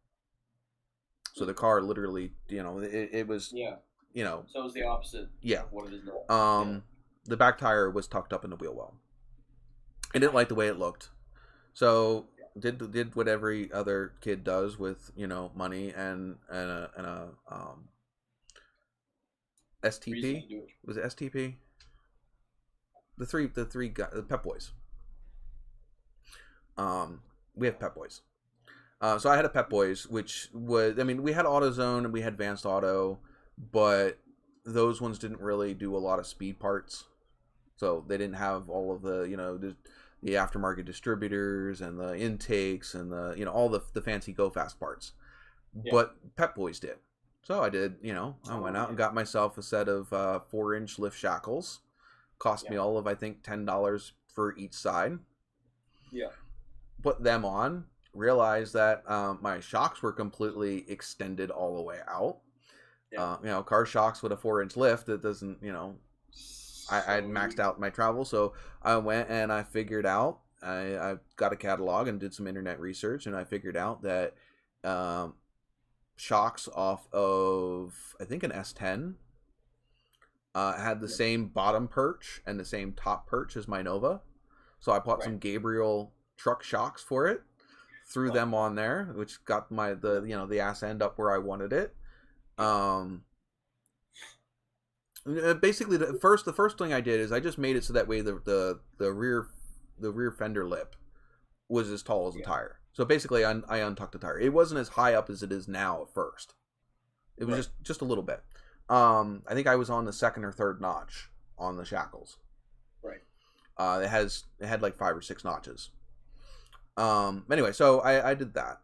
So the car literally, it was, yeah. So it was the opposite. Yeah. Of what it is now. The back tire was tucked up in the wheel well. I didn't like the way it looked, so did what every other kid does with money and a STP. Was it STP? The three guys, the Pep Boys. We have Pep Boys. So I had a Pep Boys, which was, we had AutoZone and we had Advanced Auto, but those ones didn't really do a lot of speed parts. So they didn't have all of the, the aftermarket distributors and the intakes and the, all the fancy go fast parts. Yeah. But Pep Boys did. So I did, I went out and got myself a set of 4-inch lift shackles. Cost me all of, I think, $10 for each side. Yeah. Put them on. Realized that my shocks were completely extended all the way out. Yeah. Car shocks with a 4-inch lift, it doesn't, I'd maxed out my travel, so I went and I figured out. I got a catalog and did some internet research, and I figured out that shocks off of, I think, an S10 had the same bottom perch and the same top perch as my Nova. So I bought some Gabriel truck shocks for it, threw them on there, which got the ass end up where I wanted it. Basically, the first thing I did is I just made it so that way the rear fender lip was as tall as the tire. So basically, I untucked the tire. It wasn't as high up as it is now at first. It was just a little bit. I think I was on the second or third notch on the shackles. Right. It had like 5 or 6 notches. Anyway, so I did that,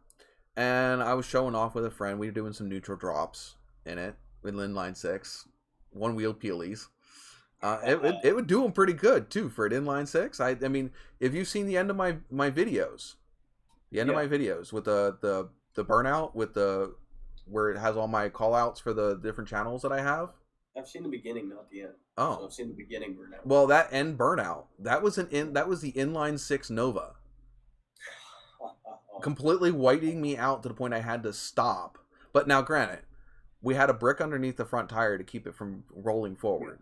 and I was showing off with a friend. We were doing some neutral drops in it with inline 6, one wheel peelies. It would do them pretty good too for an inline 6. I mean, if you've seen the end of my videos, of my videos with the burnout with where it has all my call outs for the different channels that I have. I've seen the beginning, not the end. Oh, So I've seen the beginning burnout. Well, that end burnout, that was the inline 6 Nova. Completely whiting me out to the point I had to stop. But now, granted, we had a brick underneath the front tire to keep it from rolling forward.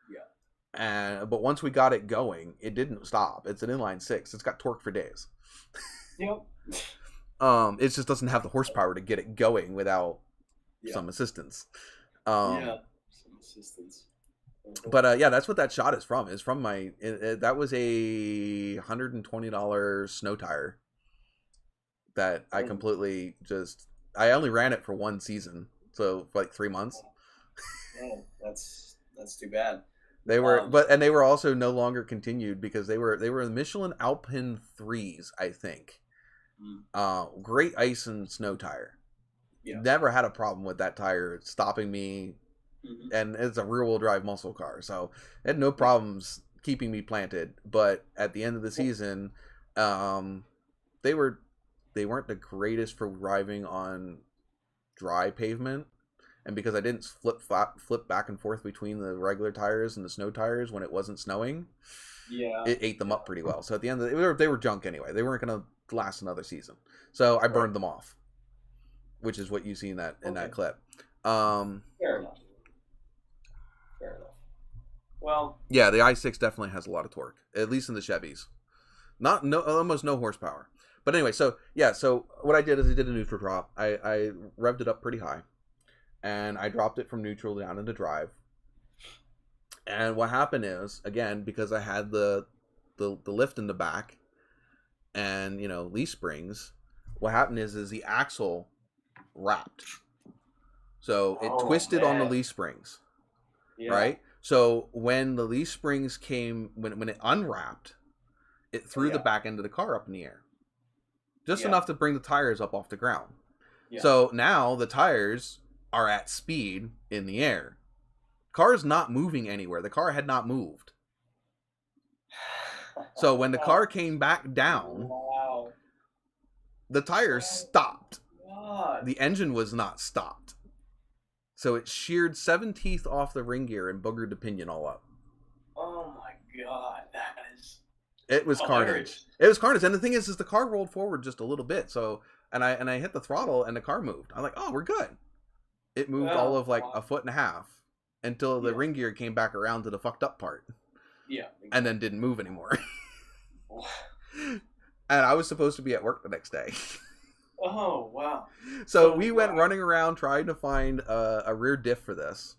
Yeah. But once we got it going, it didn't stop. It's an inline 6. It's got torque for days. Yep. It just doesn't have the horsepower to get it going without some assistance. Some assistance. But yeah, that's what that shot is from. Is from my that was a $120 snow tire that I completely I only ran it for 1 season, so for like 3 months. Yeah, that's too bad. They were they were also no longer continued because they were the Michelin Alpine 3s, I think. Great ice and snow tire. Yeah. Never had a problem with that tire stopping me. And it's a rear-wheel drive muscle car, so it had no problems keeping me planted. But at the end of the season, they weren't the greatest for driving on dry pavement, and because I didn't flip back and forth between the regular tires and the snow tires when it wasn't snowing, it ate them up pretty well. So at the end of they were junk anyway. They weren't going to last another season, so I burned them off, which is what you see in that clip. Fair enough. Well, yeah, the i6 definitely has a lot of torque, at least in the Chevys. Almost no horsepower. But anyway, so what I did is I did a neutral drop. I revved it up pretty high, and I dropped it from neutral down into drive. And what happened is, again, because I had the lift in the back, and leaf springs, what happened is the axle wrapped, so it twisted on the leaf springs. Yeah. Right? So when the leaf springs came, when it unwrapped, it threw the back end of the car up in the air. Just enough to bring the tires up off the ground. Yeah. So now the tires are at speed in the air. Car's not moving anywhere. The car had not moved. So when the car came back down, the tires stopped. God. The engine was not stopped. So it sheared 7 teeth off the ring gear and boogered the pinion all up. Oh my god, that is... It was carnage. It was carnage. And the thing is the car rolled forward just a little bit. So, and I hit the throttle and the car moved. I'm like, oh, we're good. It moved all of like a foot and a half until the ring gear came back around to the fucked up part. Yeah. Exactly. And then didn't move anymore. And I was supposed to be at work the next day. Oh, wow. So we went running around trying to find a rear diff for this.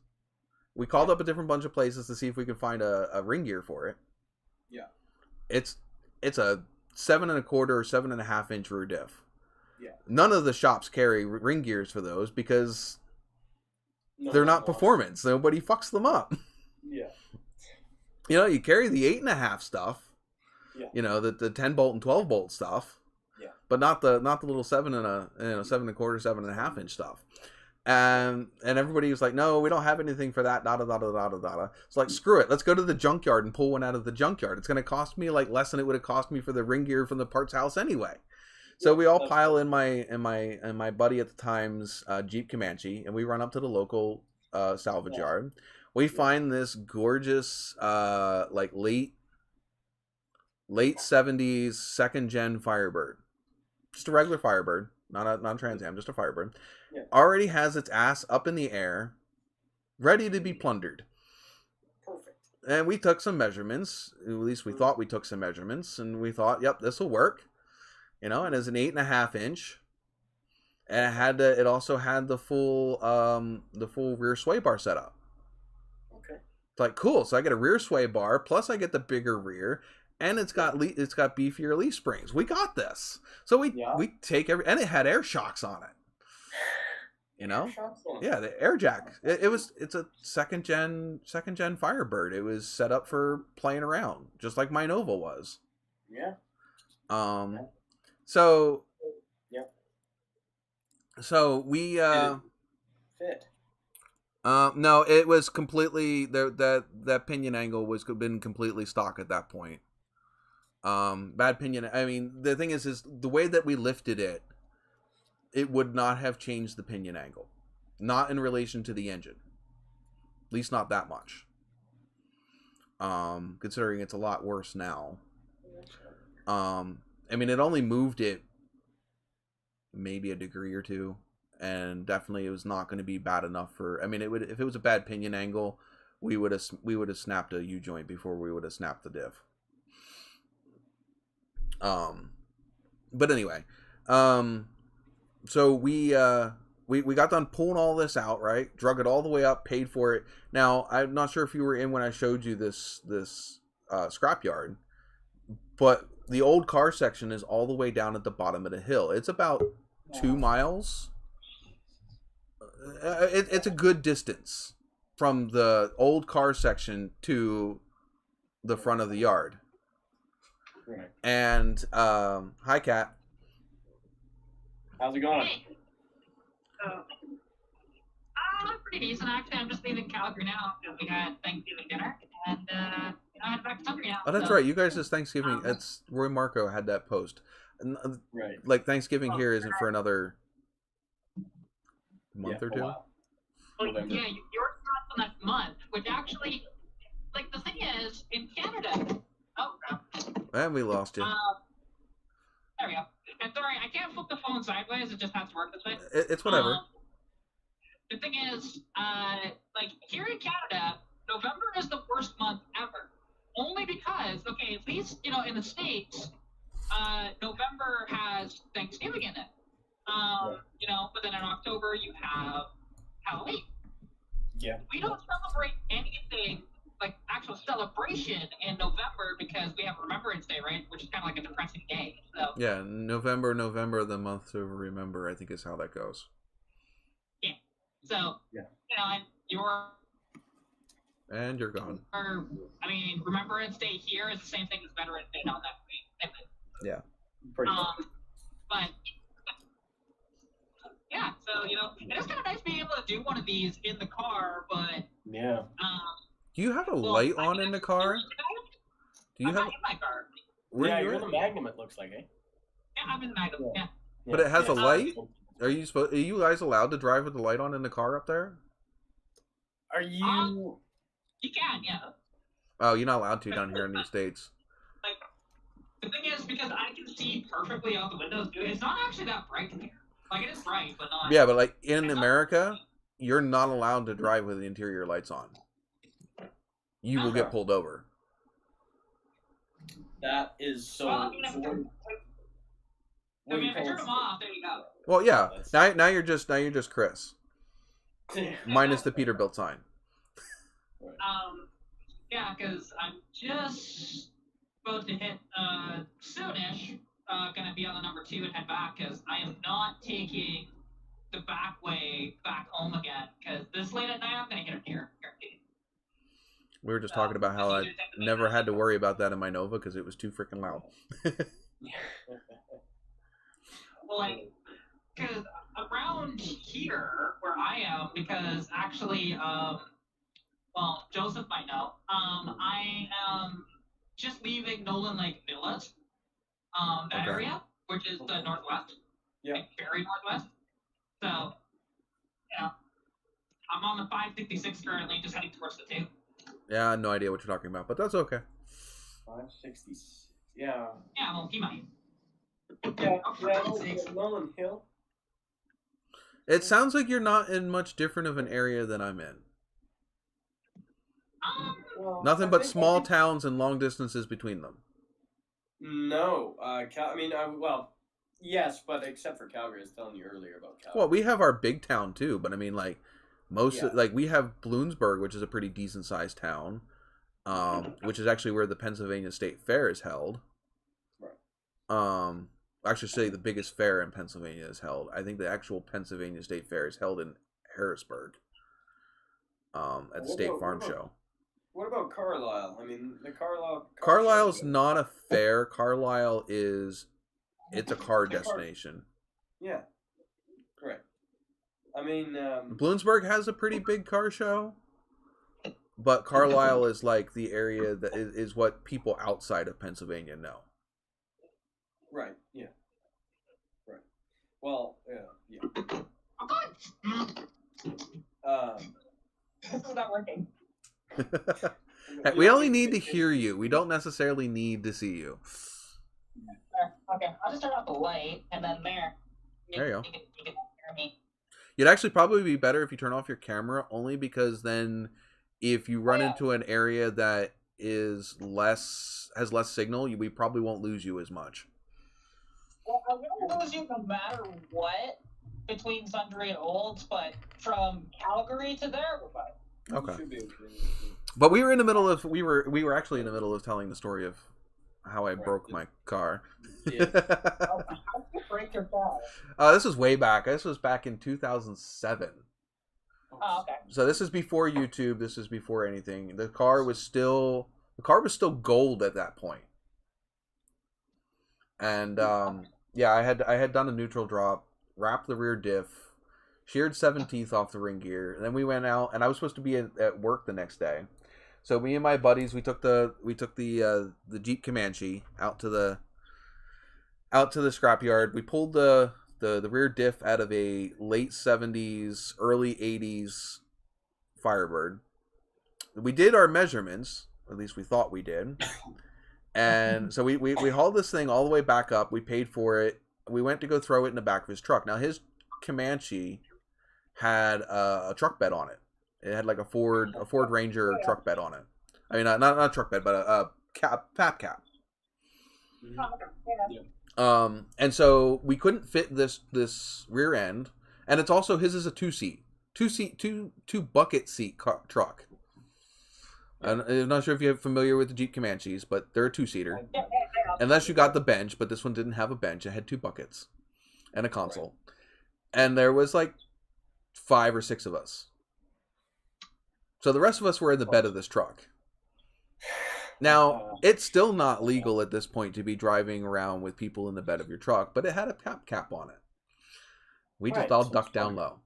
We called up a different bunch of places to see if we could find a ring gear for it. Yeah. It's a 7 1/4 or 7.5 inch rear diff. Yeah. None of the shops carry ring gears for those because they're not performance. Nobody fucks them up. Yeah. You carry the 8.5 stuff. Yeah. The 10 bolt and 12 bolt stuff. Yeah. But not the little 7 1/4, 7.5 inch stuff. And everybody was like, no, we don't have anything for that, It's like, screw it. Let's go to the junkyard and pull one out of the junkyard. It's going to cost me like less than it would have cost me for the ring gear from the parts house anyway. So we all pile in my buddy at the time's Jeep Comanche, and we run up to the local salvage yard. We find this gorgeous, like late 70s second gen Firebird, just a regular Firebird, not a Trans Am, just a Firebird. Yeah. Already has its ass up in the air, ready to be plundered. Perfect. And we took some measurements. At least we thought we took some measurements, and we thought, yep, this will work. You know, and it's an 8.5 inch. And it also had the full rear sway bar setup. Okay. It's like, cool. So I get a rear sway bar, plus I get the bigger rear, and it's got beefier leaf springs. We got this. So we take and it had air shocks on it. You know, yeah, the air jack. It's a second gen Firebird. It was set up for playing around, just like my Nova was. Yeah. So. Yeah. So we fit. No, it was completely that pinion angle was been completely stock at that point. Bad pinion. I mean, the thing is the way that we lifted it. It would not have changed the pinion angle. Not in relation to the engine. At least not that much. Considering it's a lot worse now. I mean, it only moved it maybe a degree or two. And definitely it was not going to be bad enough for... I mean, if it was a bad pinion angle, we would have snapped a U-joint before we would have snapped the diff. But anyway... So we got done pulling all this out, right? Drug it all the way up, paid for it. Now, I'm not sure if you were in when I showed you this scrapyard, but the old car section is all the way down at the bottom of the hill. It's about 2 miles. It's a good distance from the old car section to the front of the yard. Right. And hi, Kat. How's it going? Pretty decent, actually. I'm just leaving Calgary now because we had Thanksgiving dinner, and I head back to Calgary now. Oh, that's right. You guys, this Thanksgiving, it's Roy Marco had that post. Right. Like Thanksgiving here isn't for another month or two. Well, November. yeah, yours starts the next month, which actually, like, the thing is, in Canada. Oh, crap. And we lost you. There we go. And sorry, I can't flip the phone sideways. It just has to work this way. It's whatever. The thing is, like, here in Canada, November is the worst month ever. Only because, okay, at least, you know, in the States, November has Thanksgiving in it. You know, but then in October you have Halloween. Yeah. We don't celebrate anything like actual celebration in November because we have Remembrance Day, right? Which is kind of like a depressing day. So Yeah, November, the month to remember, I think is how that goes. yeah. So yeah. You know, And you're gone. I mean, Remembrance Day here is the same thing as Veterans Day down that way. Yeah. Pretty much. But yeah, so you know, it is kind of nice being able to do one of these in the car, but Yeah. Do you have a light on in the car? Do you I'm have? not in my car. Where Yeah, are you you're in at? the Magnum, it looks like, eh? Yeah, I'm in the Magnum. Yeah. But it has a light? Are Are you guys allowed to drive with the light on in the car up there? you... You can, yeah. Oh, you're not allowed to down here in the States. Like, the thing is, because I can see perfectly out the windows, dude, it's not actually that bright in here. Like, it is bright, but not... Yeah, but like in America, you're not allowed to drive with the interior lights on. You will get pulled over. That is so... Well, I mean, if I turn them off, there you go. Well, yeah. Now you're just Chris. Minus the Peterbilt sign. Yeah, because I'm just supposed to hit soonish. Gonna be on the number 2 and head back because I am not taking the back way back home again. Because this late at night I'm gonna hit a deer. We were just talking about how I never had to worry about that in my Nova because it was too freaking loud. Well, like, because around here where I am, because actually, well, Joseph might know, I am just leaving Nolan Lake Villas, that area, which is the northwest, yeah, like very northwest. So, yeah, I'm on the 566 currently, just heading towards the 2. Yeah, I have no idea what you're talking about, but that's okay. 560. Yeah. Yeah, well, he might. Yeah. Mullen Hill. It sounds like you're not in much different of an area than I'm in. Well, Nothing I but think- small towns and long distances between them. No. Well, yes, but except for Calgary, I was telling you earlier about Calgary. Well, we have our big town too, but I mean, like Yeah. like we have Bloomsburg, which is a pretty decent sized town, which is actually where the Pennsylvania State Fair is held. Right. I should say the biggest fair in Pennsylvania is held. I think the actual Pennsylvania State Fair is held in Harrisburg, at the State Farm Show. What about Carlisle? I mean, the Carlisle. Carlisle's not a fair. Carlisle it's a car destination. Yeah. Right. I mean, Bloomsburg has a pretty big car show, but Carlisle is like the area that is what people outside of Pennsylvania know. right. Yeah. Right. Well, yeah. This is not working. We only need to hear you. We don't necessarily need to see you. Okay, I'll just turn off the light, and then there. There you go. You can hear me. It'd actually probably be better if you turn off your camera, only because then if you run into an area that has less signal, we probably won't lose you as much. Well, I'm gonna lose you no matter what between Sundry and Olds, but from Calgary to there, we're fine. Okay. Should be okay. But we were in the middle of we were actually in the middle of telling the story of how I broke my car. Yeah. Oh, how did you break your car? This was way back. This was back in 2007. Oh, okay. So this is before YouTube. This is before anything. The car was still gold at that point. And yeah, I had done a neutral drop, wrapped the rear diff, sheared 17th off the ring gear, and then we went out. And I was supposed to be at work the next day. So me and my buddies, we took the Jeep Comanche out to the scrapyard. We pulled the rear diff out of a late 70s, early 80s Firebird. We did our measurements, at least we thought we did. And so we hauled this thing all the way back up. We paid for it. We went to go throw it in the back of his truck. Now his Comanche had a truck bed on it. It had like a Ford Ranger truck bed on it. I mean, not a truck bed, but a pap cap. And so we couldn't fit this rear end, and it's also his is a two bucket seat truck. I'm not sure if you're familiar with the Jeep Comanches, but they're a 2-seater. Unless you got the bench, but this one didn't have a bench. It had 2 buckets and a console. And there was like 5 or 6 of us. So the rest of us were in the bed of this truck. Now, it's still not legal at this point to be driving around with people in the bed of your truck, but it had a cap on it. We just all ducked down low.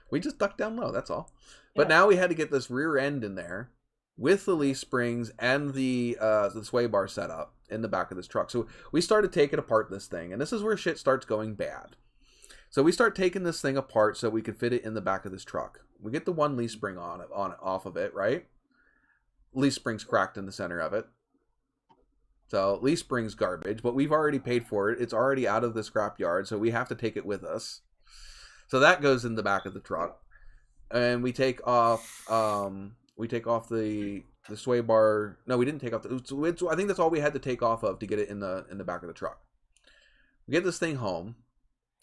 We just ducked down low, that's all. But now we had to get this rear end in there with the leaf springs and the sway bar set up in the back of this truck. So we started taking apart this thing, and this is where shit starts going bad. So we start taking this thing apart so we could fit it in the back of this truck. We get the one leaf spring off of it, right? Leaf spring's cracked in the center of it. So leaf spring's garbage, but we've already paid for it. It's already out of the scrap yard, so we have to take it with us. So that goes in the back of the truck. And we take off the sway bar. No, we didn't take off I think that's all we had to take off of to get it in the back of the truck. We get this thing home,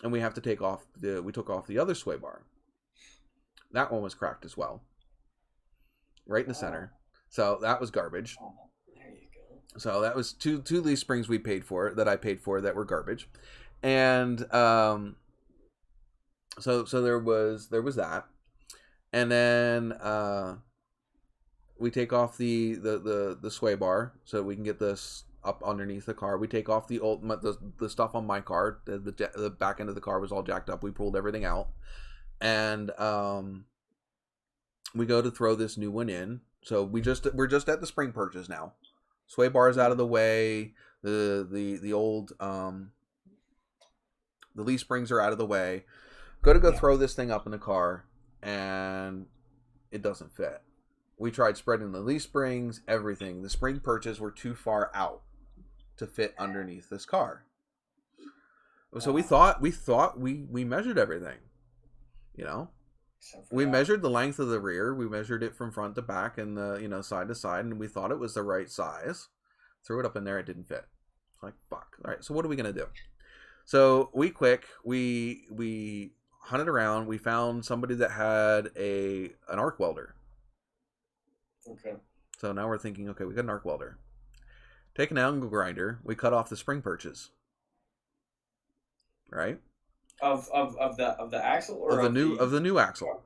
and we have to take off we took off the other sway bar. That one was cracked as well. Right in the center. So that was garbage. There you go. So that was two leaf springs we paid for, that I paid for, that were garbage. And so there was that. And then we take off the sway bar so we can get this up underneath the car. We take off the stuff on my car. The back end of the car was all jacked up. We pulled everything out, and we go to throw this new one in. So we're just at the spring purchase now. Sway bar's out of the way. The old the leaf springs are out of the way. Go throw this thing up in the car. and it doesn't fit. We tried spreading the leaf springs, everything. The spring perches were too far out to fit underneath this car. So we measured everything. You know, we measured the length of the rear. We measured it from front to back and the side to side, and we thought it was the right size. Threw it up in there, it didn't fit. It's like, fuck. All right, so what are we gonna do? So we hunted around. We found somebody that had an arc welder. Okay. So now we're thinking, okay, we got an arc welder. Take an angle grinder. We cut off the spring perches. Right. Of the axle or of the new axle.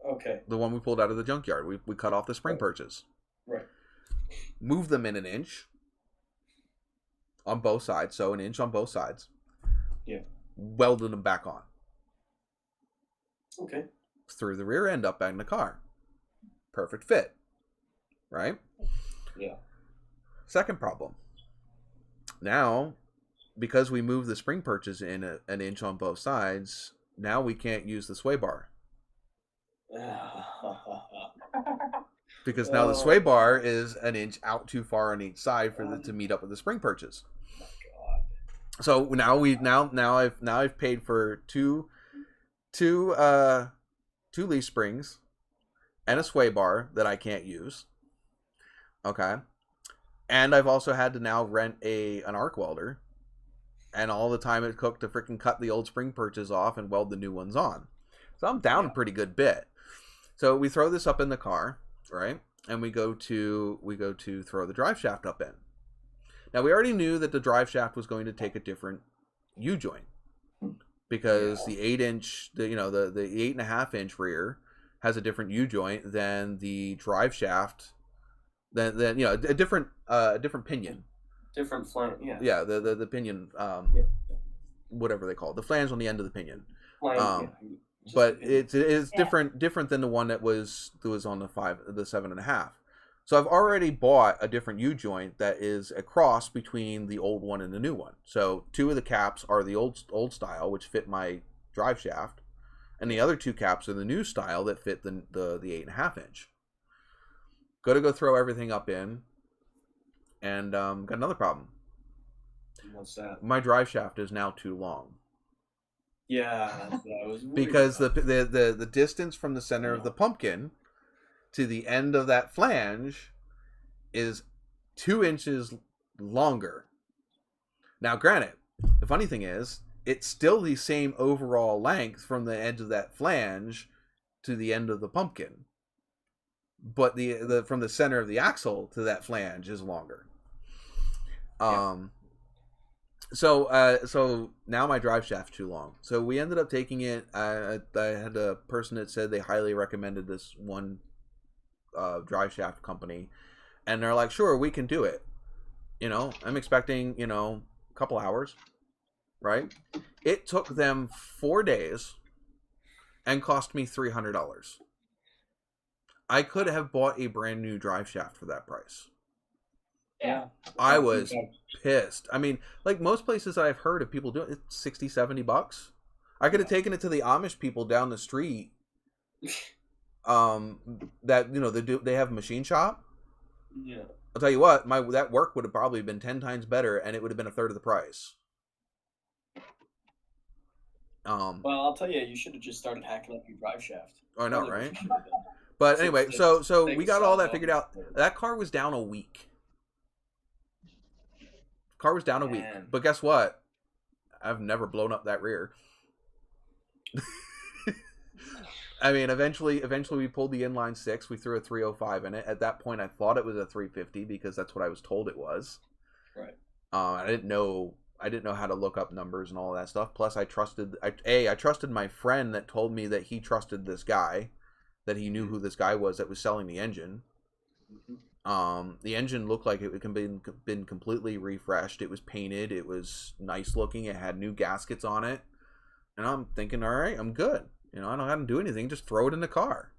Okay. The one we pulled out of the junkyard. We cut off the spring perches. Right. Moved them in an inch on both sides, so an inch on both sides. Yeah. Welded them back on. Okay. Threw the rear end up in the car. Perfect fit. Right? Yeah. Second problem. Now, because we moved the spring perches in an inch on both sides, now we can't use the sway bar. Because now the sway bar is an inch out too far on each side for to meet up with the spring perches. So now I've paid for two leaf springs and a sway bar that I can't use. Okay. And I've also had to now rent an arc welder, and all the time it took to freaking cut the old spring perches off and weld the new ones on. So I'm down a pretty good bit. So we throw this up in the car, right? And we go to throw the drive shaft up in. Now we already knew that the drive shaft was going to take a different U-joint, because the 8-inch, the 8.5-inch rear has a different U-joint than the drive shaft. Than a different pinion. Different flange, yeah. Yeah, the pinion, whatever they call it, the flange on the end of the pinion. But it is different than the one that was on the 7.5. So I've already bought a different U-joint that is a cross between the old one and the new one. So 2 of the caps are the old style, which fit my drive shaft, and the other 2 caps are the new style that fit the 8.5-inch. Go throw everything up in, and got another problem. What's that? My drive shaft is now too long. Yeah, that's what I was worried Because about. the distance from the center of the pumpkin to the end of that flange is 2 inches longer. Now, granted, the funny thing is, it's still the same overall length from the edge of that flange to the end of the pumpkin. But the from the center of the axle to that flange is longer. So now my drive shaft's too long. So we ended up taking it. I had a person that said they highly recommended this one drive shaft company, and they're like, sure, we can do it. I'm expecting a couple hours, right? It took them 4 days and cost me $300. I could have bought a brand new drive shaft for that price. Yeah. I was pissed. I mean, like most places that I've heard of people doing it, it's $60-$70. I could have taken it to the Amish people down the street. That they have a machine shop. Yeah. I'll tell you what, that work would have probably been 10 times better, and it would have been a third of the price. Well, I'll tell you, you should have just started hacking up your drive shaft. I know, That's what right? you should have done. But anyway, so Take we a got all that saw figured out. That car was down a week. Car was down a week. Man. But guess what? I've never blown up that rear. I mean, eventually we pulled the inline 6. We threw a 305 in it. At that point, I thought it was a 350 because that's what I was told it was. Right. I didn't know how to look up numbers and all that stuff. Plus, I trusted my friend that told me that he trusted this guy, that he knew who this guy was that was selling the engine. The engine looked like it had been completely refreshed. It was painted. It was nice looking. It had new gaskets on it. And I'm thinking, all right, I'm good. I don't have to do anything. Just throw it in the car.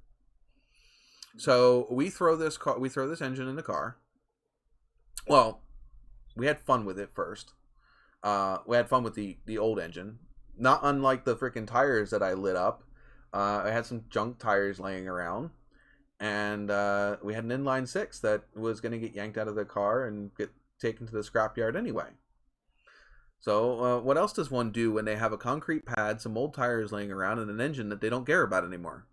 So we throw this engine in the car. Well, we had fun with it first. We had fun with the old engine. Not unlike the freaking tires that I lit up. I had some junk tires laying around, and we had an inline six that was going to get yanked out of the car and get taken to the scrapyard anyway. So what else does one do when they have a concrete pad, some old tires laying around, and an engine that they don't care about anymore?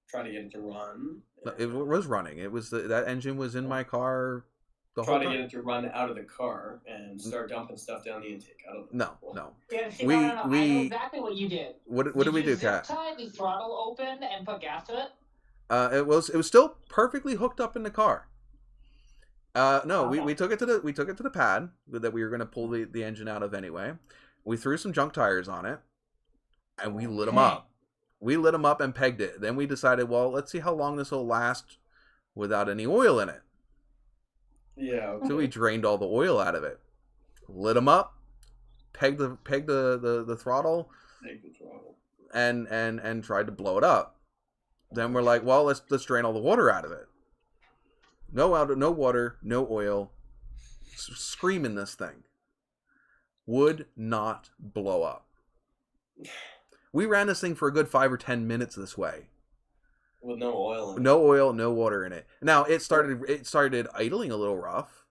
Try to get it to run. It was running. It was that engine was in my car the whole Try to time. get it to run out of the car and start dumping stuff down the intake. I don't know. No. Yeah, see, We- no. I we- know exactly what you did. What did we do, you zip Kat? tie the throttle open and put gas to it? It was still perfectly hooked up in the car. No, Okay. we took it to the pad that we were going to pull the engine out of anyway. We threw some junk tires on it, and we lit them up. We lit them up and pegged it. Then we decided, well, let's see how long this will last without any oil in it. Yeah. Okay. So we drained all the oil out of it, lit them up, pegged the throttle, Take the throttle. and tried to blow it up. Then we're like, well, let's drain all the water out of it. No water, no oil. Screaming this thing. Would not blow up. We ran this thing for a good 5 or 10 minutes this way. With no oil in it. No oil, no water in it. Now it started idling a little rough.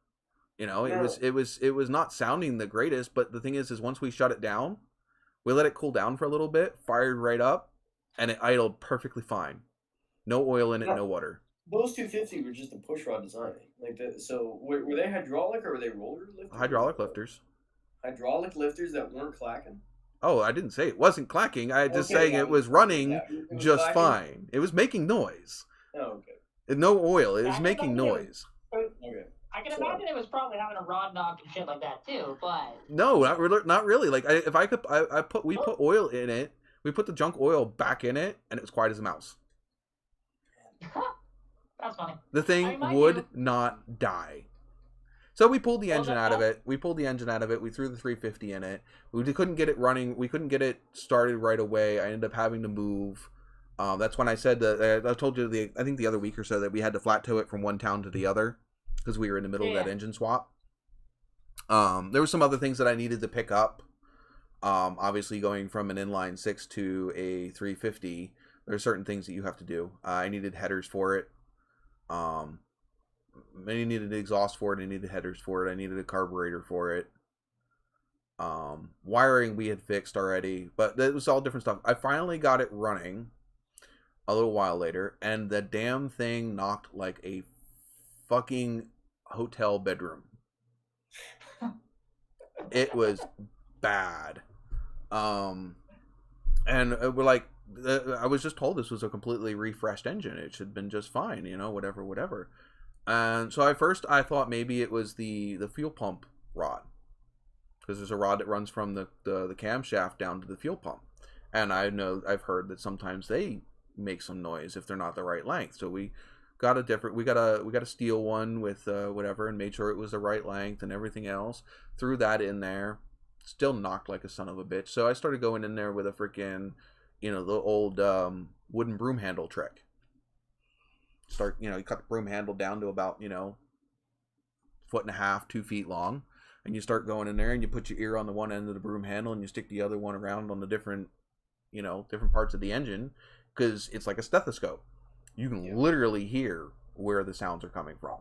You know, it was not sounding the greatest, but the thing is once we shut it down, we let it cool down for a little bit, fired right up, and it idled perfectly fine. No oil in it, no water. Those 250 were just a push rod design. Like that. So were they hydraulic or were they roller lifters? Hydraulic lifters. Hydraulic lifters that weren't clacking. Oh, I didn't say it wasn't clacking. I just Okay, saying yeah, it was running yeah, it was just clacking? fine. It was making noise. Oh, okay. No oil. It was I making thought it was- noise. Okay. I can So- imagine it was probably having a rod knock and shit like that too, but No, not really. Like we put oil in it. We put the junk oil back in it, and it was quiet as a mouse. that's funny. The thing I might would do- not die. So we pulled the Well, engine out of it. We threw the 350 in it. We couldn't get it running. We couldn't get it started right away. I ended up having to move. That's when I said that I told you I think the other week or so that we had to flat tow it from one town to the other because we were in the middle of that engine swap. There were some other things that I needed to pick up. Obviously, going from an inline 6 to a 350, there are certain things that you have to do. I needed headers for it. I needed an exhaust for it. I needed headers for it. I needed a carburetor for it. Wiring we had fixed already, but it was all different stuff. I finally got it running a little while later, and the damn thing knocked like a fucking hotel bedroom. It was bad. And we're like, I was just told this was a completely refreshed engine. It should have been just fine, whatever. And so I thought maybe it was the fuel pump rod, because there's a rod that runs from the camshaft down to the fuel pump, and I've heard that sometimes they make some noise if they're not the right length. So we got a steel one with whatever, and made sure it was the right length and everything else. Threw that in there, still knocked like a son of a bitch. So I started going in there with a freaking, the old wooden broom handle trick. You cut the broom handle down to about 1.5 feet, 2 feet long, and you start going in there and you put your ear on the one end of the broom handle and you stick the other one around on the different parts of the engine, because it's like a stethoscope. You can literally hear where the sounds are coming from.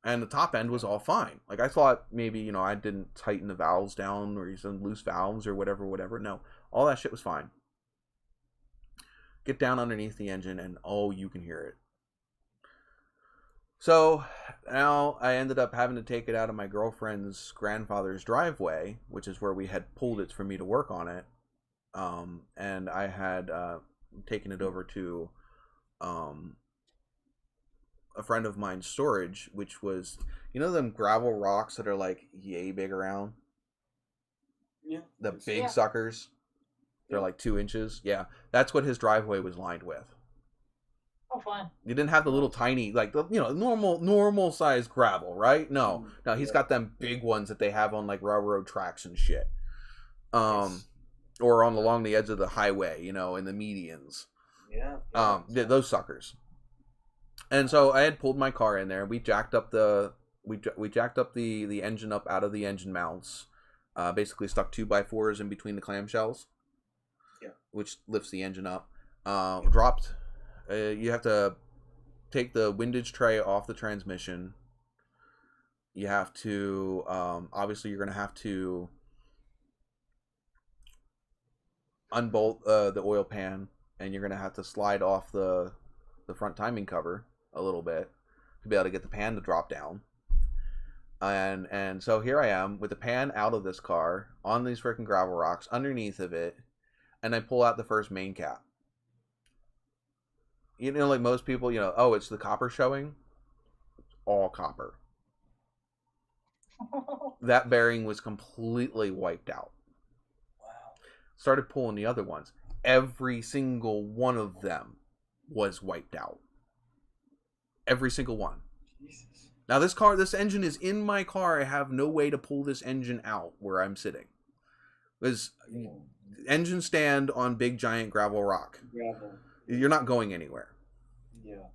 And the top end was all fine. Like I thought maybe, I didn't tighten the valves down or some loose valves or whatever. No, all that shit was fine. Get down underneath the engine and you can hear it. So now I ended up having to take it out of my girlfriend's grandfather's driveway, which is where we had pulled it for me to work on it. And I had taken it over to a friend of mine's storage, which was, them gravel rocks that are like yay big around? Yeah. The big Yeah. suckers. They're like 2 inches. Yeah, that's what his driveway was lined with. Oh, fine. You didn't have the little tiny, like, normal size gravel, right? No, he's got them big ones that they have on like railroad tracks and shit. Or along the edge of the highway, in the medians. Yeah. Those suckers. And so I had pulled my car in there. We jacked up the engine up out of the engine mounts. Basically stuck 2x4s in between the clamshells. Yeah. Which lifts the engine up. Dropped. You have to take the windage tray off the transmission. You have to, obviously, you're going to have to unbolt the oil pan, and you're going to have to slide off the front timing cover a little bit to be able to get the pan to drop down. And so here I am with the pan out of this car on these freaking gravel rocks underneath of it, and I pull out the first main cap. You know, like most people, you know, oh, it's the copper showing. All copper. That bearing was completely wiped out. Wow. Started pulling the other ones. Every single one of them was wiped out. Every single one. Jesus. Now this engine is in my car. I have no way to pull this engine out where I'm sitting. Because engine stand on big giant gravel rock. Gravel. You're not going anywhere. Yeah.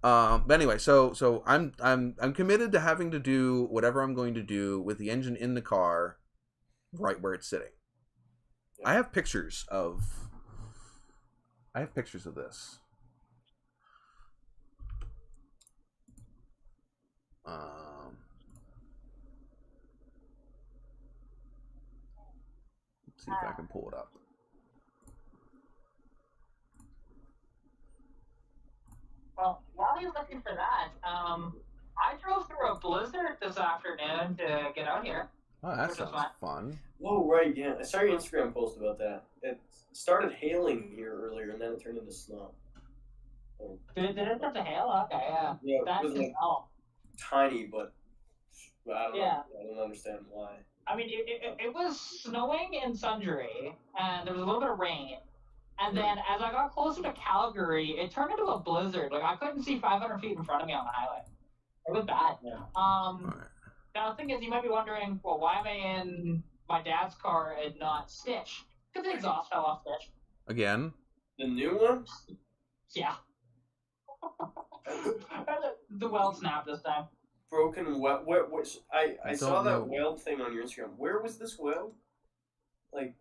But anyway, so I'm committed to having to do whatever I'm going to do with the engine in the car, right where it's sitting. Yeah. I have pictures of this. Let's see if I can pull it up. Well, while you're looking for that, I drove through a blizzard this afternoon to get out here. Oh, that Which is sounds fun. fun. Whoa, right, yeah. I saw your Instagram post about that. It started hailing here earlier, and then it turned into snow. Oh. Did it start to hail? Okay, yeah. Yeah, it That was is like tiny, but I don't know. Yeah. I don't understand why. I mean, it was snowing in Sundre, and there was a little bit of rain. And then as I got closer to Calgary, it turned into a blizzard. Like, I couldn't see 500 feet in front of me on the highway. It was bad. Yeah. Alright. Now, the thing is, you might be wondering, well, why am I in my dad's car and not Stitch? Because the exhaust fell off Stitch. Again? The new one? Yeah. The weld snapped this time. Broken weld. I saw don't that know. weld thing on your Instagram. Where was this weld? Like,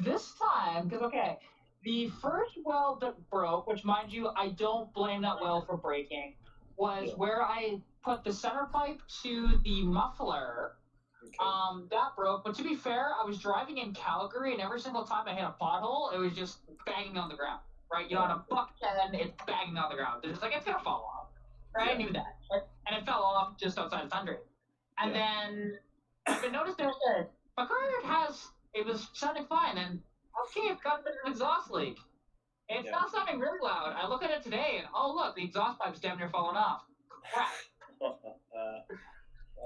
This time, because, okay, the first weld that broke, which, mind you, I don't blame that weld for breaking, was where I put the center pipe to the muffler. okay. That broke. But to be fair, I was driving in Calgary, and every single time I hit a pothole, it was just banging on the ground. Right? You know, on a buck 10, it's banging on the ground. It's just like, it's gonna fall off. Right? Yeah. I knew that. And it fell off just outside of Sundre. And then I noticed that my car it was sounding fine, and okay, it's got a bit of an exhaust leak. It's not sounding really loud. I look at it today, and oh look, the exhaust pipe's damn near falling off. Crap.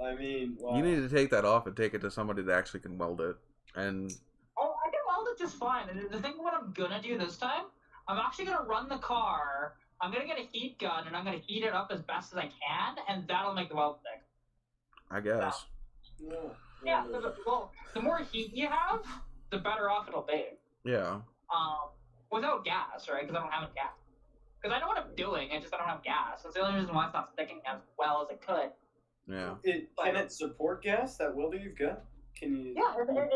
I mean, wow. You need to take that off and take it to somebody that actually can weld it. And Oh, I can weld it just fine. And the thing what I'm gonna do this time, I'm actually gonna run the car. I'm gonna get a heat gun, and I'm gonna heat it up as best as I can, and that'll make the weld stick. I guess. Yeah, well, the more heat you have, the better off it'll be. Yeah. Without gas, right? Because I don't have any gas. Because I know what I'm doing, I don't have gas. That's the only reason why it's not sticking as well as it could. Yeah. Can it support gas? That welder you've got? Can you? Yeah,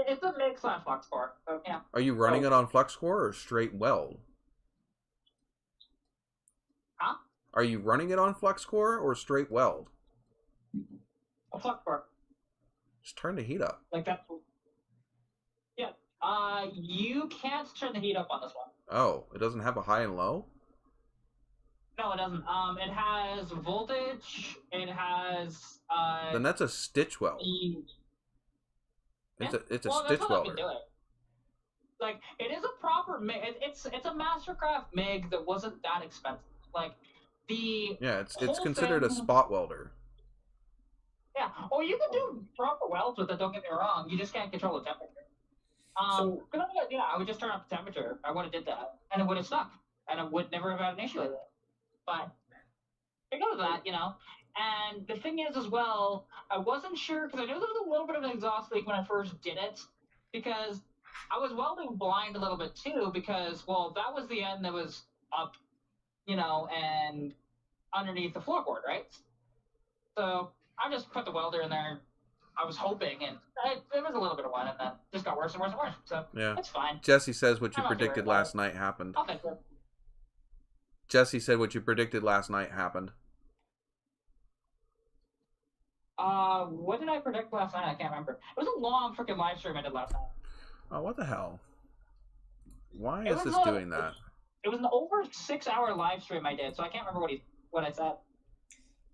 it's a mix on flux core. So, yeah. Are you running it on flux core or straight weld? Huh? Are you running it on flux core or straight weld? A flux core. Just turn the heat up. Like that. Yeah. You can't turn the heat up on this one. Oh, it doesn't have a high and low? No, it doesn't. It has voltage. It has. Then that's a stitch weld. It's a well, stitch that's how I've welder. been doing. Like, it is a proper MIG. It's a Mastercraft MIG that wasn't that expensive. Like, the Yeah, it's whole considered a thing- spot welder. Yeah. Oh, you can do proper welds with it. Don't get me wrong. You just can't control the temperature. I would just turn up the temperature. I would have did that, and it would have stuck, and I would never have had an issue with it. But because of that, And the thing is, as well, I wasn't sure because I knew there was a little bit of an exhaust leak when I first did it, because I was welding blind a little bit too. Because that was the end that was up, and underneath the floorboard, right? So I just put the welder in there, I was hoping, and it was a little bit of one, and then just got worse and worse and worse. So Yeah. it's fine. Jesse says what you I'm not too predicted worried about last night happened. I'll fix it. Jesse said what you predicted last night happened. What did I predict last night? I can't remember. It was a long freaking live stream I did last night. Oh, what the hell? Why It is was this doing that? It was an over 6-hour live stream I did, so I can't remember what I said.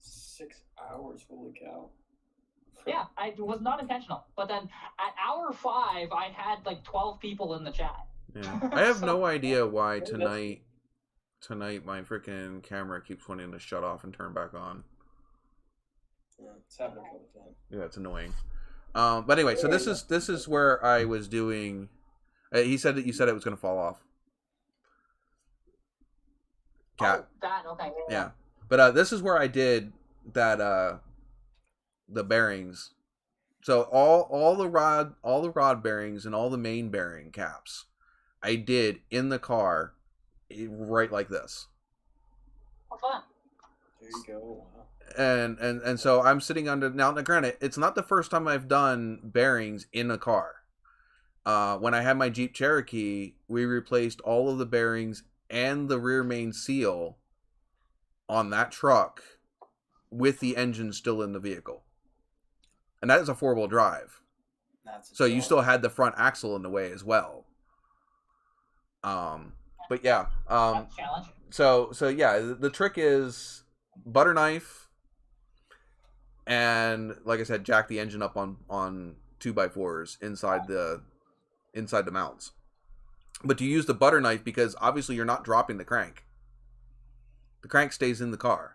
6 hours, holy cow. Yeah, it was not intentional. But then at hour 5, I had like 12 people in the chat. Yeah. I have So- no idea why tonight my freaking camera keeps wanting to shut off and turn back on. Yeah, it's happened a couple times. Yeah, it's annoying. But anyway, so this is where I was doing. He said that you said it was going to fall off. Cat. Oh, that, okay. Yeah, but this is where I did that. The bearings. So all the rod bearings and all the main bearing caps, I did in the car, right like this. Oh, fun. There you go. Wow. And so I'm sitting under now. Granted, it's not the first time I've done bearings in a car. When I had my Jeep Cherokee, we replaced all of the bearings and the rear main seal on that truck with the engine still in the vehicle. And that is a 4-wheel drive. So you still had the front axle in the way as well. But yeah. Challenge. So yeah, the trick is butter knife, and like I said, jack the engine up on 2x4s inside the mounts. But you use the butter knife because obviously you're not dropping the crank. The crank stays in the car.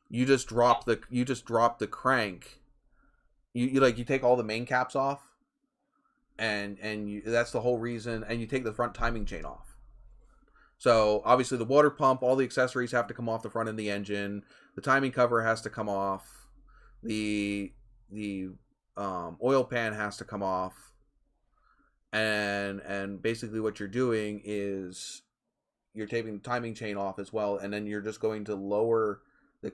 You just drop the crank. You take all the main caps off, and that's the whole reason. And you take the front timing chain off. So obviously the water pump, all the accessories have to come off the front of the engine. The timing cover has to come off. The oil pan has to come off. And basically what you're doing is you're taking the timing chain off as well, and then you're just going to lower the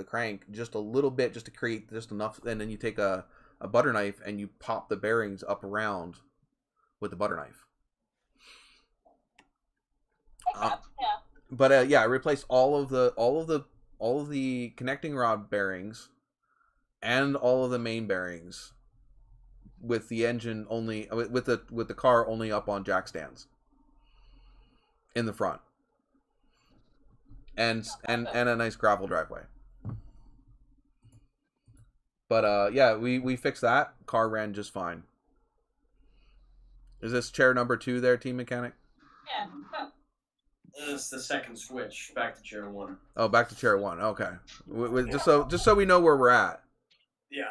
crank just a little bit, just to create just enough, and then you take a butter knife and you pop the bearings up around with the butter knife. But yeah, I replaced all of the connecting rod bearings and all of the main bearings with the engine only, with the car only up on jack stands in the front, and a nice gravel driveway. But yeah, we fixed that. Car ran just fine. Is this chair number 2 there, Team Mechanic? Yeah. This is the second switch back to chair 1. Oh, back to chair 1. Okay. Just so we know where we're at. Yeah,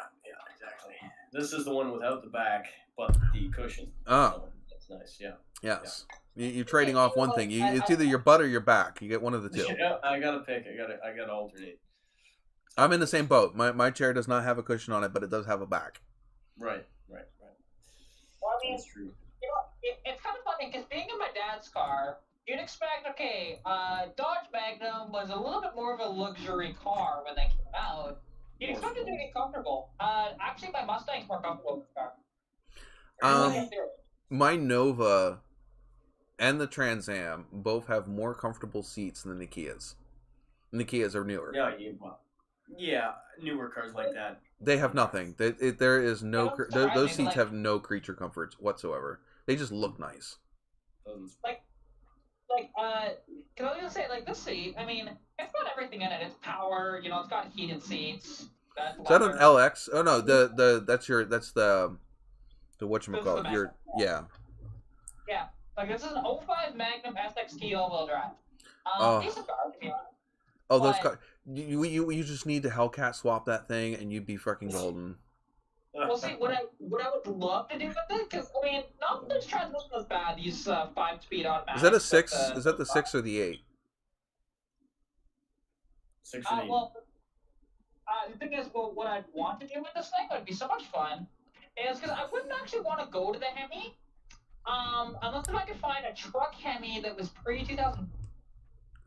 exactly. This is the one without the back, but the cushion. Oh. So that's nice. Yeah. Yes. You're trading off one thing. It's either your butt or your back. You get one of the two. Yeah, I gotta pick. I gotta alternate. I'm in the same boat. My chair does not have a cushion on it, but it does have a back. Right. Well, I mean, That's true. you know, it's kind of funny because being in my dad's car, you'd expect, okay, Dodge Magnum was a little bit more of a luxury car when they came out. You'd expect it to be comfortable. Actually, my Mustang's more comfortable in the car. My Nova and the Trans Am both have more comfortable seats than the Kias. And the Kias are newer. Yeah, newer cars like that. They have nothing. There is no. Those seats have no creature comforts whatsoever. They just look nice. Can I just say, like, this seat, I mean, it's got everything in it. It's power, you know, it's got heated seats. Is that an LX? Oh no, that's the whatchamacallit. Your yeah. Yeah, like this is an 05 Magnum SXT all-wheel drive. Decent car, to be honest. Oh, those cars. You just need to Hellcat swap that thing, and you'd be fucking golden. Well, see, what I would love to do with it, because I mean, not that this transmission is bad. These 5-speed automatics. Is that a 6? Is that the 6 or the 8? 6 and 8. Well, the thing is, well, what I'd want to do with this thing would be so much fun, is because I wouldn't actually want to go to the Hemi, unless if I could find a truck Hemi that was pre-2000.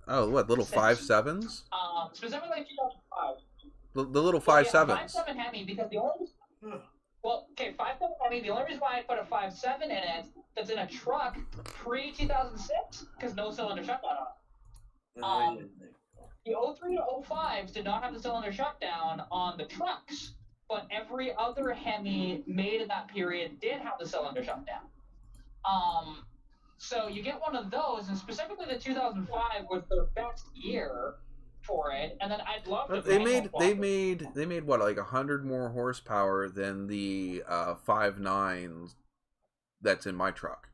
Oh, what little 5.7s? Specifically 2005. The little Well, 5.7s. 5.7 Hemi, because the only... Well, okay, 5.7 Hemi, the only reason why I put a 5.7 in it that's in a truck pre-2006, because no cylinder shutdown on it. The 03 to 05s did not have the cylinder shutdown on the trucks, but every other Hemi made in that period did have the cylinder shutdown. So you get one of those, and specifically the 2005 was their best year for it. And then I'd love to. They made what, like 100 more horsepower than the 5.9 that's in my truck.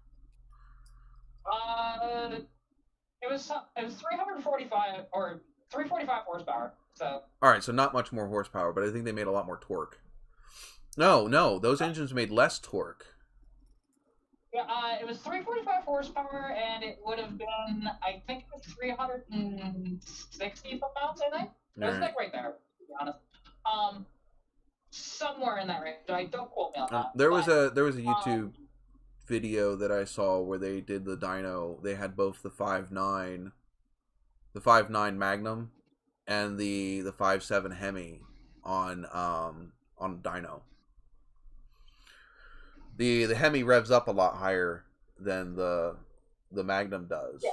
It was 345 or 345 horsepower. So. All right, so not much more horsepower, but I think they made a lot more torque. No, those engines made less torque. Yeah, it was 345 horsepower, and it would have been, I think, 360 foot-pounds. I think it was like right there, to be honest. Somewhere in that range. Don't quote me on that. There was a YouTube video that I saw where they did the dyno. They had both the 5.9 Magnum, and the 5.7 Hemi on dyno. The Hemi revs up a lot higher than the Magnum does,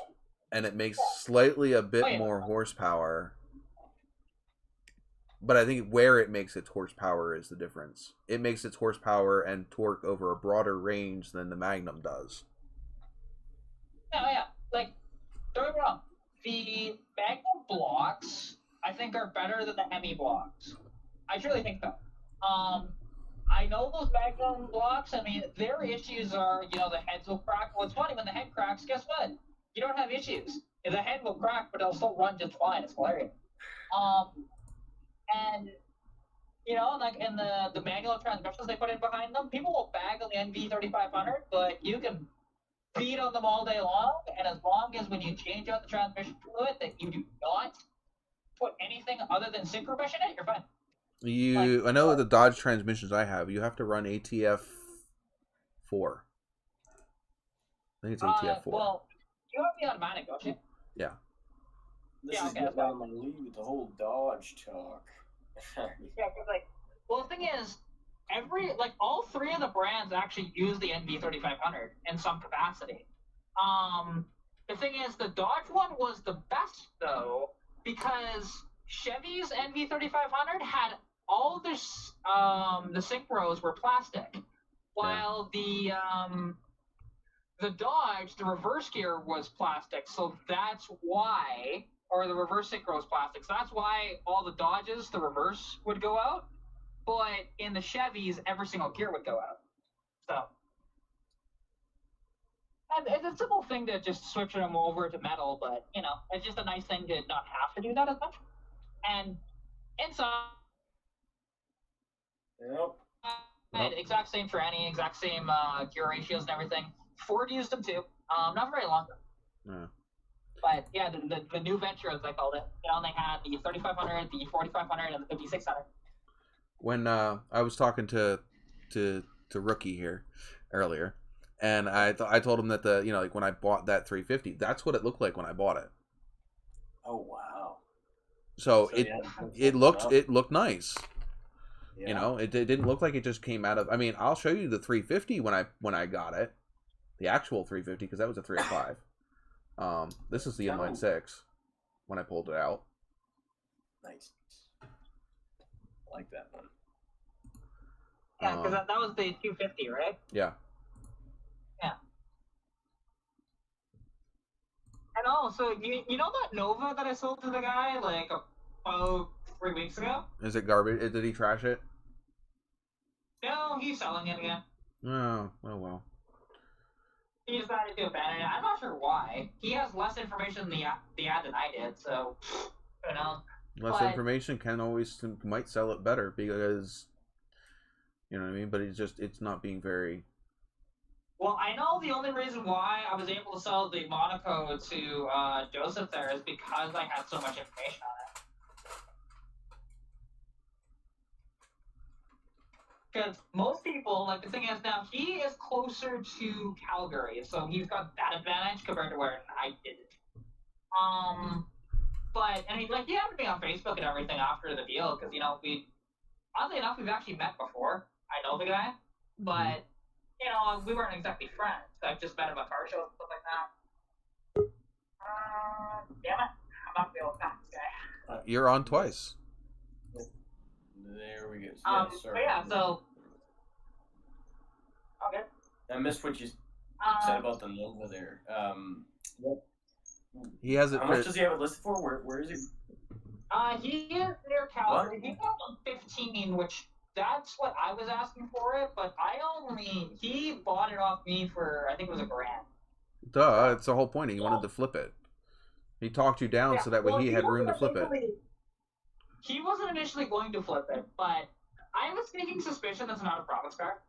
and it makes slightly a bit more horsepower. But I think where it makes its horsepower is the difference. It makes its horsepower and torque over a broader range than the Magnum does. Yeah. Like, don't get me wrong. The Magnum blocks, I think, are better than the Hemi blocks. I truly think so. I know those Magnum blocks, I mean, their issues are, the heads will crack. Well, it's funny, when the head cracks, guess what? You don't have issues. The head will crack, but it'll still run just fine. It's hilarious. And, like in the manual transmissions they put in behind them, people will bag on the NV3500, but you can beat on them all day long, and as long as when you change out the transmission fluid that you do not put anything other than synchromesh in it, you're fine. I know the Dodge transmissions I have, you have to run ATF 4. I think it's ATF 4. Well, you have the automatic, don't you? Yeah. This is getting on my lead with the whole Dodge talk. Yeah, because the thing is, all three of the brands actually use the NV3500 in some capacity. The thing is, the Dodge one was the best though, because Chevy's NV3500 had all the synchros were plastic, while the Dodge, the reverse gear was plastic, so that's why, or the reverse synchro was plastic, so that's why all the Dodges, the reverse would go out, but in the Chevys, every single gear would go out. So, and it's a simple thing to just switch them over to metal, but, it's just a nice thing to not have to do that as much. And inside, exact same tranny, exact same gear ratios and everything. Ford used them too. Not very long. Yeah. But yeah, the new venture, as they called it. They had the 3500, the 4500, and the 5600. When I was talking to Rookie here earlier, and I told him that when I bought that 350, that's what it looked like when I bought it. Oh wow. So it looked nice. Yeah. It didn't look like it just came out of. I mean, I'll show you the 350 when I got it, the actual 350, because that was a 305. This is the inline 6 when I pulled it out. Nice. I like that one. Yeah, because that was the 250, right? Yeah. Yeah. And also, you know that Nova that I sold to the guy about 3 weeks ago? Is it garbage? Did he trash it? No, he's selling it again. Oh well. He decided to abandon it. I'm not sure why. He has less information in the ad than I did, so Less information might sell it better because you know what I mean. But it's not being very. Well, I know the only reason why I was able to sell the Monaco to Joseph there is because I had so much information on it. Because most people, the thing is now, he is closer to Calgary, so he's got that advantage compared to where I didn't. and he added me on Facebook and everything after the deal because oddly enough we've actually met before. I know the guy, but we weren't exactly friends. I've just met him at car shows and stuff like that. Damn it, I'm not the old guy. You're on twice. There we go. But yeah, so okay. I missed what you said about the Nova there. He has it. How much does he have it listed for? Where is he? He is near Calgary. He got on 15, which that's what I was asking for it, but he bought it off me for, I think it was $1,000. Duh, it's the whole point. He wanted to flip it. He talked you down so that way he had room to flip it. He wasn't initially going to flip it, but I have a sneaking suspicion that's not a province car.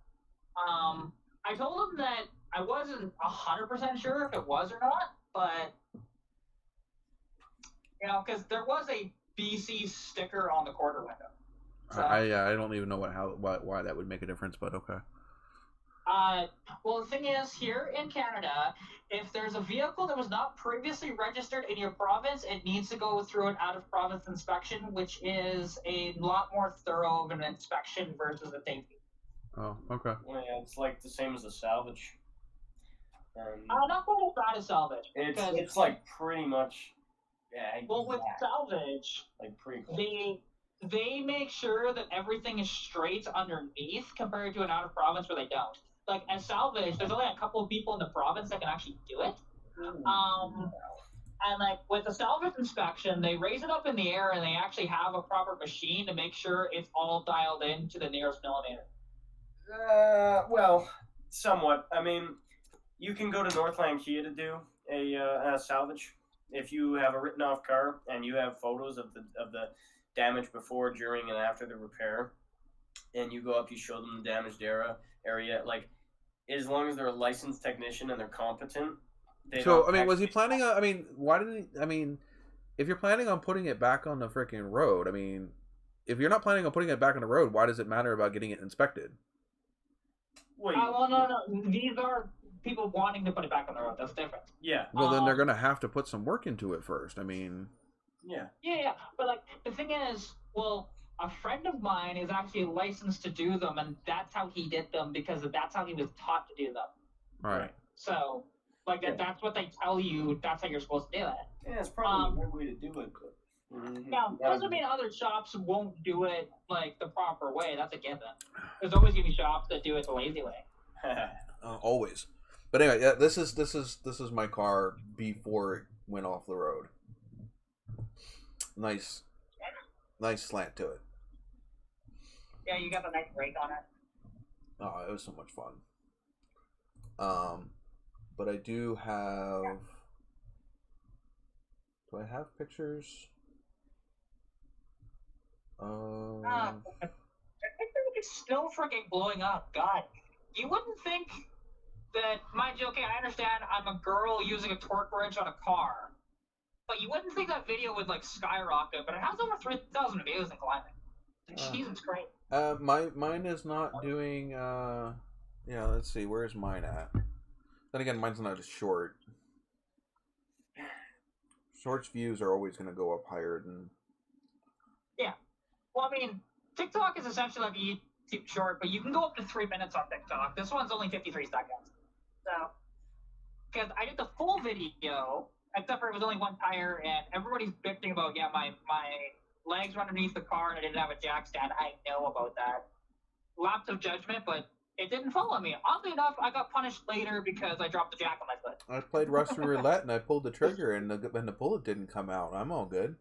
I told him that I wasn't 100% sure if it was or not, but because there was a BC sticker on the quarter window. So, I don't even know why that would make a difference, but okay. Well, the thing is, here in Canada, if there's a vehicle that was not previously registered in your province, it needs to go through an out-of-province inspection, which is a lot more thorough of an inspection versus a safety. Oh, okay. Well, yeah, it's like the same as a salvage. Not quite as bad as salvage. It's like pretty much. Yeah. Well, with salvage, like pretty close. they make sure that everything is straight underneath compared to an out-of-province where they don't. Like, as salvage, there's only a couple of people in the province that can actually do it. And, like, with the salvage inspection, they raise it up in the air and they actually have a proper machine to make sure it's all dialed in to the nearest millimeter. Well, somewhat. I mean, you can go to Northland Kia to do a salvage. If you have a written off car and you have photos of the damage before, during, and after the repair, and you go up, you show them the damaged area, like, as long as they're a licensed technician and they're competent. Was he planning on? Why didn't he? If you're planning on putting it back on the freaking road, if you're not planning on putting it back on the road, why does it matter about getting it inspected? Well, no. These are people wanting to put it back on the road. That's different. Yeah. Well, then they're gonna have to put some work into it first. Yeah. Yeah. But, like, the thing is, well, a friend of mine is actually licensed to do them, and that's how he did them because that's how he was taught to do them. Right. So, like, that's what they tell you. That's how you're supposed to do it. Yeah, it's probably a good way to do it. But... Now, doesn't mean other shops won't do it, like, the proper way. That's a given. There's always going to be shops that do it the lazy way. Always. But anyway, yeah, this is my car before it went off the road. Nice slant to it. Yeah, you got a nice brake on it. Oh, it was so much fun. But I do have. Do I have pictures? I think it's still freaking blowing up. God, you wouldn't think that, mind you, okay, I understand I'm a girl using a torque wrench on a car, but you wouldn't think that video would, like, skyrocket, but it has over 3,000 views and climbing. Jesus Christ. Mine is not doing, yeah, let's see, where's mine at? Then again, mine's not as short. Shorts views are always going to go up higher than... Yeah. Well, TikTok is essentially like a YouTube short, but you can go up to 3 minutes on TikTok. This one's only 53 seconds. So, because I did the full video, except for it was only one tire, and everybody's bitching about, yeah, my legs were underneath the car and I didn't have a jack stand. I know about that. Lapse of judgment, but it didn't follow me. Oddly enough, I got punished later because I dropped the jack on my foot. I played Russian roulette and I pulled the trigger and the bullet didn't come out. I'm all good.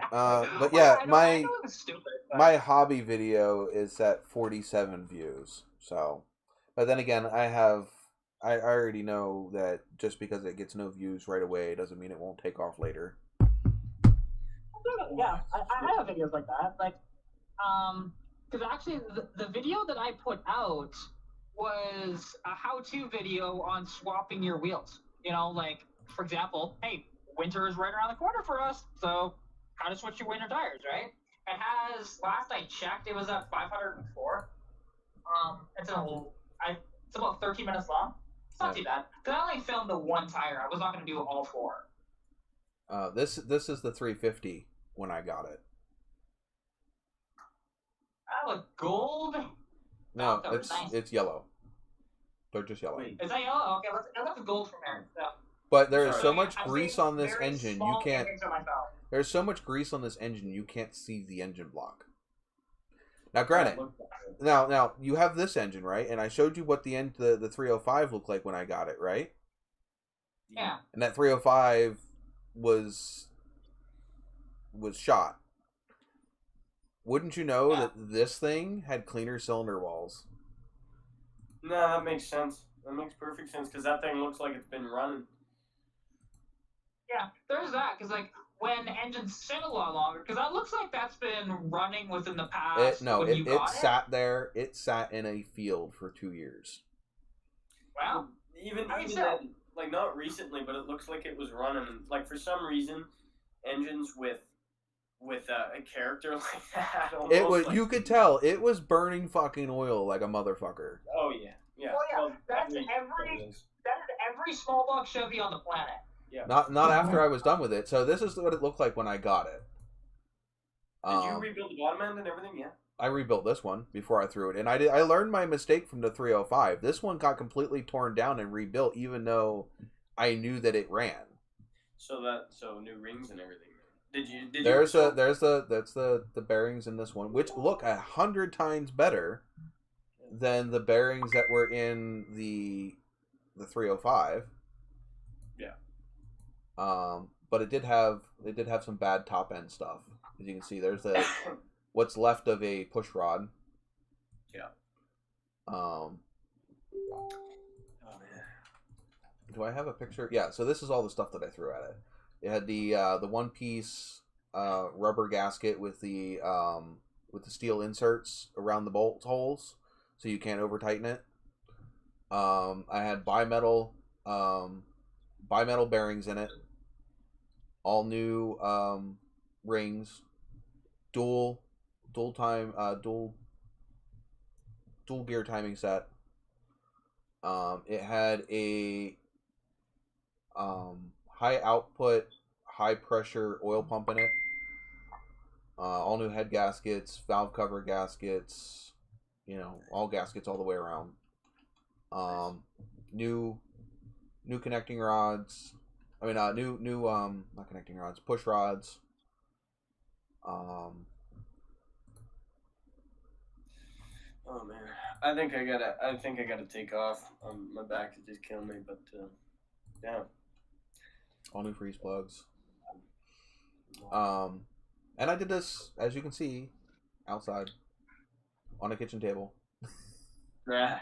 But yeah, I know it was stupid, but... my hobby video is at 47 views. So, but then again, I already know that just because it gets no views right away doesn't mean it won't take off later. Yeah, I have videos like that. Like, because actually the video that I put out was a how-to video on swapping your wheels. Like, for example, hey, winter is right around the corner for us, so how to switch your winter tires, right? It has, last I checked, it was at 504. It's about 13 minutes long. It's not too bad. Because I only filmed the one tire. I was not going to do all four. This is the 350 when I got it. I look gold. No, that was nice. it's yellow. They're just yellow. Wait. Is that yellow? Okay, let's look at the gold from there. So, But there is Sorry. so much I'm grease seeing on this very engine, you small can't. image of myself. There's so much grease on this engine, you can't see the engine block. Now, granted, now you have this engine, right? And I showed you what the 305 looked like when I got it, right? Yeah. And that 305 was shot. Wouldn't you know that this thing had cleaner cylinder walls? No, that makes sense. That makes perfect sense because that thing looks like it's been running. Yeah, there's that. Because, like, when engines sit a lot longer, because that looks like that's been running within the past. It sat there. It sat in a field for 2 years. Wow. Even I mean, then, like not recently, but it looks like it was running. And, like for some reason, engines with a character like that. It was. Like, You could tell it was burning fucking oil like a motherfucker. Oh yeah, yeah. Oh yeah, Well, that is every small block Chevy on the planet. Yeah. Not after I was done with it. So this is what it looked like when I got it. Did you rebuild the bottom end and everything? Yeah. I rebuilt this one before I threw it, and I learned my mistake from the 305. This one got completely torn down and rebuilt, even though I knew that it ran. So new rings and everything. That's the bearings in this one, which look 100 times better than the bearings that were in the 305. Yeah. But it did have some bad top end stuff. As you can see, there's what's left of a push rod. Yeah. Oh man. Do I have a picture? Yeah. So this is all the stuff that I threw at it. It had the one piece rubber gasket with the steel inserts around the bolt holes, so you can't over tighten it. I had bimetal bearings in it. All new rings, dual gear timing set. It had a high output, high pressure oil pump in it. All new head gaskets, valve cover gaskets, all gaskets all the way around. New connecting rods. I mean, new not connecting rods, push rods. Oh man, I think I gotta take off. My back is just killing me, but yeah. All new freeze plugs. And I did this, as you can see, outside on a kitchen table. Nice.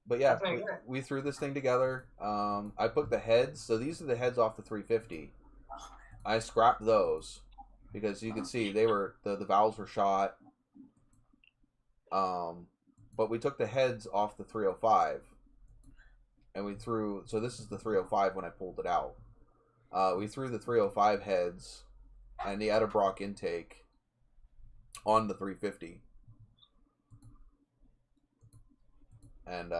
But yeah, we threw this thing together. I put the heads. So these are the heads off the 350. I scrapped those because you can see they were the valves were shot. But we took the heads off the 305, and we threw. So this is the 305 when I pulled it out. We threw the 305 heads and the Adabrock intake on the 350. And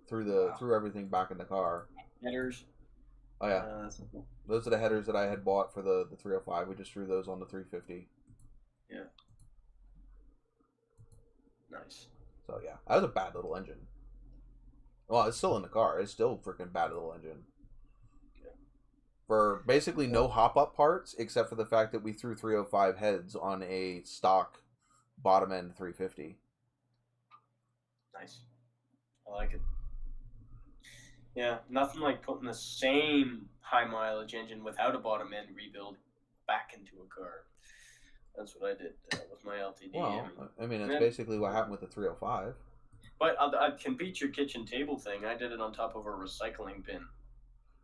threw everything back in the car. Headers. Oh yeah, those are the headers that I had bought for the 305. We just threw those on the 350. Yeah. Nice. So yeah, that was a bad little engine. Well, it's still in the car. It's still a freaking bad little engine. Yeah. For basically no hop up parts, except for the fact that we threw 305 heads on a stock bottom end 350. Nice. I like it. Yeah, nothing like putting the same high mileage engine without a bottom end rebuild back into a car. That's what I did with my LTD. Well, I mean, it's basically what happened with the 305. But I can beat your kitchen table thing. I did it on top of a recycling bin.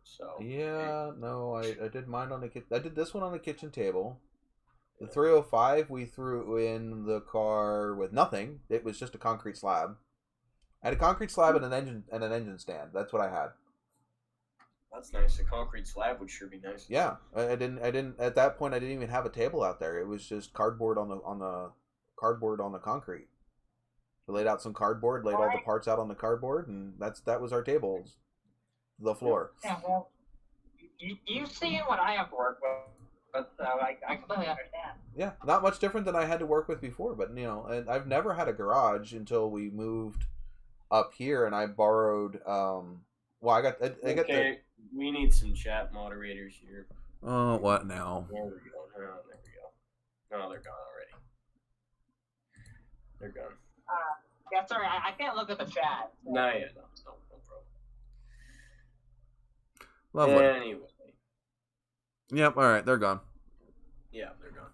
So yeah, no, I did mine on the I did this one on the kitchen table. The 305 we threw in the car with nothing. It was just a concrete slab. I had a concrete slab and an engine stand. That's what I had. That's nice. A concrete slab would sure be nice. Yeah, I didn't at that point. I didn't even have a table out there. It was just cardboard on the concrete. We laid out some cardboard, laid all the parts out on the cardboard, and that was our table, the floor. Yeah, well, you've seen what I have to work with, but I completely understand. Yeah, not much different than I had to work with before, but and I've never had a garage until we moved up here, and I borrowed. Well, I got the. We need some chat moderators here. Oh, what now? There we go. Oh, there we go. No, they're gone already. They're gone. Yeah, sorry, I can't look at the chat. So. No, yeah, no problem. Lovely. Anyway. Yep. All right, they're gone. Yeah, they're gone.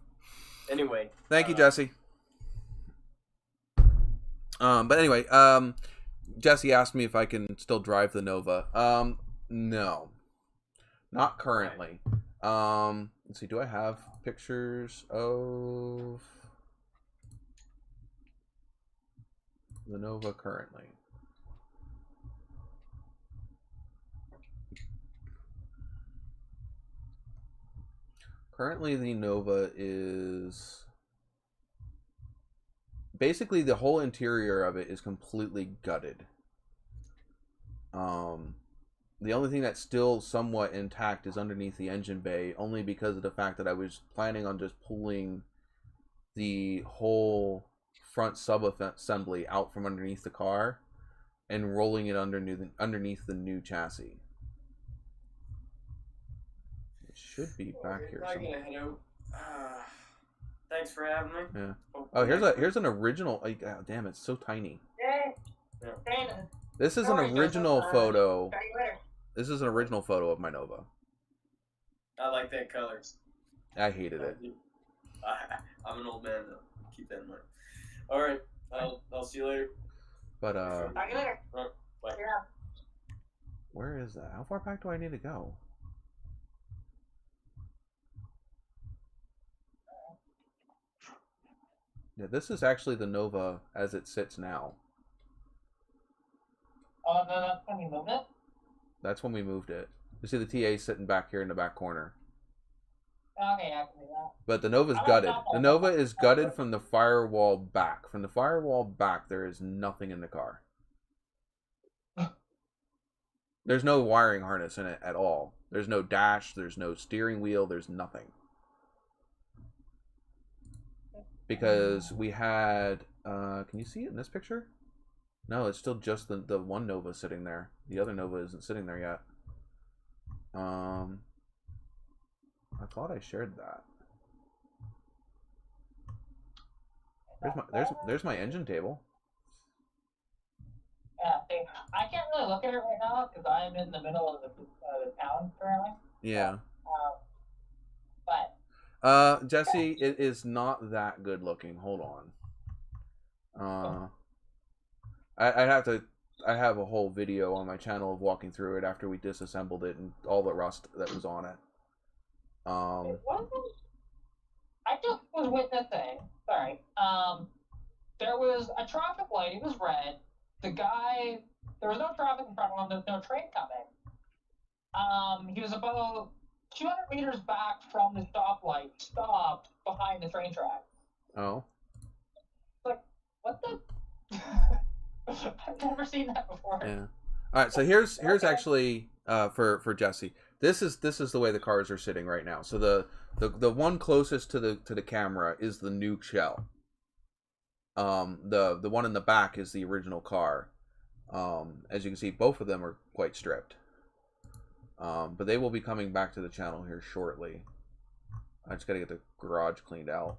Anyway. Thank you, Jesse. But anyway, Jesse asked me if I can still drive the Nova. No, not currently. Let's see. Do I have pictures of the Nova currently? Currently, the Nova is basically the whole interior of it is completely gutted. The only thing that's still somewhat intact is underneath the engine bay, only because of the fact that I was planning on just pulling the whole front sub-assembly out from underneath the car and rolling it underneath the new chassis. It should be back here somewhere. Thanks for having me. Yeah. Oh, here's an original. Oh, damn, it's so tiny. Yeah. This is an original photo. This is an original photo of my Nova. I like that color. I hated it. I'm an old man though. Keep that in mind. All right. I'll see you later. But Talk to you later. Bye. Yeah. where is that? How far back do I need to go? Yeah, this is actually the Nova as it sits now. Oh, no, that's when you moved it? That's when we moved it. You see the TA sitting back here in the back corner. Okay, I can do that. But the Nova's gutted. The Nova is gutted from the firewall back. From the firewall back, there is nothing in the car. There's no wiring harness in it at all. There's no dash. There's no steering wheel. There's nothing. Because we had... can you see it in this picture? No, it's still just the one Nova sitting there. The other Nova isn't sitting there yet. I thought I shared that. There's my engine table. Yeah, see, I can't really look at it right now because I'm in the middle of the town currently. Yeah. But Jesse, it is not that good looking. Hold on. I have a whole video on my channel of walking through it after we disassembled it and all the rust that was on it. I just was witnessing. Sorry. There was a traffic light. It was red. The guy. There was no traffic in front of him. There's no train coming. He was about 200 meters back from the stoplight, stopped behind the train track. Oh. Like, what the? I've never seen that before. Yeah. All right. So here's actually for Jesse. This is the way the cars are sitting right now. So the one closest to the camera is the new shell. The one in the back is the original car. As you can see, both of them are quite stripped. But they will be coming back to the channel here shortly. I just gotta get the garage cleaned out.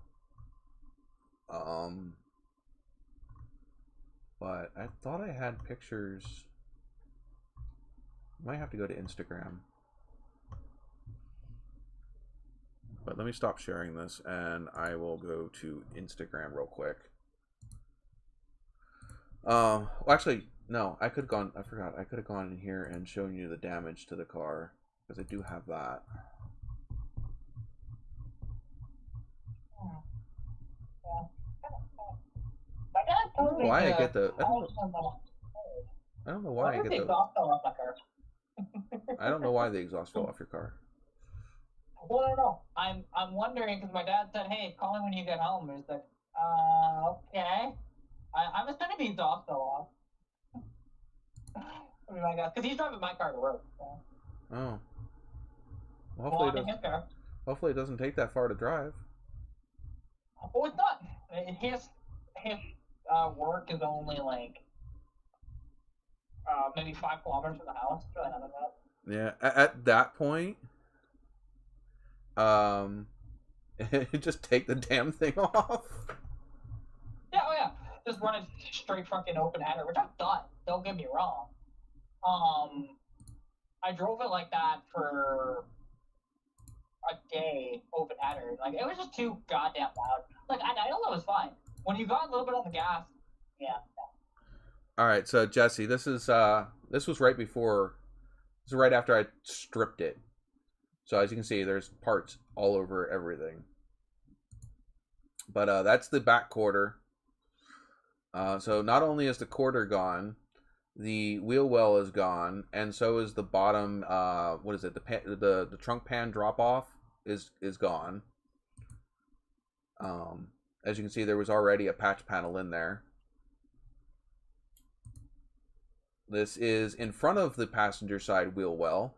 But I thought I had pictures. Might have to go to Instagram. But let me stop sharing this and I will go to Instagram real quick. Well, actually, no, I could have gone, I forgot, I could have gone in here and shown you the damage to the car, because I do have that. I don't know why I get the, I don't know why I get the, I don't know why the exhaust fell off your car. Well, I don't know. I'm wondering because my dad said, "Hey, call me when you get home." He's like, okay. I'm assuming these dogs fell off. I mean, I guess because he's driving my car to work. So. Oh. Well, Well, I mean, his car. hopefully it doesn't take that far to drive. Oh, it's not. His work is only like maybe 5 kilometers from the house. It's really not that bad. Yeah, at that point, just take the damn thing off. Yeah, oh yeah. Just run it straight fucking open header, which I've done. Don't get me wrong. I drove it like that for a day, open header. Like, it was just too goddamn loud. Like, I know it was fine. When you got a little bit on the gas, yeah. All right, so Jesse, this was right before, this is right after I stripped it. So as you can see, there's parts all over everything. But that's the back quarter. So not only is the quarter gone, the wheel well is gone, and so is the bottom. What is it? The trunk pan drop off is gone. As you can see, there was already a patch panel in there. This is in front of the passenger side wheel well.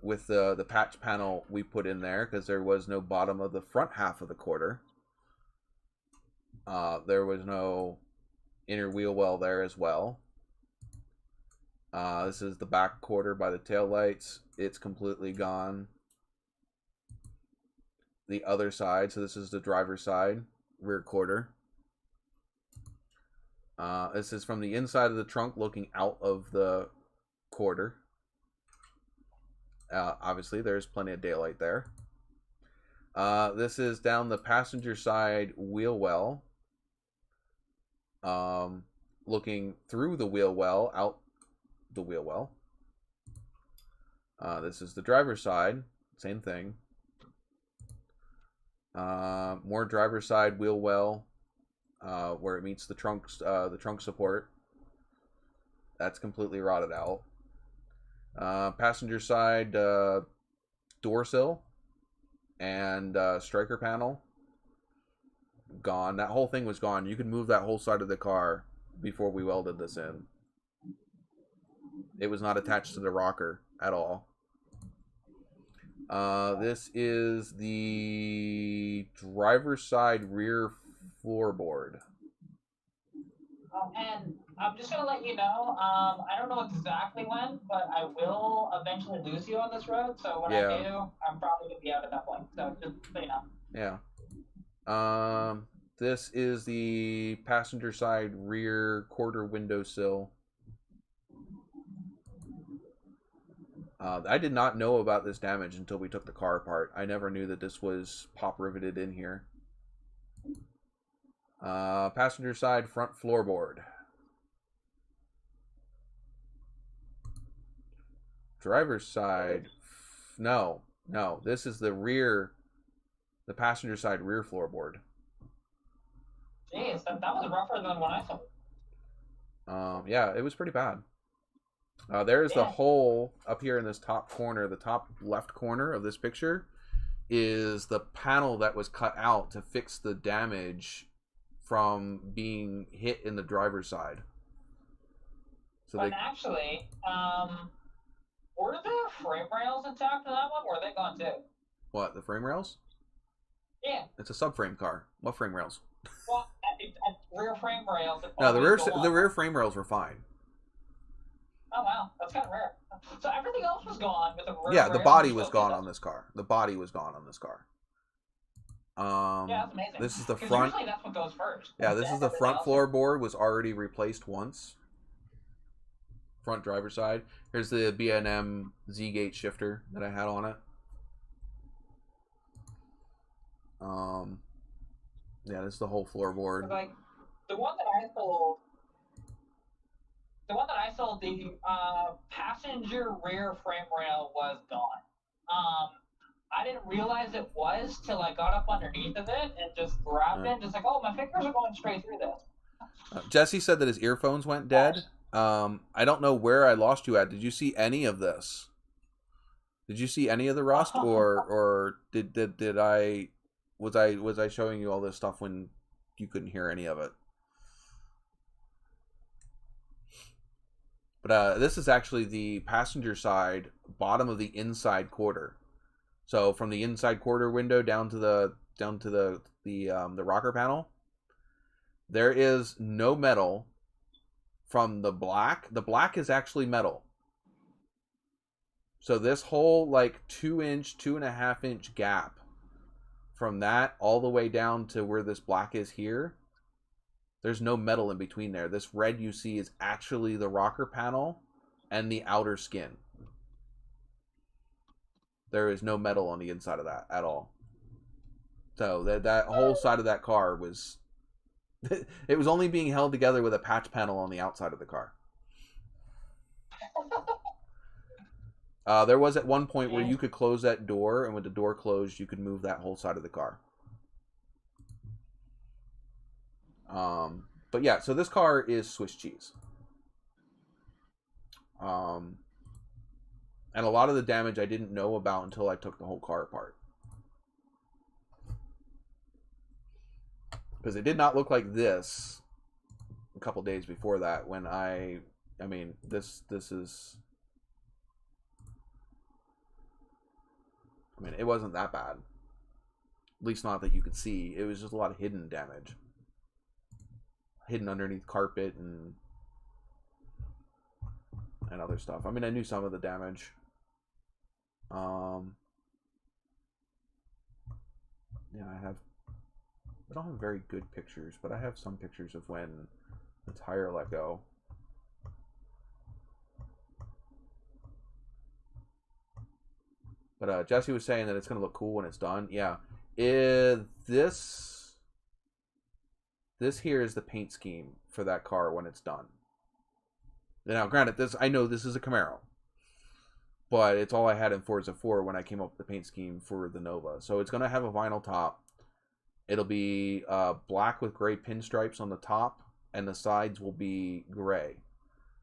With the patch panel we put in there because there was no bottom of the front half of the quarter. There was no inner wheel well there as well. This is the back quarter by the taillights. It's completely gone. The other side, so this is the driver's side, rear quarter. This is from the inside of the trunk looking out of the quarter. Obviously, there's plenty of daylight there. This is down the passenger side wheel well. Looking through the wheel well, out the wheel well. This is the driver's side, same thing. More driver's side wheel well, where it meets the trunk support. That's completely rotted out. Passenger side door sill and striker panel gone. That whole thing was gone. You could move that whole side of the car before we welded this in. It was not attached to the rocker at all. This is the driver's side rear floorboard. And I'm just gonna let you know, I don't know exactly when, but I will eventually lose you on this road. So when I do, I'm probably gonna be out at that point. So just so you know. Yeah. This is the passenger side rear quarter window sill. I did not know about this damage until we took the car apart. I never knew that this was pop riveted in here. Passenger side front floorboard. Driver's side, no. This is the the passenger side rear floorboard. Jeez, that was rougher than what I thought. Yeah, it was pretty bad. There's the hole up here in this top corner. The top left corner of this picture is the panel that was cut out to fix the damage from being hit in the driver's side. So actually, were the frame rails intact in that one, or are they gone too? What, the frame rails? Yeah. It's a subframe car. What frame rails? Well, rear frame rails. No, the rear frame rails were fine. Oh wow, that's kind of rare. So everything else was gone with the rear. Yeah, the body was gone on this car. The body was gone on this car. Yeah, that's amazing. This is the front. Usually that's what goes first. Yeah, this is the front floorboard. Was already replaced once. Front driver side. Here's the B&M Z-gate shifter that I had on it. Yeah, this is the whole floorboard. Like the one that I sold, the passenger rear frame rail was gone. I didn't realize it was till I got up underneath of it and just grabbed it. Just like, oh, my fingers are going straight through this. Jesse said that his earphones went dead. I don't know where I lost you at. Did you see any of this? Did you see any of the rust, or was I showing you all this stuff when couldn't hear any of it. But this is actually the passenger side, bottom of the inside quarter. So from the inside quarter window down to the rocker panel, there is no metal. From the black is actually metal. So this whole like 2-inch, 2.5-inch gap from that all the way down to where this black is here, there's no metal in between there. This red you see is actually the rocker panel and the outer skin. There is no metal on the inside of that at all. So that whole side of that car was... it was only being held together with a patch panel on the outside of the car. There was at one point where you could close that door, and when the door closed, you could move that whole side of the car. But yeah, so this car is Swiss cheese. And a lot of the damage I didn't know about until I took the whole car apart. Because it did not look like this a couple days before that when I mean, this is... I mean, it wasn't that bad. At least not that you could see. It was just a lot of hidden damage. Hidden underneath carpet and other stuff. I mean, I knew some of the damage. Yeah, I don't have very good pictures, but I have some pictures of when the tire let go. But Jesse was saying that it's going to look cool when it's done. Yeah. This here is the paint scheme for that car when it's done. Now, granted, I know this is a Camaro. But it's all I had in Forza 4 when I came up with the paint scheme for the Nova. So it's going to have a vinyl top. It'll be black with gray pinstripes on the top, and the sides will be gray.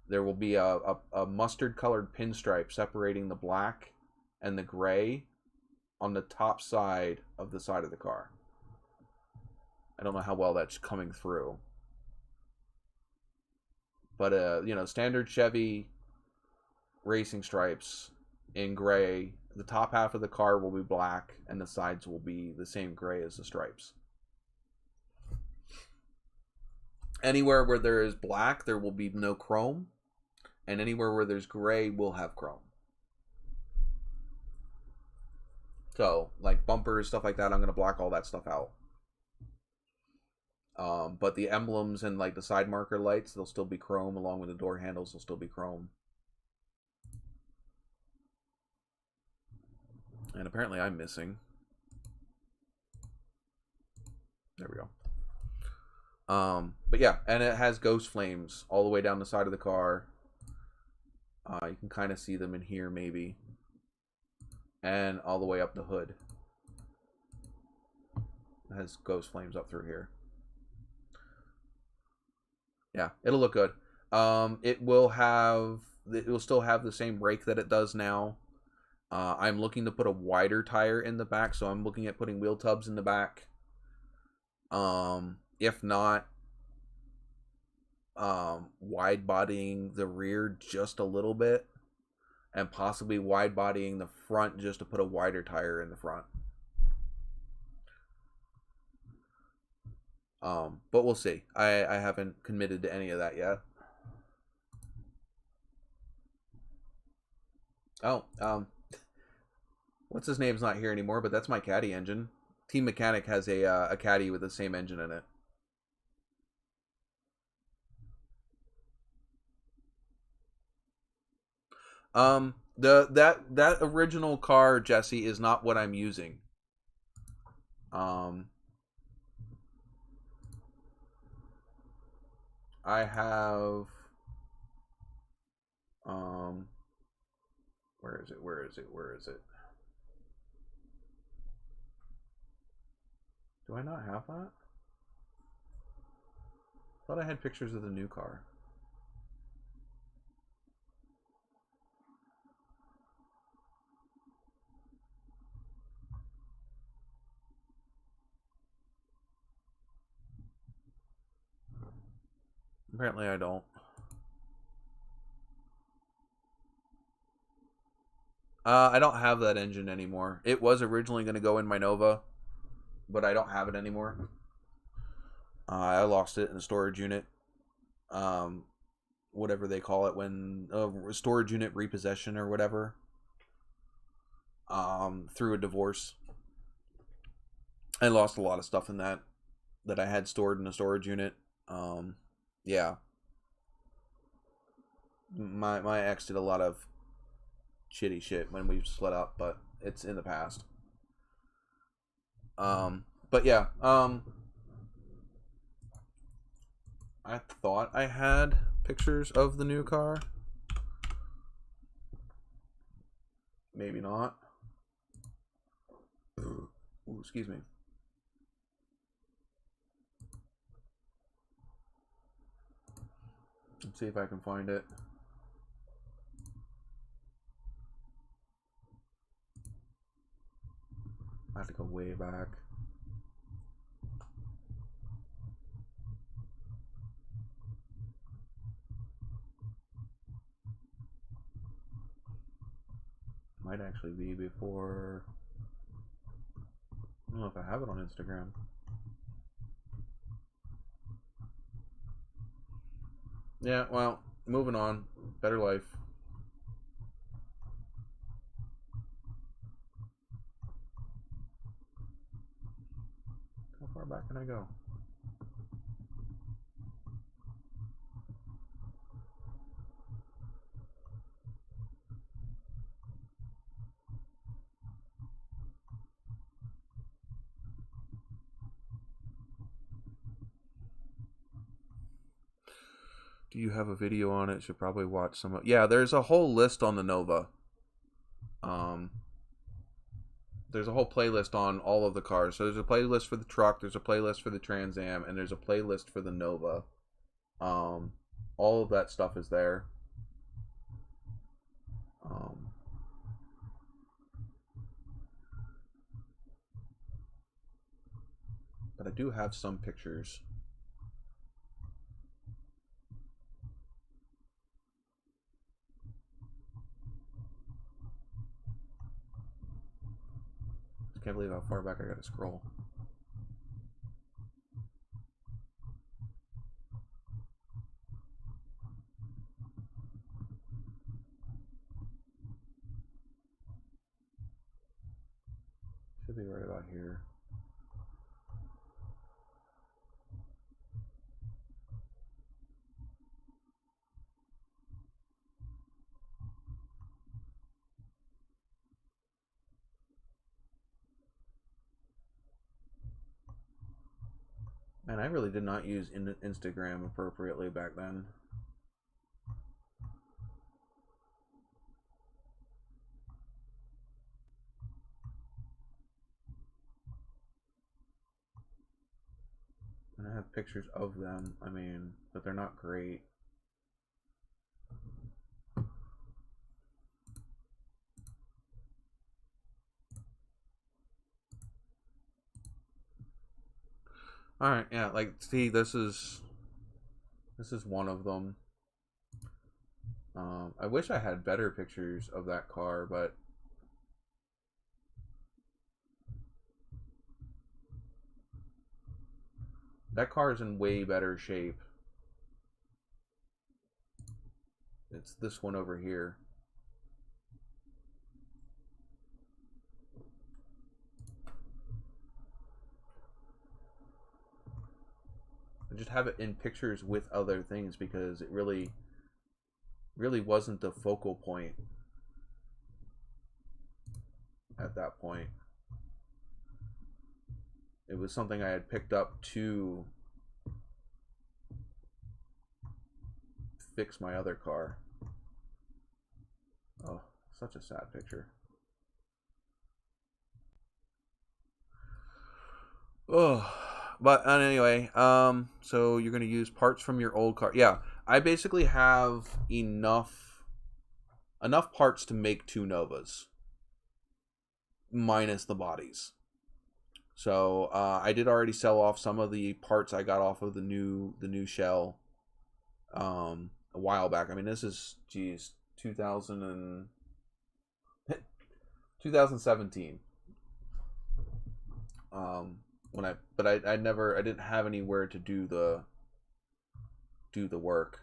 There will be a mustard colored pinstripe separating the black and the gray on the top side of the car. I don't know how well that's coming through. But, standard Chevy racing stripes in gray. The top half of the car will be black, and the sides will be the same gray as the stripes. Anywhere where there is black, there will be no chrome. And anywhere where there's gray will have chrome. So, like bumpers, stuff like that, I'm going to block all that stuff out. But the emblems and like the side marker lights, they'll still be chrome, along with the door handles, they'll still be chrome. And apparently I'm missing. There we go. But yeah, and it has ghost flames all the way down the side of the car. You can kind of see them in here maybe. And all the way up the hood. It has ghost flames up through here. Yeah, it'll look good. It will still have the same brake that it does now. I'm looking to put a wider tire in the back, so I'm looking at putting wheel tubs in the back. If not, wide bodying the rear just a little bit, and possibly wide bodying the front just to put a wider tire in the front. But we'll see. I haven't committed to any of that yet. Oh, what's his name's not here anymore, but that's my Caddy engine. Team Mechanic has a Caddy with the same engine in it. That original car, Jesse, is not what I'm using. I have where is it? Do I not have that? I thought I had pictures of the new car. Apparently I don't. I don't have that engine anymore. It was originally going to go in my Nova, but I don't have it anymore. I lost it in a storage unit. Whatever they call it when storage unit repossession or whatever. Through a divorce. I lost a lot of stuff in that I had stored in a storage unit. Yeah. My ex did a lot of shitty shit when we split up, but it's in the past. But yeah, I thought I had pictures of the new car. Maybe not. Ooh, excuse me. Let's see if I can find it. I have to go way back. Might actually be before. I don't know if I have it on Instagram. Yeah, well, moving on. Better life. How far back can I go? Do you have a video on it? Should probably watch some. Yeah, there's a whole list on the Nova. There's a whole playlist on all of the cars. So there's a playlist for the truck, there's a playlist for the Trans Am, and there's a playlist for the Nova. All of that stuff is there. But I do have some pictures. I can't believe how far back I gotta scroll. Should be right about here. Man, I really did not use Instagram appropriately back then. And I have pictures of them, I mean, but they're not great. Alright, yeah, like, see, this is one of them. I wish I had better pictures of that car, but that car is in way better shape. It's this one over here. I just have it in pictures with other things because it really wasn't the focal point at that point. It was something I had picked up to fix my other car. Oh, such a sad picture. Oh, but anyway, so you're gonna use parts from your old car. Yeah, I basically have enough parts to make 2 Novas, minus the bodies. So I did already sell off some of the parts I got off of the new shell. a while back. I mean, this is, geez, 2017. But I didn't have anywhere to do the work.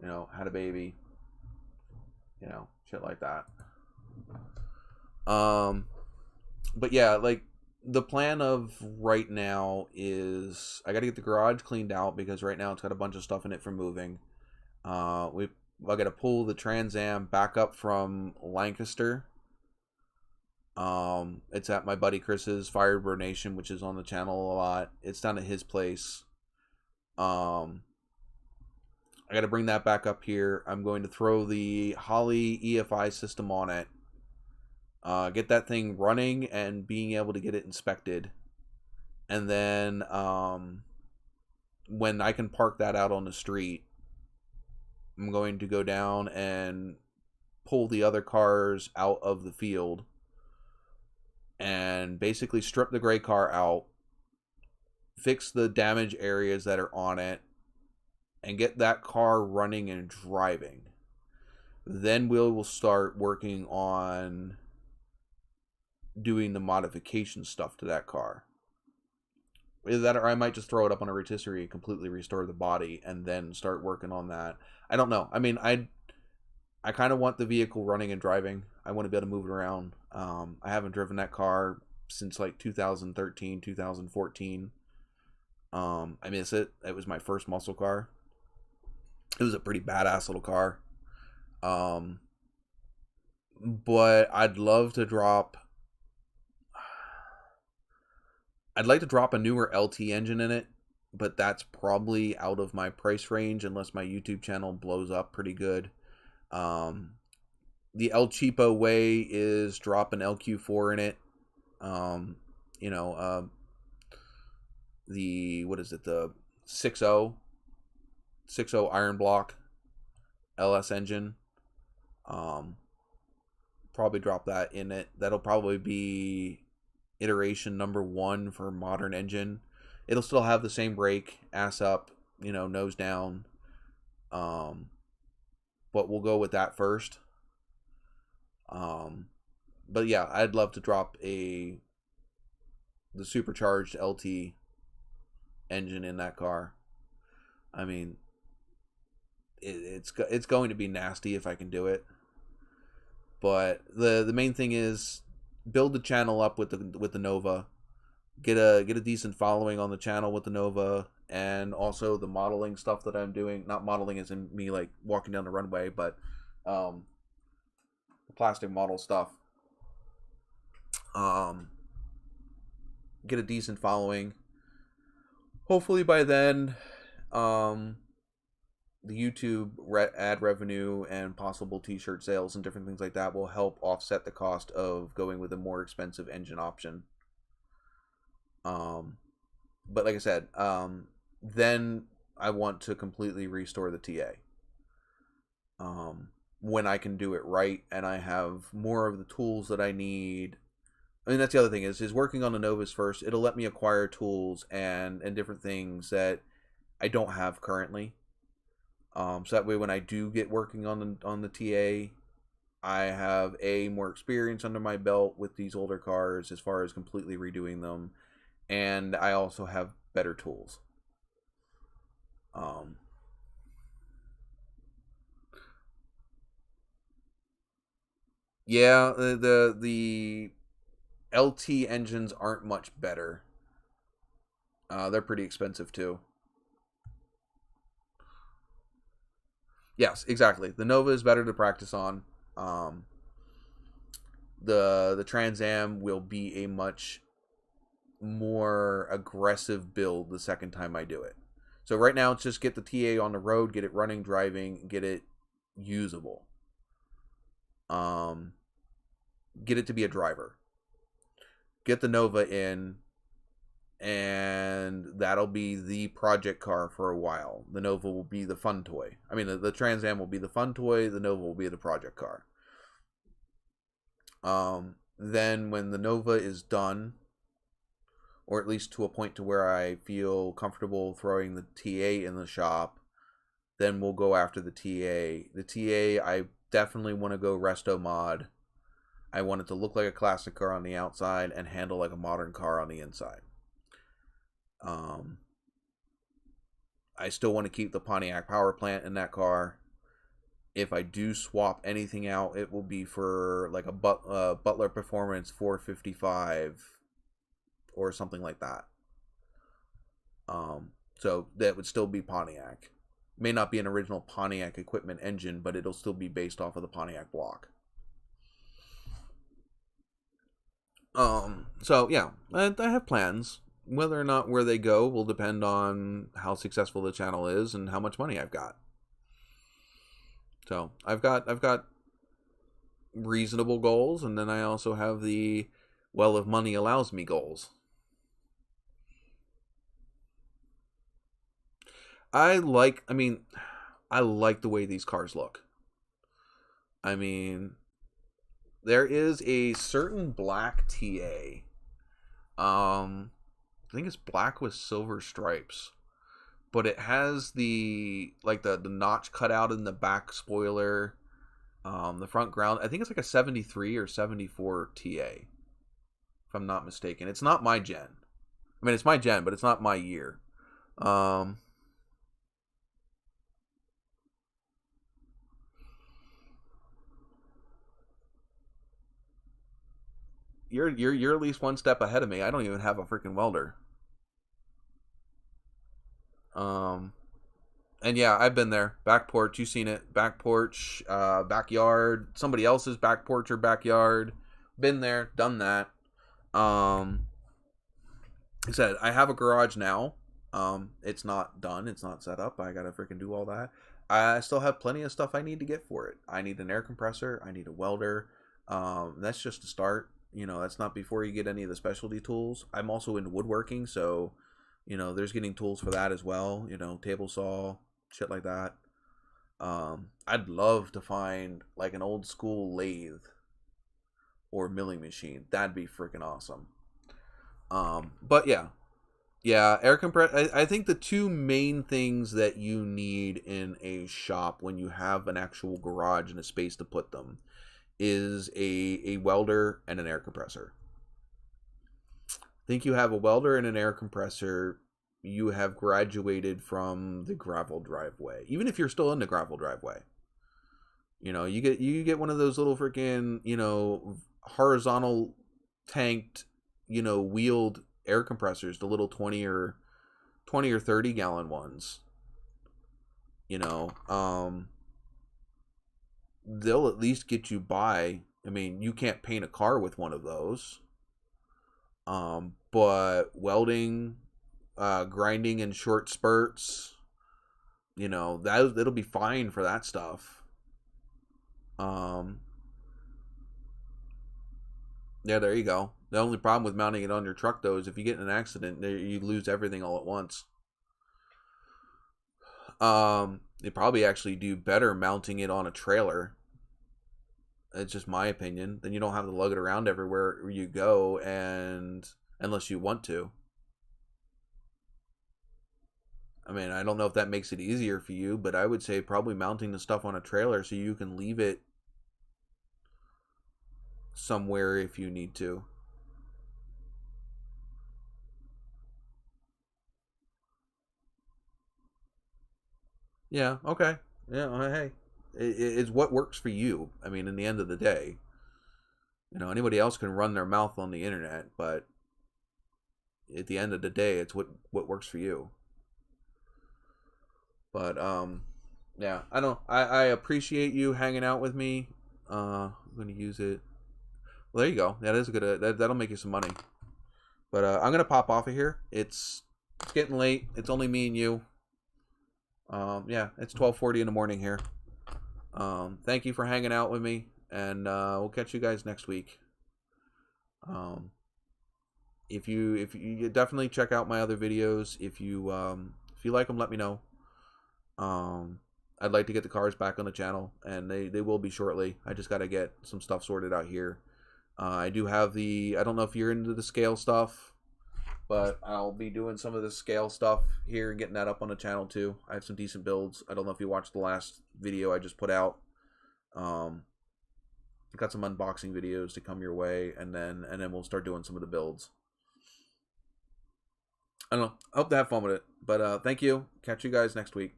You know, had a baby. You know, shit like that. But yeah, like, the plan of right now is I got to get the garage cleaned out because right now it's got a bunch of stuff in it for moving. I got to pull the Trans Am back up from Lancaster. It's at my buddy Chris's Firebird Nation, which is on the channel a lot. It's down at his place. I got to bring that back up here. I'm going to throw the Holley EFI system on it. Get that thing running and being able to get it inspected. And then when I can park that out on the street, I'm going to go down and pull the other cars out of the field and basically strip the gray car out, fix the damage areas that are on it, and get that car running and driving. Then we will start working on doing the modification stuff to that car. Either that, or I might just throw it up on a rotisserie and completely restore the body and then start working on that. I don't know. I mean, I kind of want the vehicle running and driving. I want to be able to move it around. I haven't driven that car since like 2013, 2014. I miss it. It was my first muscle car. It was a pretty badass little car. But I'd like to drop a newer LT engine in it, but that's probably out of my price range unless my YouTube channel blows up pretty good. The El Cheapo way is drop an LQ4 in it. The 6.0 iron block LS engine. Probably drop that in it. That'll probably be iteration number 1 for modern engine. It'll still have the same brake, ass up, nose down. But we'll go with that first. But yeah, I'd love to drop the supercharged LT engine in that car. I mean, it's going to be nasty if I can do it. But the main thing is build the channel up with the Nova, get a decent following on the channel with the Nova, and also the modeling stuff that I'm doing. Not modeling as in me like walking down the runway, but the plastic model stuff. Get a decent following. Hopefully by then, the YouTube ad revenue and possible t-shirt sales and different things like that will help offset the cost of going with a more expensive engine option. But like I said, then I want to completely restore the TA. When I can do it right and I have more of the tools that I need. I mean, that's the other thing is working on the Novas first. It'll let me acquire tools and different things that I don't have currently. So that way when I do get working on the TA, I have more experience under my belt with these older cars as far as completely redoing them, and I also have better tools. Yeah, the LT engines aren't much better. They're pretty expensive too. Yes, exactly. The Nova is better to practice on. The Trans Am will be a much more aggressive build the second time I do it. So right now it's just get the TA on the road, get it running, driving, get it usable. Get it to be a driver. Get the Nova in, and that'll be the project car for a while. The Nova will be the fun toy. I mean, the Trans Am will be the fun toy. The Nova will be the project car. Then when the Nova is done, or at least to a point to where I feel comfortable throwing the TA in the shop, then we'll go after the TA. The TA, I definitely want to go resto mod. I want it to look like a classic car on the outside and handle like a modern car on the inside. I still want to keep the Pontiac power plant in that car. If I do swap anything out, it will be for like a Butler Performance 455 or something like that. So that would still be Pontiac. May not be an original Pontiac equipment engine, but it'll still be based off of the Pontiac block. So yeah, I have plans. Whether or not where they go will depend on how successful the channel is and how much money I've got. So I've got reasonable goals, and then I also have the, well, if money allows me goals. I like the way these cars look. I mean, there is a certain black TA. I think it's black with silver stripes. But it has the notch cut out in the back spoiler. The front ground, I think it's like a 73 or 74 TA. If I'm not mistaken. It's not my gen. I mean, it's my gen, but it's not my year. You're at least one step ahead of me. I don't even have a freaking welder. And yeah, I've been there. Back porch, you've seen it. Back porch, backyard, somebody else's back porch or backyard. Been there, done that. Like I said, I have a garage now. It's not done. It's not set up. I gotta freaking do all that. I still have plenty of stuff I need to get for it. I need an air compressor. I need a welder. That's just a start. You know, that's not before you get any of the specialty tools. I'm also into woodworking, so, you know, there's getting tools for that as well. You know, table saw, shit like that. I'd love to find like an old school lathe or milling machine. That'd be freaking awesome. But yeah, air compress. I think the two main things that you need in a shop when you have an actual garage and a space to put them is a welder and an air compressor. I think you have a welder and an air compressor, you have graduated from the gravel driveway. Even if you're still in the gravel driveway, you know, you get one of those little freaking, you know, horizontal tanked, you know, wheeled air compressors, the little 20 or 30 gallon ones. You know, they'll at least get you by. I mean, you can't paint a car with one of those. But welding, grinding in short spurts, you know, that'll be fine for that stuff. Yeah, there you go. The only problem with mounting it on your truck, though, is if you get in an accident, you lose everything all at once. They probably actually do better mounting it on a trailer. It's just my opinion. Then you don't have to lug it around everywhere you go, and unless you want to. I mean, I don't know if that makes it easier for you, but I would say probably mounting the stuff on a trailer so you can leave it somewhere if you need to. Yeah, okay. Yeah, hey. It's what works for you. I mean, in the end of the day, you know, anybody else can run their mouth on the internet, but at the end of the day, it's what works for you. But yeah, I appreciate you hanging out with me. I'm gonna use it. Well, there you go. That is a good. That'll make you some money. But I'm gonna pop off of here. It's getting late. It's only me and you. Yeah, it's 12:40 in the morning here. Thank you for hanging out with me, and we'll catch you guys next week. If you definitely check out my other videos. If you like them, let me know. I'd like to get the cars back on the channel, and they will be shortly. I just got to get some stuff sorted out here. I do have I don't know if you're into the scale stuff, but I'll be doing some of the scale stuff here and getting that up on the channel too. I have some decent builds. I don't know if you watched the last video I just put out. Got some unboxing videos to come your way, and then we'll start doing some of the builds. I don't know. I hope to have fun with it. But thank you. Catch you guys next week.